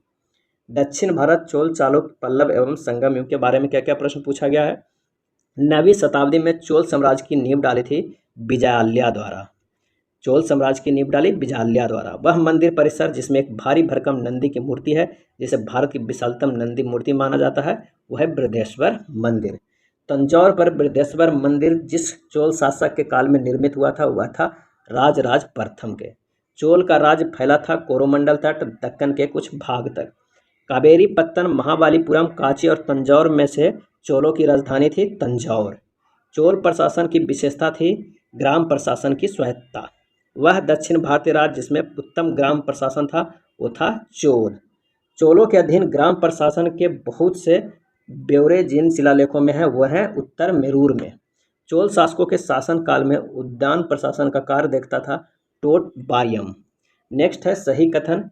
दक्षिण भारत, चोल, चालुक्य, पल्लव एवं संगम युग के बारे में क्या क्या प्रश्न पूछा गया है। 9वीं शताब्दी में चोल साम्राज्य की नींव डाली थी विजयाल्या द्वारा। चोल साम्राज्य की नींव डाली विजयाल्या द्वारा। वह मंदिर परिसर जिसमें एक भारी भरकम नंदी की मूर्ति है जिसे भारत की विशालतम नंदी मूर्ति माना जाता है वह है बृहदेश्वर मंदिर। तंजौर पर बृहदेश्वर मंदिर जिस चोल शासक के काल में निर्मित हुआ था वह था राजराज प्रथम के। चोल का राज्य फैला था कोरोमंडल तट दक्कन के कुछ भाग तक। कावेरी पत्तन, महाबलीपुरम, कांची और तंजौर में से चोलों की राजधानी थी तंजौर। चोल प्रशासन की विशेषता थी ग्राम प्रशासन की स्वायत्तता। वह दक्षिण भारतीय राज्य जिसमें उत्तम ग्राम प्रशासन था वो था चोल। चोलों के अधीन ग्राम प्रशासन के बहुत से ब्यौरे जिन शिलालेखों में है वह है उत्तर मेरूर में। चोल शासकों के शासन काल में उद्यान प्रशासन का कार्य देखता था टोट बारियम। नेक्स्ट है सही कथन।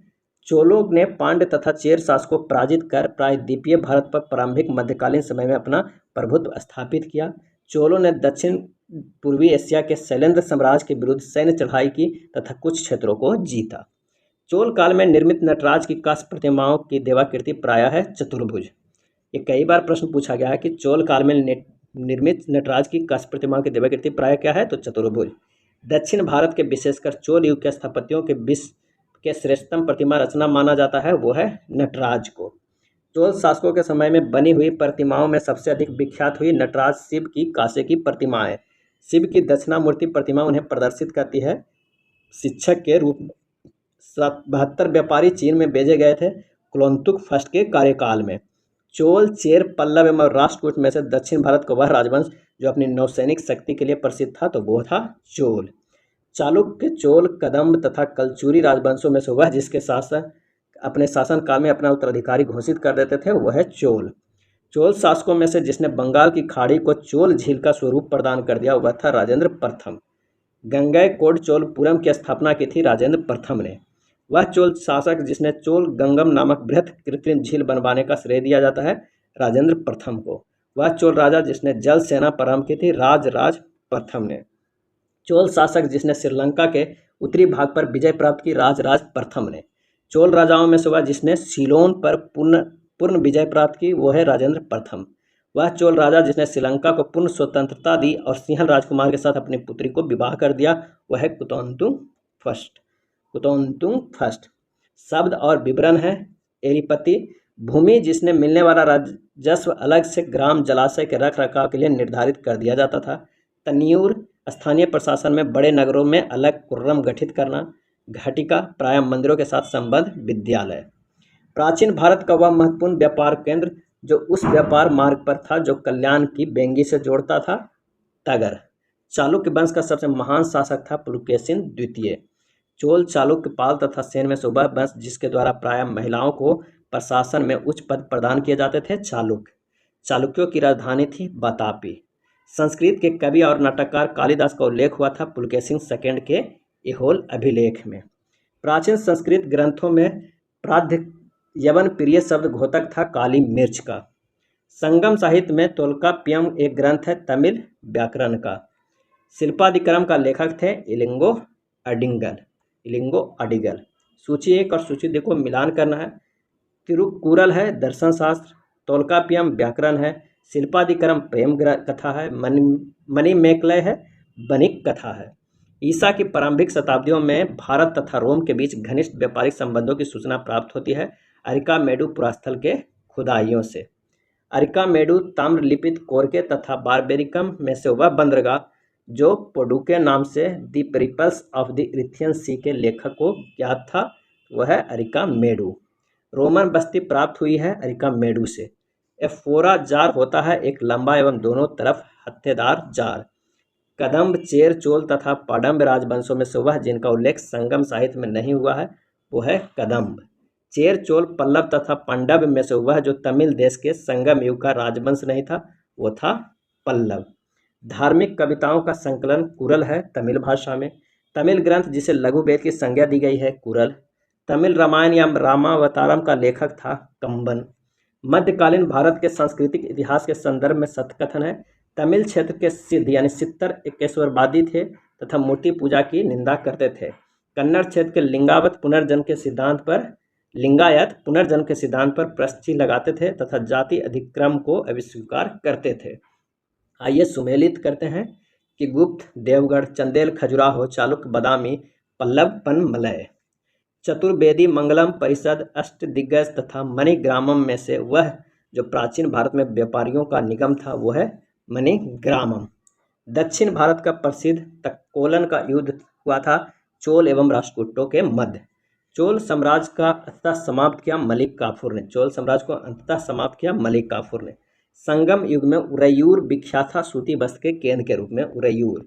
चोलों ने पांड्य तथा चेर शासकों को पराजित कर प्रायद्वीपीय भारत पर प्रारंभिक मध्यकालीन समय में अपना प्रभुत्व स्थापित किया। चोलों ने दक्षिण पूर्वी एशिया के शैलेंद्र साम्राज्य के विरुद्ध सैन्य चढ़ाई की तथा कुछ क्षेत्रों को जीता। चोल काल में निर्मित नटराज की काष्ठ प्रतिमाओं की देवाकृति प्रायः है चतुर्भुज। ये कई बार प्रश्न पूछा गया है कि चोल काल में निर्मित नटराज की काष्ठ प्रतिमाओं की देवाकृति प्रायः क्या है तो चतुर्भुज। दक्षिण भारत के विशेषकर चोल युग के स्थापत्यों के विश्व के श्रेष्ठतम प्रतिमा रचना माना जाता है वो है नटराज को। चोल शासकों के समय में बनी हुई प्रतिमाओं में सबसे अधिक विख्यात हुई नटराज शिव की कांसे की प्रतिमा है। शिव की दक्षिणामूर्ति प्रतिमा उन्हें प्रदर्शित करती है शिक्षक के रूप में। 72 व्यापारी चीन में भेजे गए थे क्लोंतुक फर्स्ट के कार्यकाल में। चोल, चेर, पल्लव एवं राष्ट्रकूट में से दक्षिण भारत का वह राजवंश जो अपनी नौसैनिक शक्ति के लिए प्रसिद्ध था तो वो था चोल। चालुक्य, चोल, कदम्ब तथा कलचुरी राजवंशों में से वह जिसके शासन अपने शासनकाल में अपना उत्तराधिकारी घोषित कर देते थे वह है चोल। चोल शासकों में से जिसने बंगाल की खाड़ी को चोल झील का स्वरूप प्रदान कर दिया वह था राजेंद्र प्रथम। गंगैकोंड चोलपुरम की स्थापना की थी राजेंद्र प्रथम ने। वह चोल शासक जिसने चोल गंगम नामक बृहत कृत्रिम झील बनवाने का श्रेय दिया जाता है राजेंद्र प्रथम को। वह चोल राजा जिसने जल सेना प्रारंभ की थी राजराज प्रथम ने। चोल शासक जिसने श्रीलंका के उत्तरी भाग पर विजय प्राप्त की राजराज प्रथम ने। चोल राजाओं में से वह जिसने सीलोन पर पूर्ण विजय प्राप्त की वो है राजेंद्र प्रथम। वह चोल राजा जिसने श्रीलंका को पूर्ण स्वतंत्रता दी और सिंहल राजकुमार के साथ अपनी पुत्री को विवाह कर दिया वह है कुतौतुंग फर्स्ट। कुतौतुंग फर्स्ट। शब्द और विवरण है एलिपति, भूमि जिसने मिलने वाला राजस्व अलग से ग्राम जलाशय के रख रखाव के लिए निर्धारित कर दिया जाता था। तन्यूर, स्थानीय प्रशासन में बड़े नगरों में अलग कुर्रम गठित करना। घटिका, प्राय मंदिरों के साथ संबद्ध विद्यालय। प्राचीन भारत का वह महत्वपूर्ण व्यापार केंद्र जो उस व्यापार मार्ग पर था जो कल्याण की बेंगी से जोड़ता था तगर। चालुक्य वंश का सबसे महान शासक था पुलकेशिन द्वितीय। चोल, चालुक्य, पाल तथा सेन में से वह वंश जिसके द्वारा प्रायः महिलाओं को प्रशासन में उच्च पद प्रदान किए जाते थे, चालुक्य। चालुक्यों की राजधानी थी वातापी। संस्कृत के कवि और नाटककार कालिदास का उल्लेख हुआ था पुलकेशिन II के ऐहोल अभिलेख में। प्राचीन संस्कृत ग्रंथों में प्राध्य यवन प्रिय शब्द घोतक था काली मिर्च का। संगम साहित्य में तोल्काप्पियम एक ग्रंथ है तमिल व्याकरण का। शिल्पादिक्रम का लेखक थे इलिंगो अडिगल। सूची 1 और सूची 2 को मिलान करना है। तिरुकुरल है दर्शन शास्त्र, तोल्काप्पियम व्याकरण है, शिल्पादिक्रम प्रेम कथा है, मणिमेकलय है वणिक कथा है। ईसा की प्रारंभिक शताब्दियों में भारत तथा रोम के बीच घनिष्ठ व्यापारिक संबंधों की सूचना प्राप्त होती है अरिकामेडु पुरास्थल के खुदाइयों से। अरिकामेडु ताम्र लिपित कोरके तथा बारबेरिकम में से वह बंदरगाह जो पोडुके नाम से द पेरिपल्स ऑफ द इरिथियन सी के लेखक को ज्ञात था, वह है अरिकामेडु। रोमन बस्ती प्राप्त हुई है अरिकामेडु से। एफोरा जार होता है एक लंबा एवं दोनों तरफ हत्थेदार जार। कदम्ब, चेर, चोल तथा पाडम्ब राजवंशों में से वह जिनका उल्लेख संगम साहित्य में नहीं हुआ है वो है कदम्ब। चेर, चोल, पल्लव तथा पांडव में से वह जो तमिल देश के संगम युग का राजवंश नहीं था वो था पल्लव। धार्मिक कविताओं का संकलन कुरल है तमिल भाषा में। तमिल ग्रंथ जिसे लघु वेद की संज्ञा दी गई है कुरल। तमिल रामायण या रामावतारम का लेखक था कंबन। मध्यकालीन भारत के सांस्कृतिक इतिहास के संदर्भ में सतकथन है तमिल क्षेत्र के सिद्ध यानी सित्तर एकेश्वरवादी थे तथा मूर्ति पूजा की निंदा करते थे। कन्नड़ क्षेत्र के लिंगायत पुनर्जन्म के सिद्धांत पर प्रश्ची लगाते थे तथा जाति अधिक्रम को अविस्वीकार करते थे। आइए सुमेलित करते हैं कि गुप्त, देवगढ़, चंदेल, खजुराहो, चालुक्य, बादामी, पल्लव, पनमलय। चतुर्वेदी, मंगलम परिषद, अष्टदिग्गज तथा मणिग्रामम में से वह जो प्राचीन भारत में व्यापारियों का निगम था वो है मणिग्रामम। दक्षिण भारत का प्रसिद्ध तक्कोलन का युद्ध हुआ था चोल एवं राष्ट्रकूटों के मध्य। चोल साम्राज्य का अंततः समाप्त किया मलिक काफूर ने। संगम युग में उरैयूर विख्यात था सूती वस्त्र के केंद्र के रूप में उरैयूर।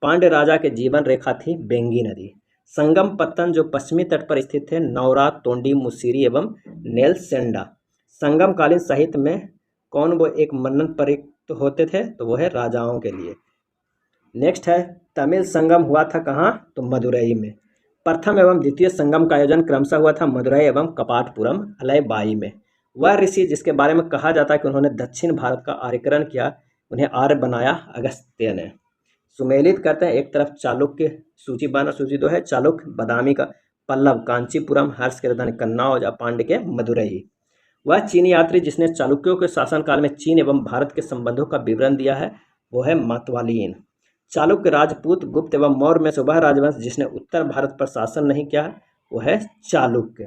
पांड्य राजा के जीवन रेखा थी बेंगी नदी। संगम पत्तन जो पश्चिमी तट पर स्थित थे नौरा, तोंडी, मुसीरी एवं नेलसेंडा। संगम कालीन साहित्य में कौन वो एक मन्नन प्रयुक्त होते थे तो वो है राजाओं के लिए। नेक्स्ट है तमिल संगम हुआ था कहाँ तो मदुरई में। प्रथम एवं द्वितीय संगम का आयोजन क्रमशः हुआ था मदुरई एवं कपाटपुरम अलैबाई में। वह ऋषि जिसके बारे में कहा जाता है कि उन्होंने दक्षिण भारत का आर्यकरण किया, उन्हें आर्य बनाया अगस्त्य ने। सुमेलित करते हैं एक तरफ चालुक्य, सूची 1 और सूची 2 है चालुक्य बादामी का, पल्लव कांचीपुरम, हर्ष के राजधानी कन्नौज और पांड्य के मदुरई। वह चीनी यात्री जिसने चालुक्यों के शासनकाल में चीन एवं भारत के संबंधों का विवरण दिया है वो है मातवालिन। चालुक्य, राजपूत, गुप्त एवं मौर्य में से वह राजवंश जिसने उत्तर भारत पर शासन नहीं किया वो है चालुक्य।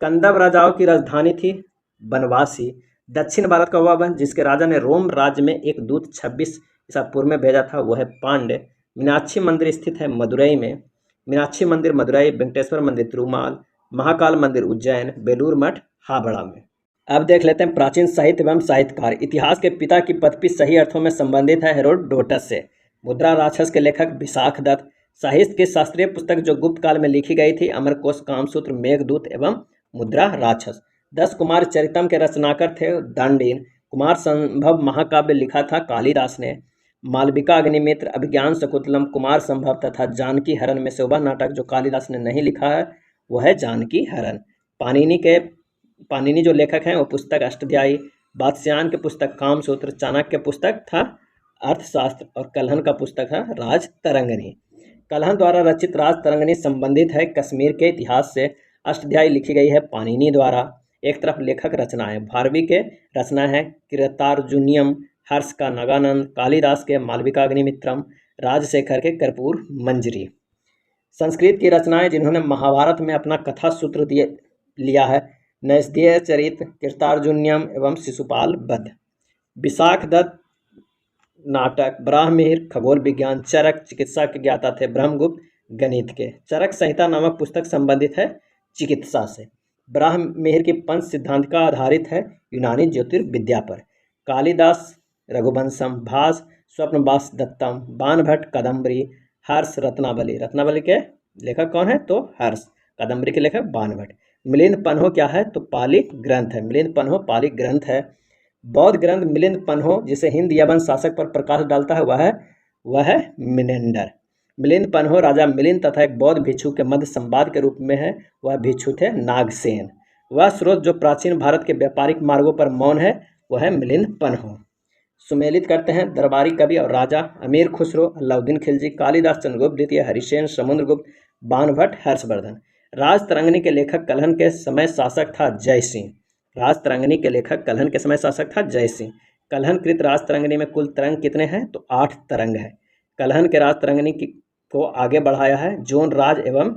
कंदव राजाओं की राजधानी थी बनवासी। दक्षिण भारत का वह वंश जिसके राजा ने रोम राज्य में एक दूत 26 ईसा पूर्व में भेजा था वो है पांड्य। मीनाक्षी मंदिर स्थित है मदुरई में। मीनाक्षी मंदिर मदुरई, वेंकटेश्वर मंदिर तिरुमाल, महाकाल मंदिर उज्जैन, बेलूर मठ हावड़ा में। अब देख लेते हैं प्राचीन साहित्य एवं साहित्यकार। इतिहास के पिता की पदवी सही अर्थों में संबंधित है हेरोडोटस से। मुद्रा राक्षस के लेखक विशाख दत्त। साहित्य की शास्त्रीय पुस्तक जो गुप्त काल में लिखी गई थी अमरकोश, कामसूत्र, मेघदूत एवं मुद्रा राक्षस। 10 कुमार चरितम के रचनाकर थे दांडीन। कुमार संभव महाकाव्य लिखा था कालिदास ने। मालविका, अग्निमित्र, अभिज्ञान शकुंतलम, कुमार संभव तथा जानकी हरण में से वह नाटक जो कालिदास ने नहीं लिखा है वह है जानकी हरण। पाणिनि जो लेखक हैं वो पुस्तक अष्टाध्यायी। बादशाहन के पुस्तक कामसूत्र, चाणक्य पुस्तक था अर्थशास्त्र और कल्हन का पुस्तक है राज तरंगिणी। कल्हन द्वारा रचित राज तरंगिणी संबंधित है कश्मीर के इतिहास से। अष्टाध्यायी लिखी गई है पाणिनि द्वारा। एक तरफ लेखक रचनाएं, भारवी के रचना है कृतार्जुनियम, हर्ष का नगानंद, कालिदास के मालविका अग्निमित्रम, राजशेखर के कर्पूर मंजरी। संस्कृत की रचनाएं जिन्होंने महाभारत में अपना कथा सूत्र लिया है नैषधीय चरित, कृतार्जुनियम एवं शिशुपाल वध। विशाख दत्त नाटक, ब्राह्ममिहिर खगोल विज्ञान, चरक चिकित्सा के ज्ञाता थे, ब्रह्मगुप्त गणित के। चरक संहिता नामक पुस्तक संबंधित है चिकित्सा से। ब्राह्ममिहिर की पंच सिद्धांत का आधारित है यूनानी ज्योतिर्विद्या पर। कालिदास रघुवंशम, भास स्वप्नवास दत्तम, बाणभट्ट कदम्बरी, हर्ष रत्नावली के लेखक कौन है? तो हर्ष। कादम्बरी के लेखक बाणभट्ट। मिलिंद पन्हो क्या है? तो पाली ग्रंथ है। मिलिंद पन्हो पाली ग्रंथ है। बौद्ध ग्रंथ मिलिंद पन्हो जिसे हिंद यवन शासक पर प्रकाश डालता है वह है मिनेंडर। मिलिंद पन्हो राजा मिलिंद तथा एक बौद्ध भिक्षु के मध्य संवाद के रूप में है। वह भिक्षु थे नागसेन। वह स्रोत जो प्राचीन भारत के व्यापारिक मार्गों पर मौन है वह है मिलिंद पन्हो। सुमेलित करते हैं दरबारी कवि और राजा अमीर खुसरो, अलाउद्दीन खिलजी, कालिदास, चंद्रगुप्त द्वितीय, हरिसेन, समुद्रगुप्त, बाणभट्ट, हर्षवर्धन। राजतरंगिणी के लेखक कलहन के समय शासक था जय सिंह। राजतरंगिणी के लेखक कलहन के समय शासक था जय सिंह। कलहन कृत राजतरंगिणी में कुल तरंग कितने हैं? तो 8 तरंग है। कलहन के राजतरंगिणी को आगे बढ़ाया है जोन राज एवं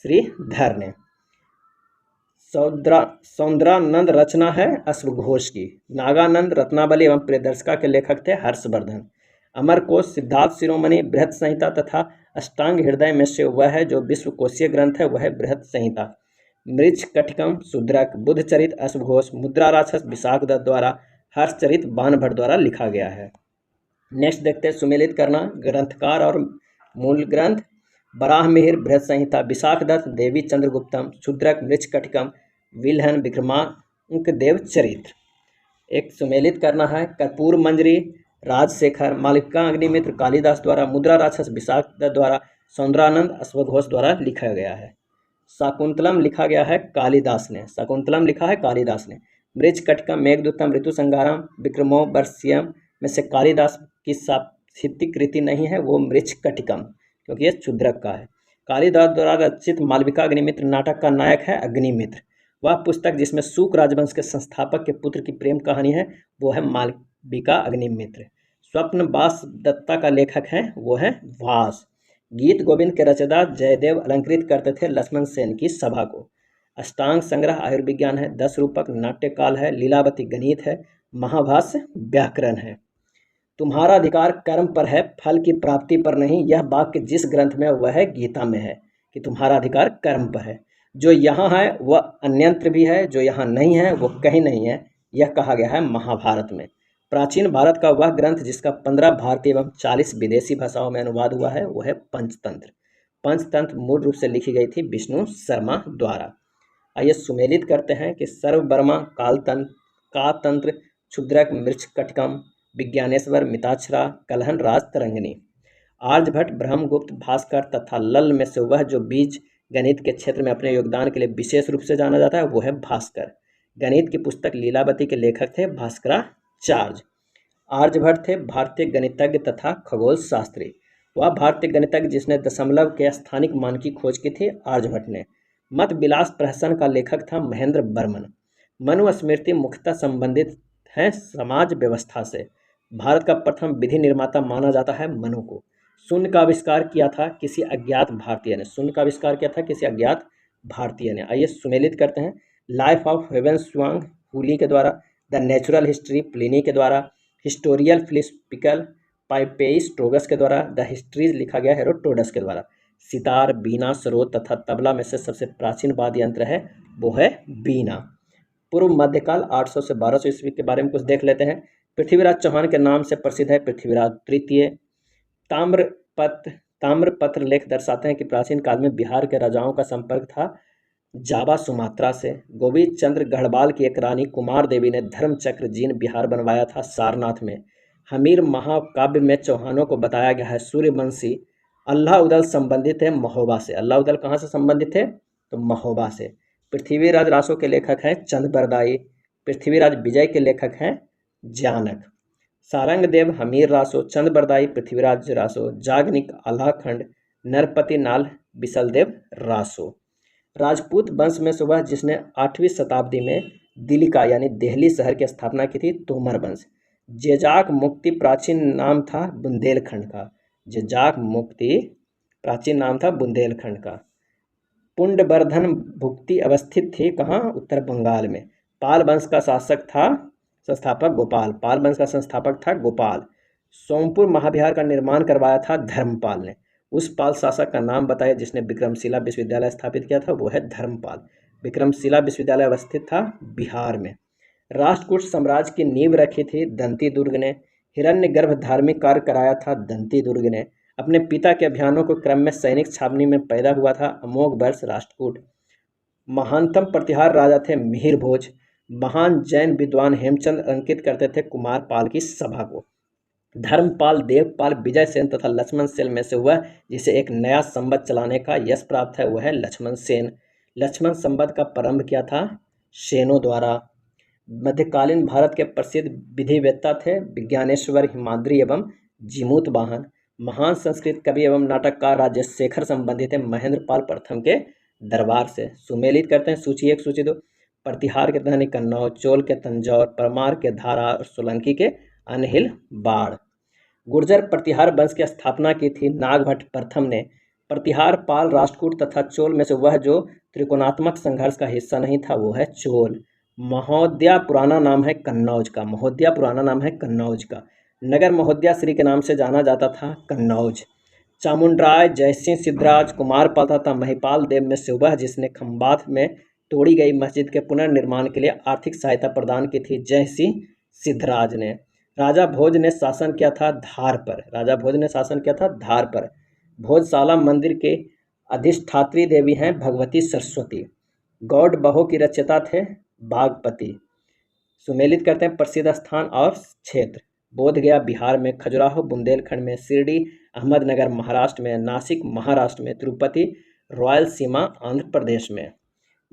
श्रीधर ने। सौंदरानंद रचना है अश्वघोष की। नागानंद रत्नावली एवं प्रियदर्शिका के लेखक थे हर्षवर्धन। अमरकोश, सिद्धार्थ शिरोमणि, बृहत संहिता तथा अष्टांग हृदय में से वह है जो विश्वकोशीय ग्रंथ है वह है बृहत संहिता। मृच्छकटिकम, शूद्रक, बुद्धचरित अश्वघोष, मुद्रा राक्षस विशाखदत्त द्वारा, हर्षचरित बाणभट्ट द्वारा लिखा गया है। नेक्स्ट देखते हैं सुमेलित करना ग्रंथकार और मूल ग्रंथ। बराह मिहिर, बृहत संहिता, विशाखदत्त, देवी चंद्रगुप्तम, शूद्रक, मृच्छकटिकम, विल्हन, विक्रमांक देव चरित्र। एक सुमेलित करना है कर्पूर मंजरी, राजशेखर, मालविका अग्निमित्र, कालिदास द्वारा, मुद्रा राक्षस विशाखदत्त द्वारा, सौंदरानंद अश्वघोष द्वारा लिखा गया है। शाकुंतलम लिखा गया है कालिदास ने। शाकुंतलम लिखा है कालिदास ने। मृच्छकटिकम, मेघदूतम, ऋतुसंहारम, विक्रमोर्वशीयम में से कालिदास की साहित्यिक कृति नहीं है, वो मृच्छकटिकम, क्योंकि ये शूद्रक का है। कालिदास द्वारा रचित मालविका अग्निमित्र नाटक का नायक है अग्निमित्र। वह पुस्तक जिसमें शूक राजवंश के संस्थापक के पुत्र की प्रेम कहानी है वो है मालविका अग्निमित्र। स्वप्न वास दत्ता का लेखक है वो है वास। गीत गोविंद के रचयिता जयदेव अलंकृत करते थे लक्ष्मण सेन की सभा को। अष्टांग संग्रह आयुर्विज्ञान है। 10 रूपक नाट्यकाल है। लीलावती गणित है। महाभाष्य व्याकरण है। तुम्हारा अधिकार कर्म पर है, फल की प्राप्ति पर नहीं। यह वाक्य जिस ग्रंथ में वह है गीता में है कि तुम्हारा अधिकार कर्म पर है। जो यहाँ है वह अन्यत्र भी है, जो यहाँ नहीं है वो कहीं नहीं है। यह कहा गया है महाभारत में। प्राचीन भारत का वह ग्रंथ जिसका 15 भारतीय एवं 40 विदेशी भाषाओं में अनुवाद हुआ है वो है पंचतंत्र। पंचतंत्र मूल रूप से लिखी गई थी विष्णु शर्मा द्वारा। आइए सुमेलित करते हैं कि सर्ववर्मा, कातंत्र, क्षुद्रक, मृच्छकटिकम, विज्ञानेश्वर, मिताक्षरा, कलहन, राजतरंगिणी। आर्यभट्ट, ब्रह्मगुप्त, भास्कर तथा लल्ल में से वह जो बीज गणित के क्षेत्र में अपने योगदान के लिए विशेष रूप से जाना जाता है वो है भास्कर। गणित की पुस्तक लीलावती के लेखक थे भास्कराचार्य। आर्यभट्ट थे भारतीय गणितज्ञ तथा खगोल शास्त्री। वह भारतीय गणितज्ञ जिसने दशमलव के स्थानिक मान की खोज की थी आर्यभट्ट ने। मत विलास प्रहसन का लेखक था महेंद्र बर्मन। मनुस्मृति मुख्यतः संबंधित है समाज व्यवस्था से। भारत का प्रथम विधि निर्माता माना जाता है मनु को। शून्य का आविष्कार किया था किसी अज्ञात भारतीय ने। शून्य का आविष्कार किया था किसी अज्ञात भारतीय ने। आइए सुमेलित करते हैं। लाइफ ऑफ हेवेंसवांग हुली के द्वारा, द नेचुरल हिस्ट्री प्लिनी के द्वारा, हिस्टोरियल फिलिस्पिकल पाइपेइस्ट्रोगस के द्वारा, द हिस्ट्रीज लिखा गया हेरोडोटस के द्वारा। सितार, बीना, सरोद तथा तबला में से सबसे प्राचीन वाद्य यंत्र है वो है बीना। पूर्व मध्यकाल 800 से 1200 ईस्वी के बारे में कुछ देख लेते हैं। पृथ्वीराज चौहान के नाम से प्रसिद्ध है पृथ्वीराज तृतीय। ताम्रपत्र लेख दर्शाते हैं कि प्राचीन काल में बिहार के राजाओं का संपर्क था जावा सुमात्रा से। गोविंद चंद्र गढ़वाल की एक रानी कुमार देवी ने धर्मचक्र जीन बिहार बनवाया था सारनाथ में। हमीर महाकाव्य में चौहानों को बताया गया है सूर्यवंशी अल्लाउदल संबंधित है महोबा से। अल्लाउदल कहाँ से संबंधित थे? तो महोबा से। पृथ्वीराज रासो के लेखक हैं चंद्रबरदाई। पृथ्वीराज विजय के लेखक हैं जानक। सारंगदेव, हमीर रासो, चंद्रबरदाई, पृथ्वीराज रासो, जागनिक, आल्हाखंड, नरपति नाल, बिसलदेव रासो। राजपूत वंश में से वह जिसने 8वीं शताब्दी में दिल्ली यानी दिल्ली शहर की स्थापना की थी तोमर वंश। जेजाक मुक्ति प्राचीन नाम था बुंदेलखंड का। जेजाक मुक्ति प्राचीन नाम था बुंदेलखंड का। पुंडवर्धन भुक्ति अवस्थित थी कहाँ? उत्तर बंगाल में। पाल वंश का शासक था संस्थापक गोपाल। पाल वंश का संस्थापक था गोपाल। सोमपुर महाविहार का निर्माण करवाया था धर्मपाल ने। उस पाल शासक का नाम बताइए जिसने विक्रमशिला विश्वविद्यालय स्थापित किया था वो है धर्मपाल। विक्रमशिला विश्वविद्यालय अवस्थित था बिहार में। राष्ट्रकूट साम्राज्य की नींव रखी थी दंती दुर्ग ने। हिरण्यगर्भ धार्मिक कार्य कराया था दंती दुर्ग ने। अपने पिता के अभियानों के क्रम में सैनिक छावनी में पैदा हुआ था। अमोघ वर्ष राष्ट्रकूट। महानतम प्रतिहार राजा थे मिहिर भोज। महान जैन विद्वान हेमचंद अंकित करते थे कुमारपाल की सभा को। धर्मपाल, देवपाल, विजय सेन तथा लक्ष्मण सेन में से हुआ जिसे एक नया संवत चलाने का यश प्राप्त है वह है लक्ष्मण सेन। लक्ष्मण संवत का प्रारंभ किया था सेनों द्वारा। मध्यकालीन भारत के प्रसिद्ध विधिवेत्ता थे विज्ञानेश्वर, हिमाद्री एवं जीमूत वाहन। महान संस्कृत कवि एवं नाटककार राजशेखर संबंधित है महेंद्रपाल प्रथम के दरबार से। सुमेलित करते हैं सूची 1, सूची 2। प्रतिहार के राजधानी कन्नौज, चोल के तंजौर, परमार के धारा और सोलंकी के अनहिल बाढ़। गुर्जर प्रतिहार वंश की स्थापना की थी नागभट्ट प्रथम ने। प्रतिहार, पाल, राष्ट्रकूट तथा चोल में से वह जो त्रिकोणात्मक संघर्ष का हिस्सा नहीं था वो है चोल। महोदया पुराना नाम है कन्नौज का। महोदया पुराना नाम है कन्नौज का। नगर महोदया श्री के नाम से जाना जाता था कन्नौज। चामुंडराय, जयसिंह, सिद्धराज, कुमारपाल तथा महिपाल देव में से वह जिसने खंबात में तोड़ी गई मस्जिद के पुनर्निर्माण के लिए आर्थिक सहायता प्रदान की थी जयसिंह सिद्धराज ने। राजा भोज ने शासन किया था धार पर। राजा भोज ने शासन किया था धार पर। भोजशाला मंदिर के अधिष्ठात्री देवी हैं भगवती सरस्वती। गौड़ बहो की रचयिता थे बागपति। सुमेलित करते हैं प्रसिद्ध स्थान और क्षेत्र। बोधगया बिहार में, खजुराहो बुंदेलखंड में, शिरडी अहमदनगर महाराष्ट्र में, नासिक महाराष्ट्र में, तिरुपति रायलसीमा आंध्र प्रदेश में।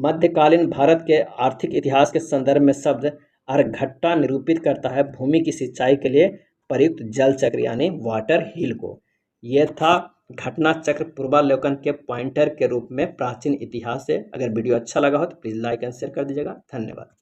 मध्यकालीन भारत के आर्थिक इतिहास के संदर्भ में शब्द अर्घट्टा निरूपित करता है भूमि की सिंचाई के लिए प्रयुक्त जल चक्र यानी वाटर हिल को। यह था घटना चक्र पूर्वालोकन के पॉइंटर के रूप में प्राचीन इतिहास से। अगर वीडियो अच्छा लगा हो तो प्लीज़ लाइक एंड शेयर कर दीजिएगा। धन्यवाद।